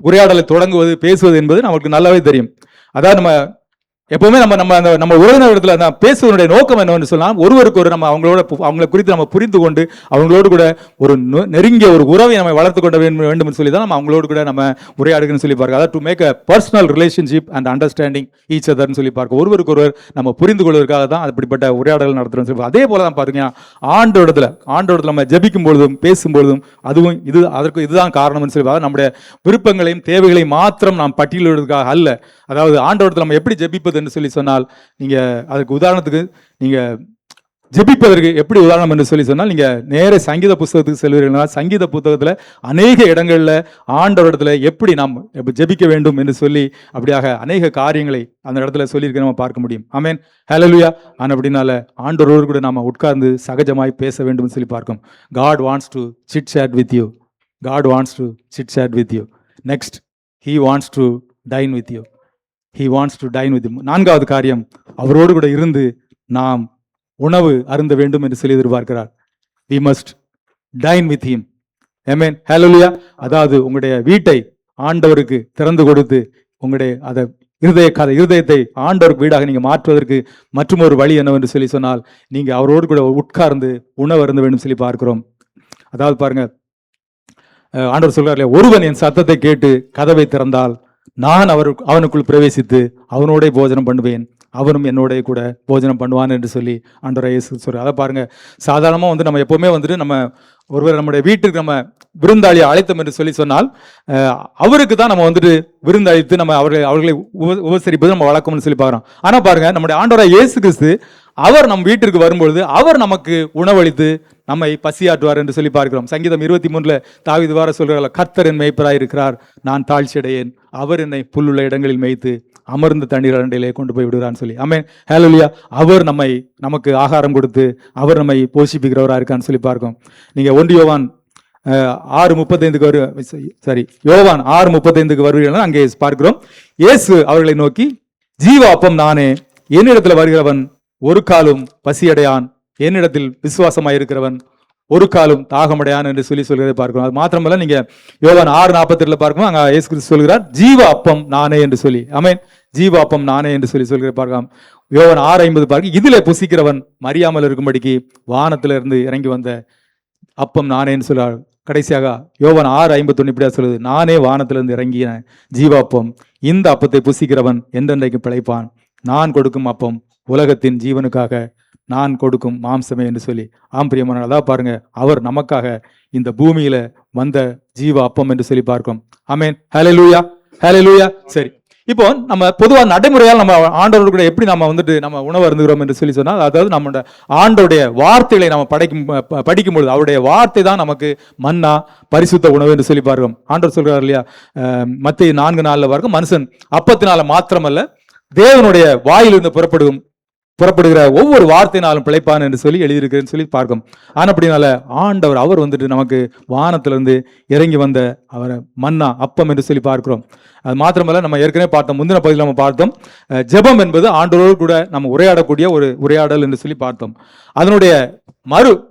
உரையாடலை தொடங்குவது பேசுவது என்பது நமக்கு நல்லாவே தெரியும். அதாவது நம்ம எப்பவுமே நம்ம உறவினர்களிடத்துல நான் பேசுவதனுடைய நோக்கம் என்னவென்று சொன்னால், ஒருவருக்கு ஒரு நம்ம அவங்களை குறித்து நம்ம புரிந்து கொண்டு அவங்களோடு கூட ஒரு நெருங்கிய ஒரு உறவை நம்ம வளர்த்து கொள்ள வேண்டும் சொல்லி தான் நம்ம அவங்களோடு கூட நம்ம உரையாடுகன்னு சொல்லி பார்க்க. அதாவது to make a personal relationship and understanding each அதர்னு சொல்லி பார்க்க. ஒருவருக்கு ஒருவர் நம்ம புரிந்து கொள்வதற்காக தான் அப்படிப்பட்ட உரையாடல் நடத்துறோம் சொல்லி. அதே போல தான் பாருங்க, ஆண்டோடத்துல நம்ம ஜெபிக்கும் பொழுதும் பேசும் பொழுதும் அதுவும் இதுதான் காரணம்னு சொல்லி பார்க்க. நம்முடைய விருப்பங்களையும் தேவைகளையும் மாத்திரம் நாம் பட்டியலிடுவதற்காக அல்ல. அதாவது ஆண்டோடத்துல நம்ம எப்படி ஜெபிப்பது என்று சொல்லி சொன்னால், நீங்க அதுக்கு உதாரணத்துக்கு நீங்க ஜெபிப்பதற்கு எப்படி உதாரணம் என்று சொல்லி சொன்னால், நீங்க நேர சங்கீத புத்தகத்துக்கு செல்வீர்கள். சங்கீத புத்தகத்துல அநேக இடங்கள்ல ஆண்டவரிடத்துல எப்படி நாம் ஜெபிக்க வேண்டும் என்று சொல்லி அப்படியாக அநேக காரியங்களை அந்த இடத்துல சொல்லியிருக்க நம்ம பார்க்க முடியும். ஆமென், ஹல்லேலூயா. அப்படினால ஆண்டவரோடு கூட நாம உட்கார்ந்து சகஜமாய் பேச வேண்டும் சொல்லி பார்க்கும். God wants to chit chat with you. God wants to chit chat with you. Next, he wants to dine with you. He wants to dine with you. நான்காவது காரியம், அவரோடு கூட இருந்து நாம் உணவு அருந்த வேண்டும் என்று சொல்லி எதிர்பார்க்கிறார். We must dine with him. Amen, hallelujah. அதாவது உங்களுடைய வீட்டை ஆண்டவருக்கு திறந்து கொடுத்து உங்களுடைய இருதயத்தை ஆண்டவருக்கு வீடாக நீங்க மாற்றுவதற்கு மற்றும் ஒரு வழி என்னவென்று சொல்லி சொன்னால், நீங்க அவரோடு கூட உட்கார்ந்து உணவு அருந்த வேண்டும் சொல்லி பார்க்கிறோம். அதாவது பாருங்க, ஆண்டவர் சொல்றாரு, ஒருவன் என் சத்தத்தை கேட்டு கதவை திறந்தால் நான் அவனுக்குள் பிரவேசித்து அவனோட போஜனம் பண்ணுவேன், அவனும் என்னோட கூட போஜனம் பண்ணுவான் என்று சொல்லி ஆண்டவர் இயேசு சொல்றார். அதை பாருங்க, சாதாரணமாக நம்ம எப்பவுமே நம்ம ஒருவர் நம்முடைய வீட்டுக்கு நம்ம விருந்தாளியை அழைத்தோம் என்று சொல்லி சொன்னால், அவருக்கு தான் நம்ம விருந்தளித்து நம்ம அவர்களை உபசரிப்பது நம்ம வழக்கம்னு சொல்லி பார்க்கிறோம். ஆனா பாருங்க, நம்முடைய ஆண்டவராகிய இயேசு கிறிஸ்து அவர் நம் வீட்டிற்கு வரும்பொழுது அவர் நமக்கு உணவளித்து நம்மை பசியாற்றுவார் என்று சொல்லி பார்க்கிறோம். சங்கீதம் 23 தாவீது வார சொல்கிறார், கர்த்தர் என் மேய்ப்பராய் இருக்கிறார், நான் தாழ்ச்சியடையேன், அவர் என்னை புல்லுள்ள இடங்களில் மேய்த்து அமர்ந்த தண்ணீர் அண்டையிலே கொண்டு போய் விடுகிறான்னு சொல்லி. ஆமென், ஹல்லேலூயா. அவர் நமக்கு ஆகாரம் கொடுத்து அவர் நம்மை போஷிப்பிக்கிறவராக இருக்கான்னு சொல்லி பார்க்கும். நீங்க யோவான் 6:35 வருவீர்கள், அங்கே பார்க்கிறோம். இயேசு அவர்களை நோக்கி, ஜீவ அப்பம் நானே, என்னிடத்தில் வருகிறவன் ஒரு காலும் பசியடையான், என்னிடத்தில் விசுவாசமாய் இருக்கிறவன் ஒரு காலும் தாகமடையான் என்று சொல்லி சொல்கிறதை பார்க்கிறோம். அது மாத்திரமல்ல, நீங்க யோவான் 6:42 பார்க்கணும், அங்க இயேசு கிறிஸ்து சொல்கிறார், ஜீவ அப்பம் நானே என்று சொல்லி. ஆமென், ஜீவ அப்பம் நானே என்று சொல்லி சொல்கிறதை பார்க்கலாம். யோவான் 6:50 பார்க்க, இதிலே புசிக்கிறவன் மறியாமல் இருக்கும்படிக்கு வானத்திலிருந்து இறங்கி வந்த அப்பம் நானே என்று சொல்றார். கடைசியாக யோவான் 6:51 இப்படியா சொல்லுது, நானே வானத்திலிருந்து இறங்கிய ஜீவாப்பம், இந்த அப்பத்தை புசிக்கிறவன் என்றென்றைக்கு பிழைப்பான், நான் கொடுக்கும் அப்பம் உலகத்தின் ஜீவனுக்காக நான் கொடுக்கும் மாம்சமே என்று சொல்லி. பிரியமான, அதான் பாருங்க, அவர் நமக்காக இந்த பூமியில வந்த ஜீவ அப்பம் என்று சொல்லி பார்க்கிறோம். ஆமென், ஹல்லேலூயா, ஹல்லேலூயா. சரி, இப்போ நம்ம பொதுவாக நடைமுறையால் நம்ம ஆண்டவரோடு கூட எப்படி நம்ம உணவு அருந்துகிறோம் என்று சொல்லி சொன்னால், அதாவது நம்மளோட ஆண்டோடைய வார்த்தைகளை நம்ம படிக்கும்பொழுது அவருடைய வார்த்தை தான் நமக்கு மன்னா பரிசுத்த உணவு என்று சொல்லி பார்க்கிறோம். ஆண்டவர் சொல்றாரு இல்லையா, மத்தேயு 4:4 பார்க்கும், மனுஷன் அப்பத்தினால மாத்திரமல்ல தேவனுடைய வாயிலிருந்து புறப்படுகிற ஒவ்வொரு வார்த்தையினாலும் பிழைப்பான் என்று சொல்லி எழுதியிருக்கிறேன்னு சொல்லி பார்க்கும். ஆனால் அப்படினால ஆண்டவர் அவர் நமக்கு வானத்திலிருந்து இறங்கி வந்த அவரை மன்னா அப்பம் என்று சொல்லி பார்க்கிறோம். அது மாத்திரமல்ல, நம்ம ஏற்கனவே பார்த்தோம், முந்தின பகுதியில் நம்ம பார்த்தோம், ஜெபம் என்பது ஆண்டவரோடு கூட நம்ம உரையாடக்கூடிய ஒரு உரையாடல் என்று சொல்லி பார்த்தோம். அதனுடைய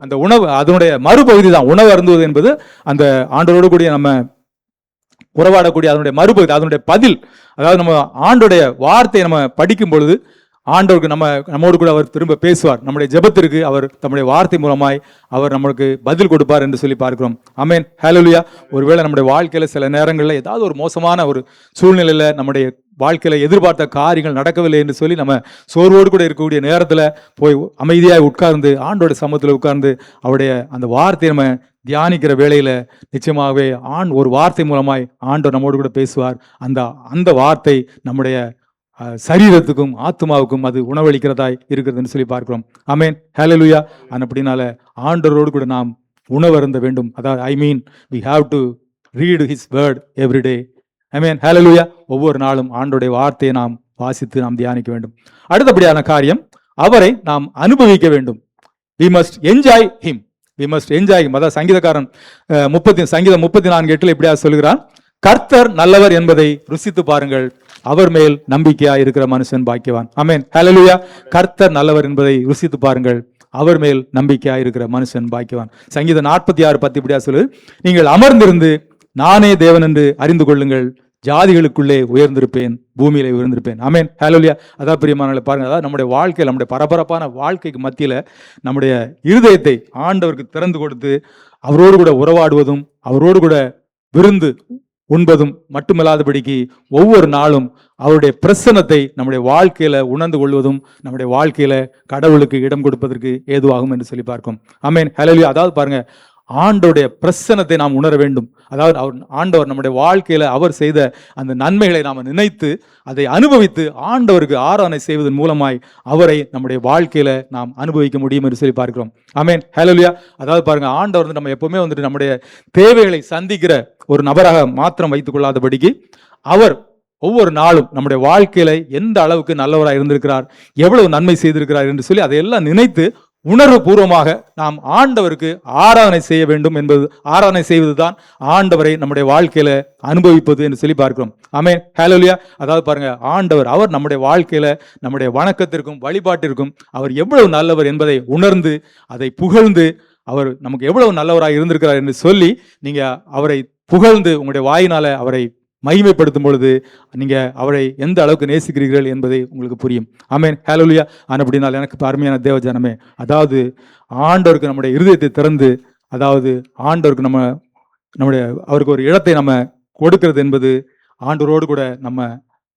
அந்த உணவு, அதனுடைய மறுபகுதி தான் உணவு அருந்துவது என்பது. அந்த ஆண்டவரோடு கூடிய நம்ம உறவாடக்கூடிய அதனுடைய மறுபகுதி, அதனுடைய பதில். அதாவது நம்ம ஆண்டோடைய வார்த்தையை நம்ம படிக்கும் பொழுது ஆண்டவருக்கு நம்மோடு கூட அவர் திரும்ப பேசுவார். நம்முடைய ஜெபத்திற்கு அவர் தம்முடைய வார்த்தை மூலமாய் அவர் நம்மளுக்கு பதில் கொடுப்பார் என்று சொல்லி பார்க்கிறோம். ஆமென், ஹல்லேலூயா. ஒருவேளை நம்முடைய வாழ்க்கையில சில நேரங்களில் ஏதாவது ஒரு மோசமான ஒரு சூழ்நிலையில நம்முடைய வாழ்க்கையில எதிர்பார்த்த காரியங்கள் நடக்கவில்லை என்று சொல்லி நம்ம சோர்வோடு கூட இருக்கக்கூடிய நேரத்துல போய் அமைதியாக உட்கார்ந்து ஆண்டோட சமூகத்தில் உட்கார்ந்து அவருடைய அந்த வார்த்தையை நம்ம தியானிக்கிற வேளையில நிச்சயமாகவே ஒரு வார்த்தை மூலமாய் ஆண்டவர் நம்மோடு கூட பேசுவார். அந்த வார்த்தை நம்முடைய சரீரத்துக்கும் ஆத்மாவுக்கும் அது உணவளிக்கிறதாய் இருக்கிறதுன்னு சொல்லி பார்க்கிறோம். ஆமென், ஹல்லேலூயா. அப்படினால ஆண்டவரோடு கூட நாம் உணவு அருந்த வேண்டும். அதாவது we have to read his word every day. ஆமென், ஹல்லேலூயா. ஒவ்வொரு நாளும் ஆண்டவருடைய வார்த்தையை நாம் வாசித்து நாம் தியானிக்க வேண்டும். அடுத்தபடியான காரியம், அவரை நாம் அனுபவிக்க வேண்டும். we must enjoy him. we must enjoy him. அதாவது சங்கீதக்காரன் சங்கீதம் 34:8 இப்படியா சொல்கிறான், கர்த்தர் நல்லவர் என்பதை ருசித்து பாருங்கள், அவர் மேல் நம்பிக்கையா இருக்கிற மனுஷன் பாக்கியவான். ஆமென், ஹல்லேலூயா. கர்த்தர் நல்லவர் என்பதை ருசித்து பாருங்கள், அவர் மேல் நம்பிக்கையாக இருக்கிற மனுஷன் பாக்கியவான். சங்கீதம் 46:10 இப்படியா சொல்லுது, நீங்கள் அமர்ந்திருந்து நானே தேவன் என்று அறிந்து கொள்ளுங்கள், ஜாதிகளுக்குள்ளே உயர்ந்திருப்பேன், பூமியிலே உயர்ந்திருப்பேன். ஆமென், ஹல்லேலூயா. அதான் பிரியமானவர்களே பாருங்க, அதாவது நம்முடைய வாழ்க்கையில், நம்முடைய பரபரப்பான வாழ்க்கைக்கு மத்தியில் நம்முடைய இருதயத்தை ஆண்டவருக்கு திறந்து கொடுத்து அவரோடு கூட உறவாடுவதும் அவரோடு கூட விருந்து உண்பதும் மட்டுமில்லாதபடிக்கு ஒவ்வொரு நாளும் அவருடைய பிரசன்னத்தை நம்முடைய வாழ்க்கையில உணர்ந்து கொள்வதும் நம்முடைய வாழ்க்கையில கடவுளுக்கு இடம் கொடுப்பதற்கு ஏதுவாகும் என்று சொல்லி பார்க்கும். ஆமென், ஹல்லேலூயா. அதாவது பாருங்க, ஆண்டவருடைய பிரசன்னத்தை நாம் உணர வேண்டும். அதாவது ஆண்டவர் நம்முடைய வாழ்க்கையில அவர் செய்த அந்த நன்மைகளை நாம் நினைத்து அதை அனுபவித்து ஆண்டவருக்கு ஆராதனை செய்வதன் மூலமாய் அவரை நம்முடைய வாழ்க்கையில நாம் அனுபவிக்க முடியும் என்று சொல்லி பார்க்கிறோம். ஆமென், ஹல்லேலூயா. அதாவது பாருங்க, ஆண்டவர் வந்து நம்ம எப்பவுமே வந்துட்டு நம்முடைய தேவைகளை சந்திக்கிற ஒரு நபராக மாத்திரம் வைத்துக் கொள்ளாதபடிக்கு அவர் ஒவ்வொரு நாளும் நம்முடைய வாழ்க்கையில எந்த அளவுக்கு நல்லவராக இருந்திருக்கிறார், எவ்வளவு நன்மை செய்திருக்கிறார் என்று சொல்லி அதையெல்லாம் நினைத்து உணர்வு பூர்வமாக நாம் ஆண்டவருக்கு ஆராதனை செய்ய வேண்டும் என்பது, ஆராதனை செய்வதுதான் ஆண்டவரை நம்முடைய வாழ்க்கையில அனுபவிப்பது என்று சொல்லி பார்க்கிறோம். ஆமென், ஹல்லேலூயா. அதாவது பாருங்க, ஆண்டவர் அவர் நம்முடைய வாழ்க்கையில நம்முடைய வணக்கத்திற்கும் வழிபாட்டிற்கும் அவர் எவ்வளவு நல்லவர் என்பதை உணர்ந்து அதை புகழ்ந்து அவர் நமக்கு எவ்வளவு நல்லவராக இருந்திருக்கிறார் என்று சொல்லி நீங்க அவரை புகழ்ந்து உங்களுடைய வாயினால அவரை மகிமைப்படுத்தும் பொழுது நீங்க அவரை எந்த அளவுக்கு நேசிக்கிறீர்கள் என்பதை உங்களுக்கு புரியும். ஆமென், ஹல்லேலூயா. அப்படினால் எனக்கு அருமையான தேவ ஜனமே, அதாவது ஆண்டவருக்கு நம்முடைய இருதயத்தை திறந்து, அதாவது ஆண்டவருக்கு நம்முடைய அவருக்கு ஒரு இடத்தை நம்ம கொடுக்கிறது என்பது ஆண்டவரோடு கூட நம்ம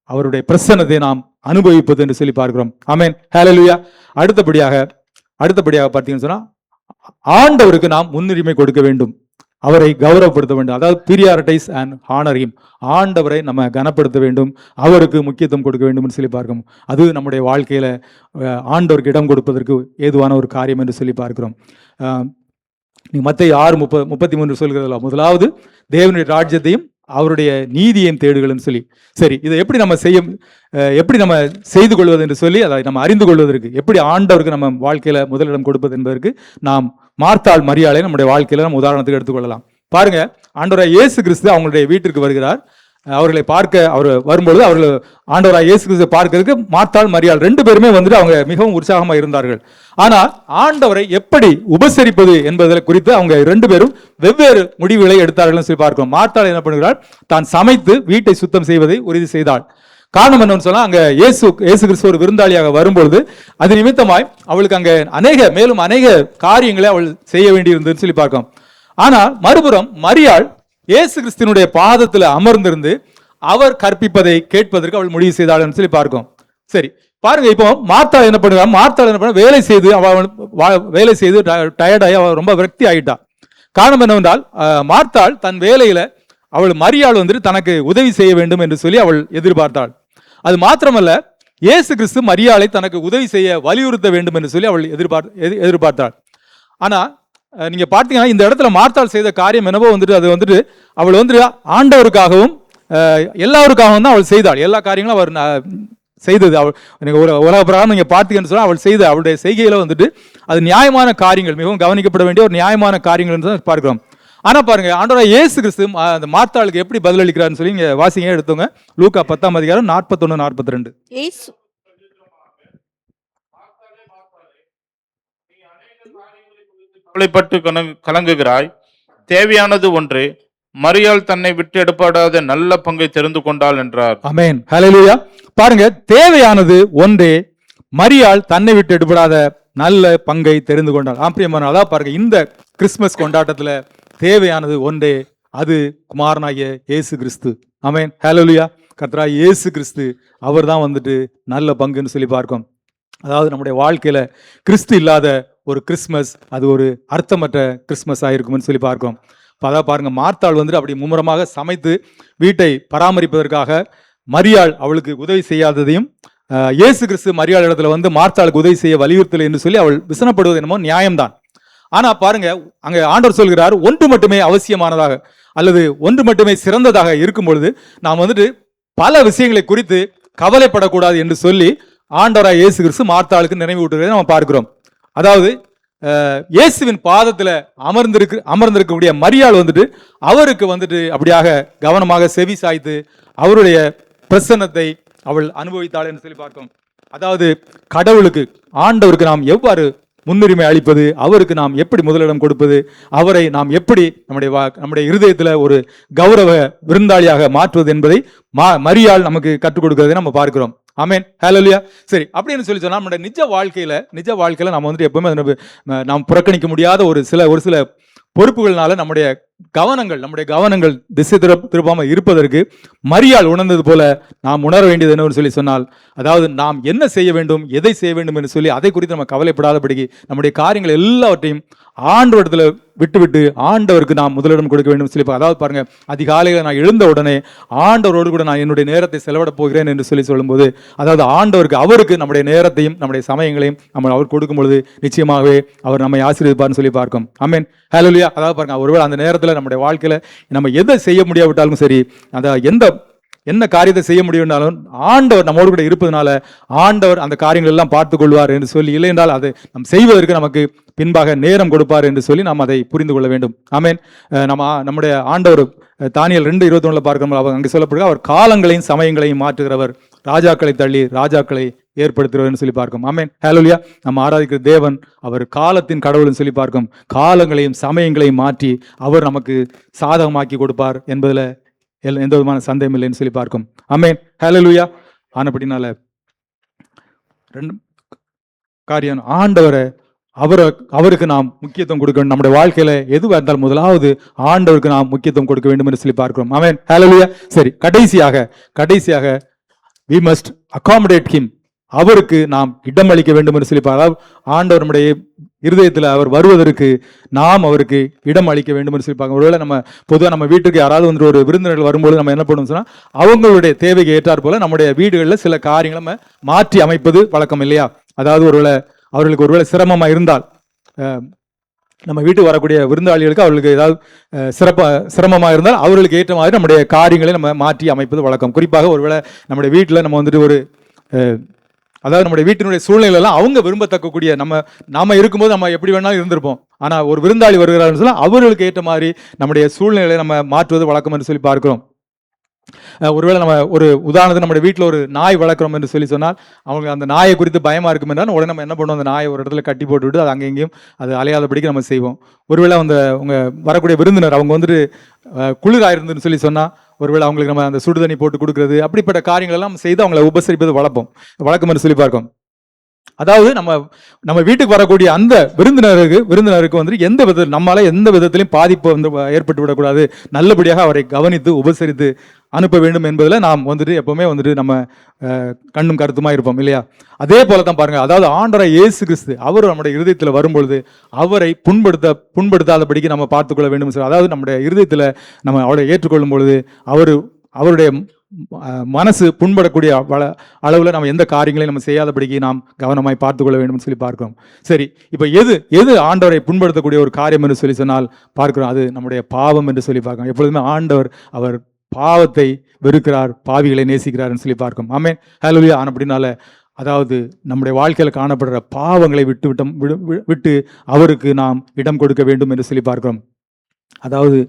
அவருடைய பிரசன்னத்தை நாம் அனுபவிப்பது என்று சொல்லி பார்க்கிறோம். ஆமென், ஹல்லேலூயா. அடுத்தபடியாக பார்த்தீங்கன்னு சொன்னா, ஆண்டவருக்கு நாம் முன்னுரிமை கொடுக்க வேண்டும், அவரை கௌரவப்படுத்த வேண்டும். அதாவது பிரியாரிட்டைஸ் அண்ட் ஹானர் ஹிம், ஆண்டவரை நம்ம கனப்படுத்த வேண்டும், அவருக்கு முக்கியத்துவம் கொடுக்க வேண்டும் என்று சொல்லி பார்க்கிறோம். அது நம்முடைய வாழ்க்கையில ஆண்டவருக்கு இடம் கொடுப்பதற்கு ஏதுவான ஒரு காரியம் என்று சொல்லி பார்க்கிறோம். மத்தேயு 6:33 சொல்கிறதுல, முதலாவது தேவனுடைய ராஜ்யத்தையும் அவருடைய நீதியையும் தேடுகள்னு சொல்லி. சரி, இதை எப்படி நம்ம செய்து கொள்வது என்று சொல்லி அதை நம்ம அறிந்து கொள்வதற்கு, எப்படி ஆண்டவருக்கு நம்ம வாழ்க்கையில முதலிடம் கொடுப்பது என்பதற்கு நாம் மார்த்தாள் மரியாளை நம்முடைய வாழ்க்கையில நம்ம உதாரணத்துக்கு எடுத்துக்கொள்ளலாம். பாருங்க, ஆண்டவராய் இயேசு கிறிஸ்து அவங்களுடைய வீட்டிற்கு வருகிறார். அவர்களை பார்க்க அவர் வரும்பொழுது அவர்கள் ஆண்டவராய் இயேசு கிறிஸ்து பார்க்கிறதுக்கு மார்த்தாள் மரியாள் 2 பேருமே வந்துட்டு அவங்க மிகவும் உற்சாகமா இருந்தார்கள். ஆனால் ஆண்டவரை எப்படி உபசரிப்பது என்பதை குறித்து அவங்க 2 பேரும் வெவ்வேறு முடிவுகளை எடுத்தார்கள் சொல்லி பார்க்கிறோம். மார்த்தாள் என்ன பண்ணுகிறாள், தான் சமைத்து வீட்டை சுத்தம் செய்வதை உறுதி செய்தாள். காரணம் என்னன்னு சொன்னா, அங்க இயேசு கிறிஸ்து ஒரு விருந்தாளியாக வரும்பொழுது அது நிமித்தமாய் அவளுக்கு அங்க மேலும் அநேக காரியங்களை அவள் செய்ய வேண்டியிருந்ததுன்னு சொல்லி பார்க்கிறோம். ஆனால் மறுபுறம் மரியாள் இயேசு கிறிஸ்துவினுடைய பாதத்துல அமர்ந்திருந்து அவர் கற்பிப்பதை கேட்பதற்கு அவள் முடிவு செய்தாள் சொல்லி பார்க்கிறோம். சரி, பாருங்க, இப்போ மார்த்தாள் என்ன பண்ணுறா, வேலை செய்து டயர்டாகி அவள் ரொம்ப விரக்தி ஆகிட்டா. காரணம் என்னவென்றால், மார்த்தாள் தன் வேலையில அவள் மரியாள் வந்துட்டு தனக்கு உதவி செய்ய வேண்டும் என்று சொல்லி அவள் எதிர்பார்த்தாள். அது மாத்திரமல்ல, இயேசு கிறிஸ்து மரியாளை தனக்கு உதவி செய்ய வலியுறுத்த வேண்டும் என்று சொல்லி அவள் எதிர்பார்த்தாள். ஆனா நீங்க பார்த்தீங்கன்னா, இந்த இடத்துல மார்த்தாள் செய்த காரியம் என்னவோ வந்துட்டு, அது வந்துட்டு அவள் வந்துட்டு ஆண்டவருக்காகவும் எல்லாருக்காகவும் தான் அவள் செய்தாள். எல்லா காரியங்களும் அவர் செய்தது. அவள் உலக பிரகாரம் நீங்க பார்த்தீங்கன்னு சொன்னா அவள் செய்த அவளுடைய செய்கையில வந்துட்டு அது நியாயமான காரியங்கள், மிகவும் கவனிக்கப்பட வேண்டிய ஒரு நியாயமான காரியங்கள் என்று பார்க்கிறோம். ஆனா பாருங்க, ஆண்டவராய் இயேசு கிறிஸ்து அந்த மார்த்தாளுக்கு எப்படி பதிலளிக்கிறார்னு சொல்லி இங்க வாசிங்க, எடுத்துங்க. லூக்கா 10:41, 42. கவலைப்பட்டு கலங்குகிறாய், தேவையானது ஒன்று, மரியாள் தன்னை விட்டு எடுப்படாத நல்ல பங்கை தெரிந்து கொண்டாள் என்றார். ஆமென், ஹல்லேலூயா. பாருங்க, தேவையானது ஒன்றே, மரியாள் தன்னை விட்டு எடுப்படாத நல்ல பங்கை தெரிந்து கொண்டாள். பிரியமானவர்களே, அதான் பாருங்க, இந்த கிறிஸ்துமஸ் கொண்டாட்டத்துல தேவையானது ஒன்றே, அது குமாரனாகிய இயேசு கிறிஸ்து. ஆமென், ஹல்லேலூயா. கர்த்தராகிய இயேசு கிறிஸ்து அவர் தான் வந்துட்டு நல்ல பங்குன்னு சொல்லி பார்க்கும். அதாவது நம்முடைய வாழ்க்கையில கிறிஸ்து இல்லாத ஒரு கிறிஸ்மஸ் அது ஒரு அர்த்தமற்ற கிறிஸ்மஸ் ஆயிருக்கும்னு சொல்லி பார்க்கிறோம். அதான் பாருங்க, மார்த்தாள் வந்துட்டு அப்படி மும்முரமாக சமைத்து வீட்டை பராமரிப்பதற்காக மரியாள் அவளுக்கு உதவி செய்யாததையும், இயேசு கிறிஸ்து மரியாள் இடத்துல வந்து மார்த்தாளுக்கு உதவி செய்ய வலியுறுத்தலை என்று சொல்லி அவள் விசனப்படுவது என்னமோ நியாயம்தான். ஆனா பாருங்க, அங்க ஆண்டவர் சொல்கிறார், ஒன்று மட்டுமே அவசியமானதாக அல்லது ஒன்று மட்டுமே சிறந்ததாக இருக்கும் பொழுது நாம் வந்துட்டு பல விஷயங்களை குறித்து கவலைப்படக்கூடாது என்று சொல்லி ஆண்டவராய் இயேசு கிறிஸ்து மார்த்தாளுக்கு நினைவு ஊட்டுகிறதை நம்ம பார்க்கிறோம். அதாவது இயேசுவின் பாதத்துல அமர்ந்திருக்கக்கூடிய மரியாள் வந்துட்டு அவருக்கு வந்துட்டு அப்படியாக கவனமாக செவி சாய்த்து அவருடைய பிரசன்னத்தை அவள் அனுபவித்தாள் என்று சொல்லி பார்க்கிறோம். அதாவது கடவுளுக்கு, ஆண்டவருக்கு நாம் எவ்வாறு முன்னுரிமை அளிப்பது, அவருக்கு நாம் எப்படி முதலிடம் கொடுப்பது, அவரை நாம் எப்படி நம்முடைய இருதயத்தில் ஒரு கௌரவ விருந்தாளியாக மாற்றுவது என்பதை மரியாள் நமக்கு கற்றுக் கொடுக்கிறதை நம்ம பார்க்கிறோம். ஆமென், ஹல்லேலூயா. சரி, அப்படின்னு சொல்லி சொன்னா நம்முடைய நிஜ வாழ்க்கையில நம்ம வந்துட்டு எப்பவுமே நாம் புறக்கணிக்க முடியாத ஒரு சில பொறுப்புகள்னால நம்முடைய கவனங்கள் திசை திருப்பாம இருப்பதற்கு மரியாள் உணர்ந்தது போல நாம் உணர வேண்டியது என்னன்னு சொல்லி சொன்னால், அதாவது நாம் என்ன செய்ய வேண்டும், எதை செய்ய வேண்டும் என்று சொல்லி அதை குறித்து நம்ம கவலைப்படாதபடிக்கு நம்முடைய காரியங்கள் எல்லாவற்றையும் ஆண்டவரிடத்துல விட்டு ஆண்டவருக்கு நாம் முதலிடம் கொடுக்க வேண்டும் சொல்லி, அதாவது பாருங்க, அதிகாலையில் நான் எழுந்த உடனே ஆண்டவரோடு கூட நான் என்னுடைய நேரத்தை செலவிட போகிறேன் என்று சொல்லி சொல்லும்போது, அதாவது அவருக்கு நம்முடைய நேரத்தையும் நம்முடைய சமயங்களையும் நம்ம அவர் கொடுக்கும் பொழுது நிச்சயமாகவே அவர் நம்மை ஆசீர்வதிப்பார்னு சொல்லி பார்க்கும். ஆமென், ஹல்லேலூயா. அதாவது பாருங்க, ஒருவேளை அந்த நேரத்தில் நம்முடைய வாழ்க்கையில நம்ம எதை செய்ய முடியாவிட்டாலும் சரி, அந்த என்ன காரியத்தை செய்ய முடியும்னாலும் ஆண்டவர் நம்மோடு கூட இருப்பதனால ஆண்டவர் அந்த காரியங்கள் எல்லாம் பார்த்துக் கொள்வார் என்று சொல்லி, இல்லை என்றால் அதை நம் செய்வதற்கு நமக்கு பின்பாக நேரம் கொடுப்பார் என்று சொல்லி நாம் அதை புரிந்து கொள்ள வேண்டும். ஆமென். நம்முடைய ஆண்டவர் தானியேல் 2:21 பார்க்கிறோம். அங்கே சொல்லப்படுகிற அவர் காலங்களையும் சமயங்களையும் மாற்றுகிறவர், ராஜாக்களை தள்ளி ராஜாக்களை ஏற்படுத்துகிறவர் சொல்லி பார்க்கும். ஆமென், ஹல்லேலூயா. நம்ம ஆராதிக்கிற தேவன் அவர் காலத்தின் கடவுள்னு சொல்லி பார்க்கும். காலங்களையும் சமயங்களையும் மாற்றி அவர் நமக்கு சாதகமாக்கி கொடுப்பார் என்பதில் எந்த விதமான சந்தேகம் இல்லைன்னு சொல்லி பார்க்கும். ஆமென், ஹல்லேலூயா. ஆனபடினால ரெண்டு காரியம், அவருக்கு நாம் முக்கியத்துவம் கொடுக்க வேண்டும். நம்முடைய வாழ்க்கையில எதுவாக இருந்தாலும் முதலாவது ஆண்டவருக்கு நாம் முக்கியத்துவம் கொடுக்க வேண்டும் என்று சொல்லி பார்க்கிறோம். ஆமென், ஹல்லேலூயா. சரி, கடைசியாக we must accommodate him. அவருக்கு நாம் இடம் அளிக்க வேண்டும் என்று சொல்லி பார்க்கலாம். ஆண்டவர் நம்முடைய இருதயத்தில் அவர் வருவதற்கு நாம் அவருக்கு இடம் அளிக்க வேண்டும் என்று சொல்லி பார்க்க. ஒருவேளை நம்ம பொதுவாக நம்ம வீட்டுக்கு யாராவது வந்து ஒரு விருந்தினர்கள் வரும்போது நம்ம என்ன பண்ணுவோம் சொன்னால், அவங்களுடைய தேவைக்கு ஏற்றார் போல நம்முடைய வீடுகளில் சில காரியங்களை நம்ம மாற்றி அமைப்பது வழக்கம் இல்லையா? அதாவது அவர்களுக்கு ஒருவேளை சிரமமாக இருந்தால், நம்ம வீட்டுக்கு வரக்கூடிய விருந்தாளிகளுக்கு அவர்களுக்கு ஏதாவது சிரமமாக இருந்தால் அவர்களுக்கு ஏற்ற மாதிரி நம்முடைய காரியங்களை நம்ம மாற்றி அமைப்பது வழக்கம். குறிப்பாக ஒருவேளை நம்முடைய வீட்டில் நம்ம வந்துட்டு அதாவது நம்முடைய வீட்டினுடைய சூழ்நிலையெல்லாம் அவங்க விரும்பத்தக்கக்கூடிய நாம இருக்கும்போது நம்ம எப்படி வேணாலும் இருந்திருப்போம். ஆனால் ஒரு விருந்தாளி வருகிறாருன்னு சொன்னால் அவர்களுக்கு ஏற்ற மாதிரி நம்முடைய சூழ்நிலையை நம்ம மாற்றுவது வழக்கம் என்று சொல்லி பார்க்கிறோம். ஒருவேளை நம்ம ஒரு உதாரணத்துக்கு நம்முடைய வீட்டில் ஒரு நாய் வளர்க்குறோம் என்று சொல்லி சொன்னால், அவங்க அந்த நாயை குறித்து பயமாக இருக்கும் என்றால் உடனே நம்ம என்ன பண்ணுவோம், அந்த நாயை ஒரு இடத்துல கட்டி போட்டுவிட்டு அது அங்கெங்கேயும் அது அலையாதபடிக்கு நம்ம செய்வோம். ஒருவேளை உங்க வரக்கூடிய விருந்தினர் அவங்க வந்துட்டு குளிராயிருந்துன்னு சொல்லி சொன்னால், ஒருவேளை அவங்களுக்கு நம்ம அந்த சுடுதண்ணி போட்டு கொடுக்குறது, அப்படிப்பட்ட காரியங்கள் எல்லாம் செய்து அவங்களை உபசரிப்பது வழக்கம் என்று சொல்லி பார்க்கும். அதாவது நம்ம வீட்டுக்கு வரக்கூடிய அந்த விருந்தினருக்கு வந்து நம்மளால எந்த விதத்திலையும் பாதிப்பு வந்து ஏற்பட்டு விடக்கூடாது, நல்லபடியாக அவரை கவனித்து உபசரித்து அனுப்ப வேண்டும் என்பதில் நாம் வந்துட்டு எப்பவுமே வந்துட்டு நம்ம கண்ணும் கருத்துமா இருப்போம் இல்லையா? அதே போல தான் பாருங்க, அதாவது ஆண்டவராகிய இயேசு கிறிஸ்து அவர் நம்முடைய இருதயத்தில் வரும்பொழுது அவரை புண்படுத்தாதபடிக்கு நம்ம பார்த்துக்கொள்ள வேண்டும். அதாவது நம்முடைய இருதயத்தில் நம்ம அவரை ஏற்றுக்கொள்ளும் பொழுது அவருடைய மனசு புண்படக்கூடிய அளவில் நம்ம எந்த காரியங்களையும் நம்ம செய்யாதபடிக்கு நாம் கவனமாய் பார்த்துக்கொள்ள வேண்டும் சொல்லி பார்க்கிறோம். சரி, இப்போ எது ஆண்டவரை புண்படுத்தக்கூடிய ஒரு காரியம் என்று சொல்லி சொன்னால் பார்க்கிறோம், அது நம்முடைய பாவம் என்று சொல்லி பார்க்கிறோம். எப்பொழுதுமே ஆண்டவர் அவர் பாவத்தை வெறுக்கிறார், பாவிகளை நேசிக்கிறார்னு சொல்லி பார்க்கும். ஆமென், ஹல்லேலூயா. அப்படினால அதாவது நம்முடைய வாழ்க்கையில் காணப்படுற பாவங்களை விட்டு அவருக்கு நாம் இடம் கொடுக்க வேண்டும் என்று சொல்லி பார்க்கிறோம். அதாவது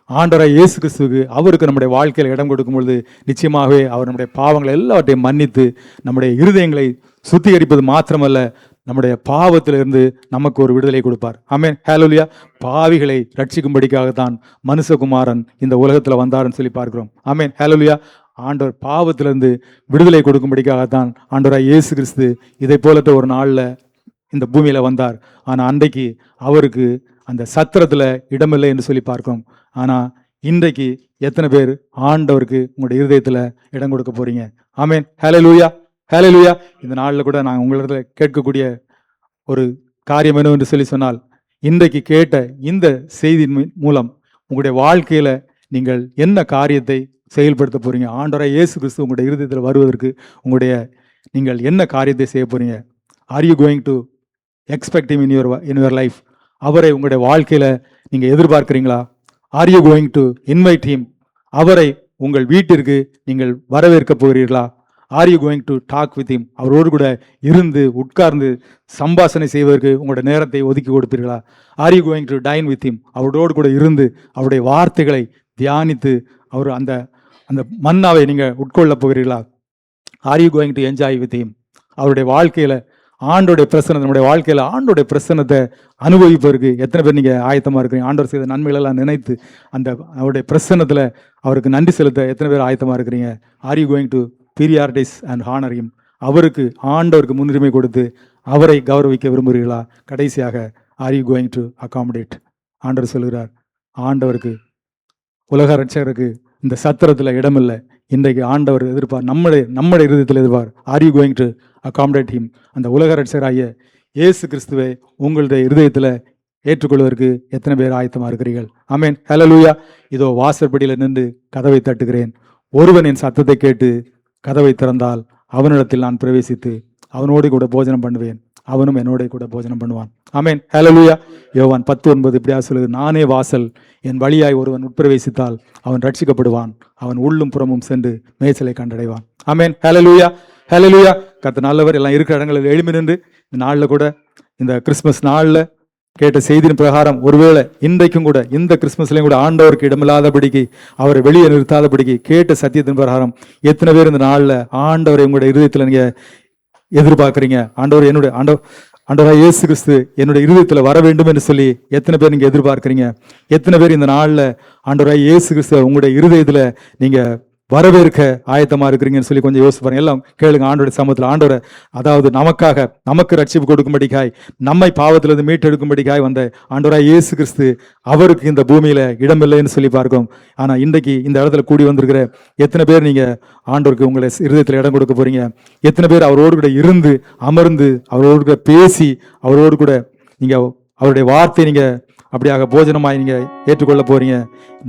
ஆண்டவராகிய இயேசு கிறிஸ்துவுக்கு அவருக்கு நம்முடைய வாழ்க்கையில் இடம் கொடுக்கும் பொழுது நிச்சயமாகவே அவர் நம்முடைய பாவங்களை எல்லாவற்றையும் மன்னித்து நம்முடைய இருதயங்களை சுத்திகரிப்பது மாத்திரமல்ல, நம்முடைய பாவத்திலிருந்து நமக்கு ஒரு விடுதலை கொடுப்பார். ஆமென், ஹல்லேலூயா. பாவிகளை ரட்சிக்கும்படிக்காகத்தான் மனுஷகுமாரன் இந்த உலகத்தில் வந்தார்னு சொல்லி பார்க்கிறோம். ஆமென், ஹல்லேலூயா. ஆண்டவர் பாவத்திலிருந்து விடுதலை கொடுக்கும்படிக்காகத்தான் ஆண்டவராகிய இயேசு கிறிஸ்து இதை போலத்த ஒரு நாளில் இந்த பூமியில் வந்தார். ஆனால் அன்றைக்கு அவருக்கு அந்த சத்திரத்தில் இடமில்லை என்று சொல்லி பார்க்கிறோம். ஆனால் இன்றைக்கு எத்தனை பேர் ஆண்டவருக்கு உங்களுடைய இருதயத்தில் இடம் கொடுக்க போறீங்க? ஆமென், ஹல்லேலூயா, ஹல்லேலூயா. இந்த நாளில் கூட நான் உங்களிடத்தில் கேட்கக்கூடிய ஒரு காரியம் என்னவென்று சொல்லி சொன்னால், இன்றைக்கு கேட்ட இந்த செய்தியின் மூலம் உங்களுடைய வாழ்க்கையில் நீங்கள் என்ன காரியத்தை செயல்படுத்த போறீங்க? ஆண்டவராகிய இயேசு கிறிஸ்து உங்களுடைய இருதயத்தில் வருவதற்கு நீங்கள் என்ன காரியத்தை செய்ய போறீங்க? Are you going to expect him in your life? அவரை உங்களுடைய வாழ்க்கையில் நீங்கள் எதிர்பார்க்குறீங்களா? Are you going to invite him? அவரை உங்கள் வீட்டிற்கு நீங்கள் வரவேற்க போகிறீர்களா? Are you going to talk with him? அவரோடு கூட இருந்து உட்கார்ந்து சம்பாஷணை செய்வதற்கு உங்களுடைய நேரத்தை ஒதுக்கி கொடுப்பீர்களா? Are you going to dine with him? அவரோடு கூட இருந்து அவருடைய வார்த்தைகளை தியானித்து அவர் அந்த மன்னாவை நீங்கள் உட்கொள்ள போகிறீர்களா? Are you going to enjoy with him? அவருடைய வாழ்க்கையில் ஆண்டோடைய பிரசன்னத்தை, நம்முடைய வாழ்க்கையில் ஆண்டோடைய பிரசன்னத்தை அனுபவிப்பதற்கு எத்தனை பேர் நீங்கள் ஆயத்தமாக இருக்கிறீங்க? ஆண்டவர் செய்த நன்மைகளெல்லாம் நினைத்து அந்த அவருடைய பிரசன்னத்தில் அவருக்கு நன்றி செலுத்த எத்தனை பேர் ஆயத்தமாக இருக்கிறீங்க? Are you going to priorities and honour him? அவருக்கு, ஆண்டவருக்கு முன்னுரிமை கொடுத்து அவரை கௌரவிக்க விரும்புகிறீர்களா? கடைசியாக, are you going to accommodate? ஆண்டவர் சொல்கிறார், ஆண்டவருக்கு, உலக ரட்சகருக்கு இந்த சத்திரத்தில் இடமில்லை. இன்றைக்கு ஆண்டவர் எதிர்ப்பார், நம்முடைய இருதயத்தில் எதிர்ப்பார். Are you going to accommodate him? அந்த உலக ரட்சகராகிய இயேசு கிறிஸ்துவை உங்களுடைய இருதயத்தில் ஏற்றுக்கொள்வதற்கு எத்தனை பேர் ஆயத்தமாக இருக்கிறீர்கள்? ஆமென், ஹல்லேலூயா. இதோ வாசற்படியில் நின்று கதவை தட்டுகிறேன். ஒருவன் என் சத்தத்தை கேட்டு கதவை திறந்தால் அவனிடத்தில் நான் பிரவேசித்து அவனோடு கூட போஜனம் பண்ணுவேன், அவனும் என்னோட கூட போஜனம் பண்ணுவான். ஆமென், ஹல்லேலூயா. யோவான் 10:9 இப்படியா சொல்லுது, நானே வாசல், என் வழியாய் ஒருவன் உட்பிரவேசித்தால் அவன் ரட்சிக்கப்படுவான், அவன் உள்ளும் புறமும் சென்று மேய்ச்சலை கண்டடைவான். ஆமென், ஹல்லேலூயா, ஹல்லேலூயா. கர்த்தர் நல்லவர். எல்லாம் இருக்கிற இடங்களில் எழும்பி நின்று இந்த நாளில் கூட, இந்த கிறிஸ்மஸ் நாளில் கேட்ட செய்தியின் பிரகாரம், ஒருவேளை இன்றைக்கும் கூட இந்த கிறிஸ்மஸ்லையும் கூட ஆண்டவருக்கு இடமில்லாதபடிக்கு, அவரை வெளியே நிறுத்தாதபடிக்கு கேட்ட சத்தியத்தின் பிரகாரம் எத்தனை பேர் இந்த நாளில் ஆண்டவரை உங்களுடைய இருதயத்தில் நீங்கள் எதிர்பார்க்குறீங்க? ஆண்டவராக இயேசு கிறிஸ்து என்னுடைய இருதயத்தில் வர வேண்டும் என்று சொல்லி எத்தனை பேர் நீங்கள் எதிர்பார்க்குறீங்க? எத்தனை பேர் இந்த நாளில் ஆண்டவராக இயேசு கிறிஸ்து உங்களுடைய இருதயத்தில் நீங்கள் வரவேற்க ஆயத்தமாக இருக்கிறீங்கன்னு சொல்லி கொஞ்சம் யோசிச்சு பாருங்க. எல்லாம் கேளுங்க ஆண்டோடைய சமூகத்தில். ஆண்டவரை, அதாவது நமக்கு ரட்சிப்பு கொடுக்கும்படிக்காய், நம்மை பாவத்திலிருந்து மீட்டெடுக்கும்படிக்காய் வந்த ஆண்டவராக இயேசு கிறிஸ்து, அவருக்கு இந்த பூமியில இடமில்லைன்னு சொல்லி பார்க்கிறோம். ஆனா இன்றைக்கு இந்த இடத்துல கூடி வந்திருக்கிற எத்தனை பேர் நீங்க ஆண்டவருக்கு உங்களை இருதயத்தில் இடம் கொடுக்க போறீங்க? எத்தனை பேர் அவரோடு கூட இருந்து அமர்ந்து அவரோடு கூட பேசி அவரோடு கூட நீங்க அவருடைய வார்த்தை நீங்க அப்படியாக போஜனமாய் நீங்க ஏற்றுக்கொள்ள போறீங்க?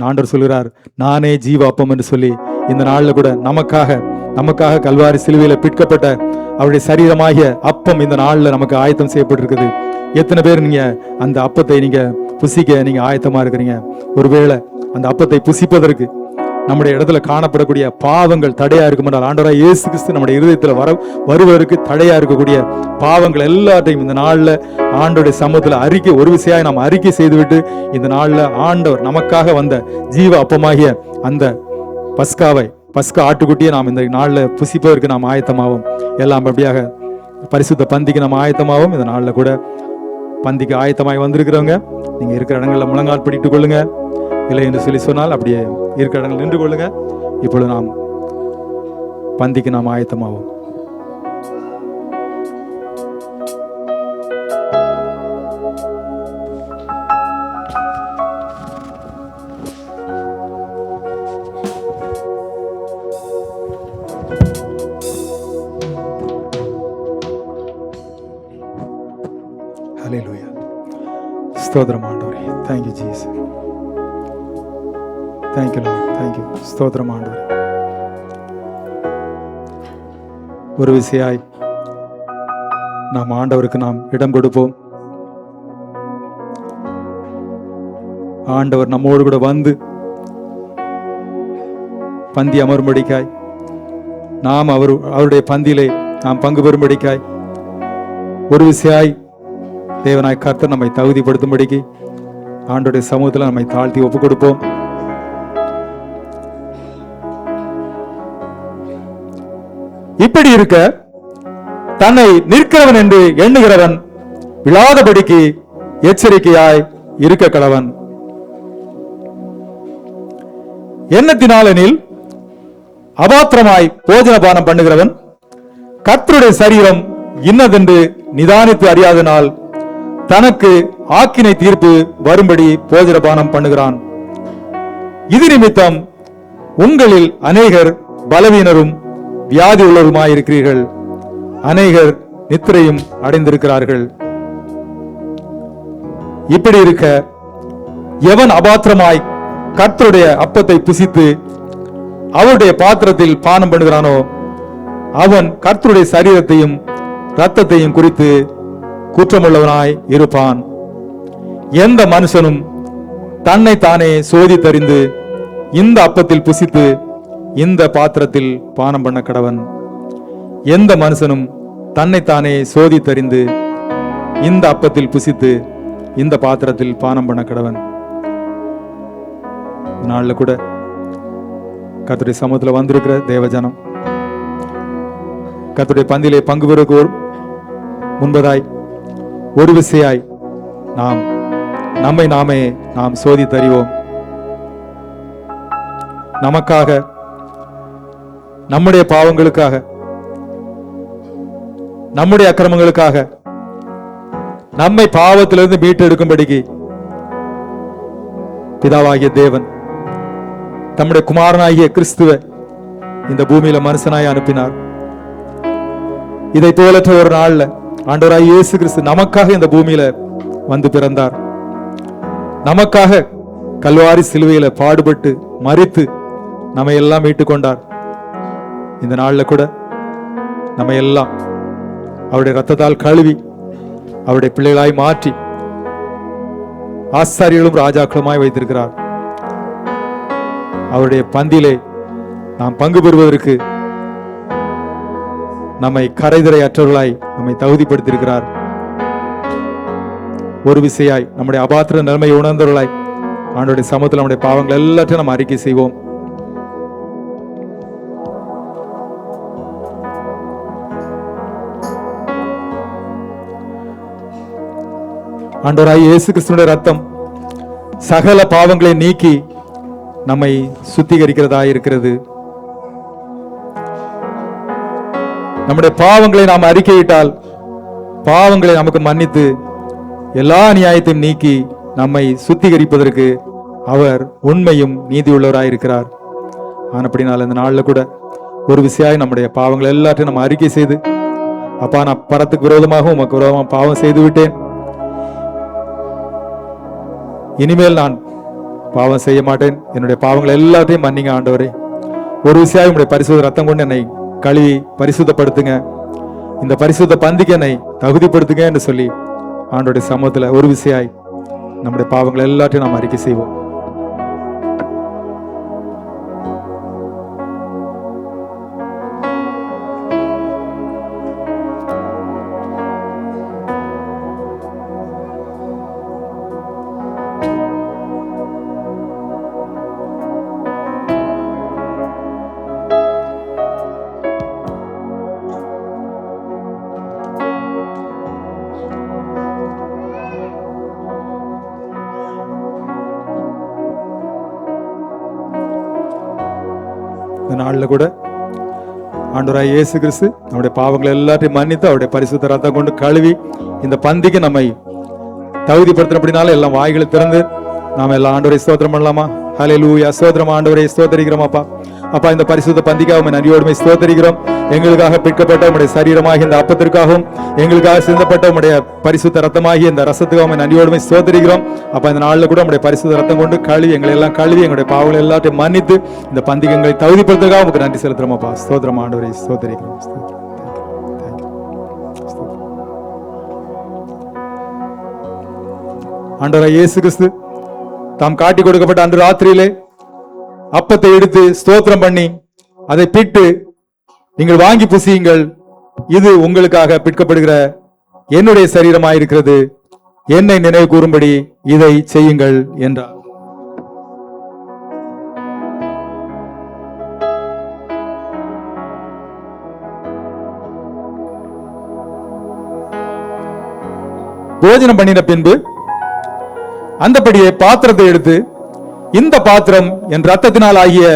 ஆண்டவர் சொல்கிறார், நானே ஜீவ அப்பம் என்று சொல்லி இந்த நாளில் கூட நமக்காக கல்வாரி சிலுவையில பிற்கப்பட்ட அவருடைய சரீரமாகிய அப்பம் இந்த நாளில் நமக்கு ஆயத்தம் செய்யப்பட்டிருக்குது. எத்தனை பேர் நீங்க அந்த அப்பத்தை நீங்க புசிக்க நீங்க ஆயத்தமா இருக்கிறீங்க? ஒருவேளை அந்த அப்பத்தை புசிப்பதற்கு நம்முடைய இடத்துல காணப்படக்கூடிய பாவங்கள் தடையா இருக்கும் என்றால், ஆண்டவராக இயேசு கிறிஸ்து நம்முடைய இருதயத்தில் வருவதற்கு தடையா இருக்கக்கூடிய பாவங்கள் எல்லாத்தையும் இந்த நாளில் ஆண்டோடைய சமூகத்தில் ஒரு விசையாய் நாம் அறிக்கை செய்துவிட்டு, இந்த நாளில் ஆண்டவர் நமக்காக வந்த ஜீவ அப்பமாகிய அந்த பஸ்கா ஆட்டுக்குட்டியை நாம் இந்த நாளில் புசிப்பதற்கு நாம் ஆயத்தமாகும். எல்லாம் அப்படியாக பரிசுத்த பந்திக்கு நாம் ஆயத்தமாகும். இந்த நாளில் கூட பந்திக்கு ஆயத்தமாய் வந்திருக்கிறவங்க நீங்க இருக்கிற இடங்களில் முழங்கால் பிடித்துக் கொள்ளுங்க. இல்லை என்று சொல்லி சொன்னால் அப்படியே இருக்கிற இடங்கள் நின்று கொள்ளுங்க. இப்பொழுது நாம் பந்திக்கு நாம் ஆயத்தமாவோம். ஹல்லேலூயா. ஸ்தோத்திரம் ஆண்டவரே. Thank you Jesus. Thank you Lord. Thank you. ஸ்தோத்திரம் ஆண்டவரே. ஒரு விசையாய் நாம் ஆண்டவருக்கு நாம் இடம் கொடுப்போம். ஆண்டவர் நம்மோடு கூட வந்து பந்தி அமரும்படிக்காய், நாம் அவருடைய பந்தியிலே நாம் பங்கு பெறும்படிக்காய் ஒரு விசையாய் தேவனாய் கர்த்தர் நம்மை தகுதிப்படுத்தும்படிக்கு ஆண்டவருடைய சமூகத்தில் நம்மை தாழ்த்தி ஒப்புக் கொடுப்போம். இப்படி இருக்க தன்னை நிற்கிறவன் என்று எண்ணுகிறவன் விழாதபடிக்கு எச்சரிக்கையாய் இருக்க கடவன். எண்ணத்தினாலெனில் அபாத்திரமாய் போஜனபானம் பண்ணுகிறவன் கர்த்தருடைய சரீரம் இன்னதென்று நிதானித்து அறியாதனால் தனக்கு ஆக்கினை தீர்ப்பு வரும்படி போஜனபானம் பண்ணுகிறான். இது நிமித்தம் உங்களில் அநேகர் பலவீனரும் வியாதி உள்ளவருமாயிருக்கிறீர்கள், அநேகர் நித்திரையும் அடைந்திருக்கிறார்கள். இப்படி இருக்க எவன் அபாத்திரமாய் கர்த்தருடைய அப்பத்தை புசித்து அவருடைய பாத்திரத்தில் பானம் பண்ணுகிறானோ அவன் கர்த்தருடைய சரீரத்தையும் இரத்தத்தையும் குறித்து குற்றமுள்ளவனாய் இருப்பான். எந்த மனுஷனும் தன்னை தானே சோதித்தறிந்து இந்த அப்பத்தில் புசித்து இந்த பாத்திரத்தில் பானம் பண்ண கடவன். எந்த மனுஷனும் தன்னைத்தானே சோதித்தறிந்து இந்த அப்பத்தில் புசித்து இந்த பாத்திரத்தில் பானம் பண்ண கடவன். நாளில் கூட கர்த்தருடைய சமூகத்தில் வந்திருக்கிற தேவஜனம், கர்த்தருடைய பந்தியிலே பங்கு பெறுவோர் முன்பதாய் ஒரு விசையாய் நம்மை நாமே சோதித்தறிவோம். நமக்காக, நம்முடைய பாவங்களுக்காக, நம்முடைய அக்கிரமங்களுக்காக நம்மை பாவத்திலிருந்து மீட்டெடுக்கும்படிக்கு பிதாவாகிய தேவன் தம்முடைய குமாரனாகிய கிறிஸ்துவை இந்த பூமியில மனுஷனாய் அனுப்பினார். இதை போலற்ற ஒரு நாள்ல ஆண்டவராய் இயேசு கிறிஸ்து நமக்காக இந்த பூமியில வந்து பிறந்தார். நமக்காக கல்வாரி சிலுவையில பாடுபட்டு மரித்து நம்ம எல்லாம் மீட்டு கொண்டார். இந்த நாள்ல கூட நம்ம எல்லாம் அவருடைய ரத்தத்தால் கழுவி அவருடைய பிள்ளைகளாய் மாற்றி ஆசாரியர்களும் ராஜாக்களுமாய் வைத்திருக்கிறார். அவருடைய பந்தியிலே நாம் பங்கு பெறுவதற்கு நம்மை கரைதிரை அற்றவர்களாய் நம்மை தகுதிப்படுத்தியிருக்கிறார். ஒரு விசையாய் நம்முடைய அபாத்திர நிலைமையை உணர்ந்தவர்களாய் ஆண்டவருடைய சமூகத்தில் நம்முடைய பாவங்கள் எல்லாத்தையும் நம்ம அறிக்கை செய்வோம். ஆண்டவராய் இயேசு கிறிஸ்துவினுடைய ரத்தம் சகல பாவங்களை நீக்கி நம்மை சுத்திகரிக்கிறதா இருக்கிறது. நம்முடைய பாவங்களை நாம் அறிக்கையிட்டால் பாவங்களை நமக்கு மன்னித்து எல்லா நியாயத்தையும் நீக்கி நம்மை சுத்திகரிப்பதற்கு அவர் உண்மையும் நீதியுள்ளவராயிருக்கிறார். அப்படினால் இந்த நாளில் கூட ஒரு விசையாய் நம்முடைய பாவங்களை எல்லாத்தையும் நம்ம அறிக்கை செய்து, அப்பா நான் பரத்துக்கு விரோதமாக உமக்கு விரோதமாக பாவம் செய்து விட்டேன், இனிமேல் நான் பாவம் செய்ய மாட்டேன், என்னுடைய பாவங்களை எல்லாத்தையும் மன்னிங்க ஆண்டவரே, ஒரு விசையாய் உங்களுடைய பரிசுத்த ரத்தம் கொண்டு என்னை கழுவி பரிசுத்தப்படுத்துங்க, இந்த பரிசுத்த பந்திக்கு என்னை தகுதிப்படுத்துங்க என்று சொல்லி ஆண்டவருடைய சமூகத்துல ஒரு விசையாய் நம்முடைய பாவங்களை எல்லாத்தையும் நாம் அறிக்கை செய்வோம். இந்த நாளில் கூட ஆண்டவராய் இயேசு கிறிஸ்து நம்முடைய பாவங்களை எல்லாத்தையும் மன்னித்து அவருடைய பரிசுத்த ரத்தம் கொண்டு கழுவி இந்த பந்திக்கு நம்மை தகுதிப்படுத்தினபடினால எல்லாம் வாய்களை திறந்து நாம எல்லாம் ஆண்டவரை ஸ்தோத்திரம் பண்ணலாமா? ஹல்லேலூயா, ஸ்தோத்திரம் ஆண்டவரை ஸ்தோத்திரிக்கிறோம் அப்பா. அப்பா இந்த பரிசுத்த பந்திக்காக உம்மை நன்றியோடுமை ஸ்தோத்திரிக்கிறோம். எங்களுக்காக பிற்கப்பட்ட உம்முடைய சரீரமாகிய இந்த அப்பத்திற்காகவும் எங்களுக்காக சிந்தப்பட்ட உம்முடைய பரிசுத்த ரத்தமாகிய இந்த ரசத்துக்காக உம்மை நன்றியோடுமை ஸ்தோத்திரிக்கிறோம். அப்பா இந்த நாளில் கூட உம்முடைய பரிசுத்த ரத்தம் கொண்டு கழுவி எங்களை எல்லாம் கழுவி எங்களுடைய பாவங்களை எல்லாத்தையும் மன்னித்து இந்த பந்திக்கு எங்களை தகுதிப்படுத்துறதுக்காக உங்களுக்கு நன்றி செலுத்துறோம் அப்பா. ஸ்தோத்திரம் ஆண்டவரை ஸ்தோத்திரிக்கிறோம். ஆண்டவராய் இயேசு கிறிஸ்து தாம் காட்டி கொடுக்கப்பட்ட அன்று ராத்திரியிலே அப்பத்தை எடுத்து ஸ்தோத்திரம் பண்ணி அதை பிட்டு நீங்கள் வாங்கி புசியுங்கள், இது உங்களுக்காக பிற்கப்படுகிற என்னுடைய சரீரமாயிருக்கிறது, என்னை நினைவு கூறும்படி இதை செய்யுங்கள் என்றார். போஜனம் பண்ணின பின்பு அந்தபடியே பாத்திரத்தை எடுத்து, இந்த பாத்திரம் என் ரத்தத்தினால் ஆகிய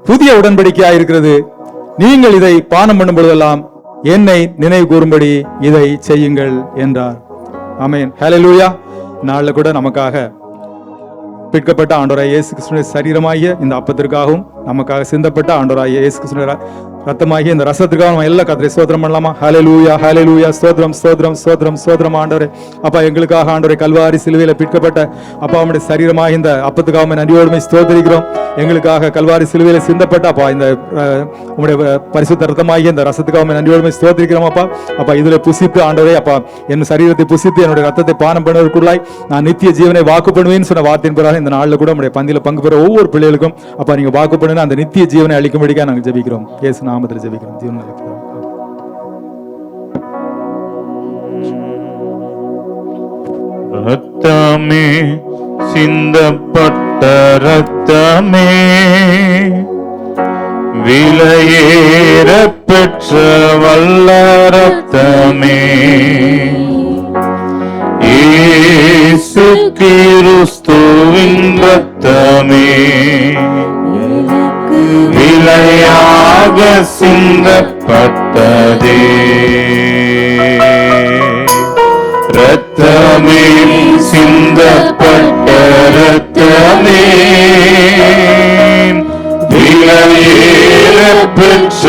புதிய உடன்படிக்கையாயிருக்கிறது, நீங்கள் இதை பானம் பண்ணும் பொழுதெல்லாம் என்னை நினைவு கூறும்படி இதை செய்யுங்கள் என்றார். ஆமென், ஹல்லேலூயா. நாளில் கூட நமக்காக பிற்கப்பட்ட ஆண்டவராய் இயேசு கிறிஸ்துவின் சரீரமாகிய இந்த அப்பத்திற்காகவும் நமக்காக சிந்தப்பட்ட ஆண்டவராய் இயேசு கிறிஸ்துவின் ரத்தமாகிய இந்த ரசத்திற்காக நம்ம எல்லா கர்த்தரை ஸ்தோத்திரம் பண்ணலாமா? ஹல்லேலூயா, ஹல்லேலூயா, ஸ்தோத்திரம் ஸ்தோத்திரம் ஸ்தோத்திரம் ஸ்தோத்திரம் ஆண்டவரே. அப்பா எங்களுக்காக ஆண்டவரை கல்வாரி சிலுவையில பிற்கப்பட்ட அப்பா உம்முடைய சரீரமாகிய இந்த அப்பத்துக்காக நன்றியோடுமை ஸ்தோத்திரிக்கிறோம். எங்களுக்காக கல்வாரி சிலுவையில சிந்தப்பட்ட அப்பா இந்த உம்முடைய பரிசுத்த ரத்தமாகிய இந்த ரசத்துக்காக நன்றியோடுமை ஸ்தோத்திரிக்கிறோம் அப்பா. அப்பா இதுல புசித்து ஆண்டவரே அப்பா என் சரீரத்தை புசித்து என்னுடைய ரத்தத்தை பானம் பண்ணுவதற்குள்ளாய் நான் நித்திய ஜீவனை வாக்கு பண்ணுவேன்னு சொன்ன வார்த்தையின் பிறகு இந்த நாளில் கூட உம்முடைய பந்தியில பங்கு பெற ஒவ்வொரு பிள்ளைகளுக்கும் அப்பா நீங்க வாக்கு பண்ணுங்க, அந்த நித்திய ஜீவனை அளிக்கும்படிக்காக நாங்கள் ஜெபிக்கிறோம். இயேசு நாமத்தில் ஜெபிக்கிறோம். ஜீவன் ரத்தமே, சிந்தப்பட்ட ரத்தமே, விலையேற பெற்ற வல்ல ரத்தமே, இயேசு கிறிஸ்துவின் ரத்தமே, விலையாக சிந்தப்பட்டதே. ரத்தமே, சிந்தப்பட்ட ரத்தமே, விலையேற பெற்ற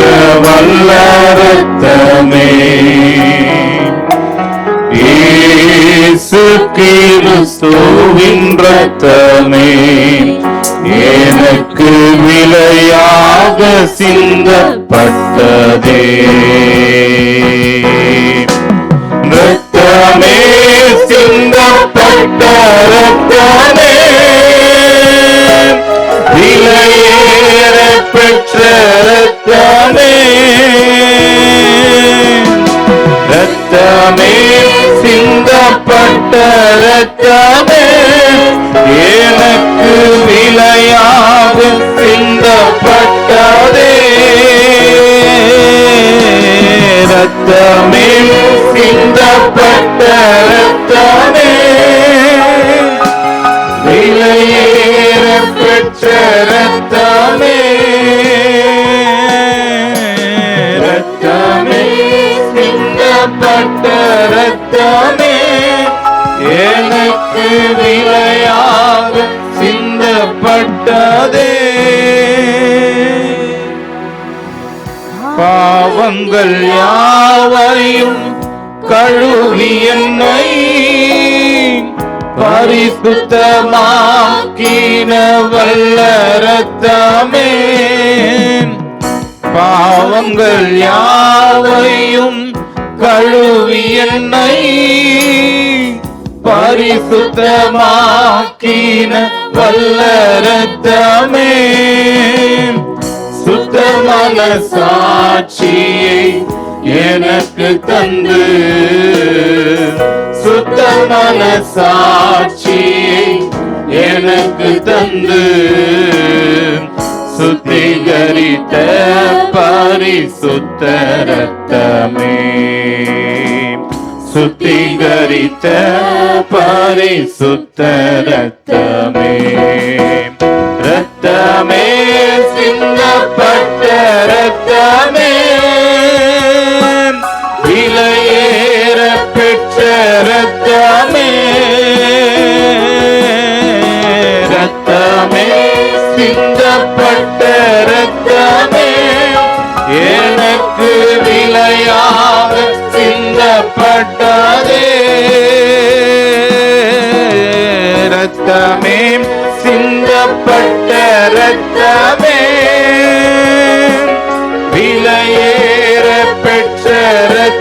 வல்ல ரத்தமே, இயேசு கிறிஸ்துவின் ரத்தமே, எனக்கு விலையாக சிந்தப்பட்டதே. ரத்தமே, சிந்தப்பட்ட ரத்தமே, விலையேற பெற்ற ரத்தமே, ரத்தமே, சிந்தப்பட்ட ரத்தமே, எனக்கு விலையாக சிந்தப்பட்டதே. ரத்தமே, சிந்தப்பட்ட ரத்தமே, விலையேற பெற்ற ரத்தமே, ரத்தமே, சிந்தப்பட்ட ரத்தமே, எனக்கு விலையாக சிந்தப்பட்டதே. பாவங்கள் யாவையும் கழுவி என்னை பரிசுத்தமாக்கின வல்ல ரத்தமே, பாவங்கள் யாவையும் கழுவி என்னை பரிசுத்தமாக்கின வல்ல ரத்தமே, சுத்தமான சாட்சியை எனக்கு தந்து, சுத்தமான சாட்சியை எனக்கு தந்து, சுத்திகரித்த பரிசுத்த ரத்தமே, சுத்திகரித்த பரிசுத்த ரத்தமே, ரத்தமே, சிந்தப்பட்ட ரத்தமே, விலையேற பெற்ற ரத்தமே, ரத்தமே, சிந்தப்பட்ட ரத்தமே, எனக்கு விலையாக சிந்தப்பட்டதே. ரத்தமே, சிந்தப்பட்ட ரத்தமே, விலையேற பெற்ற ரத்தமே,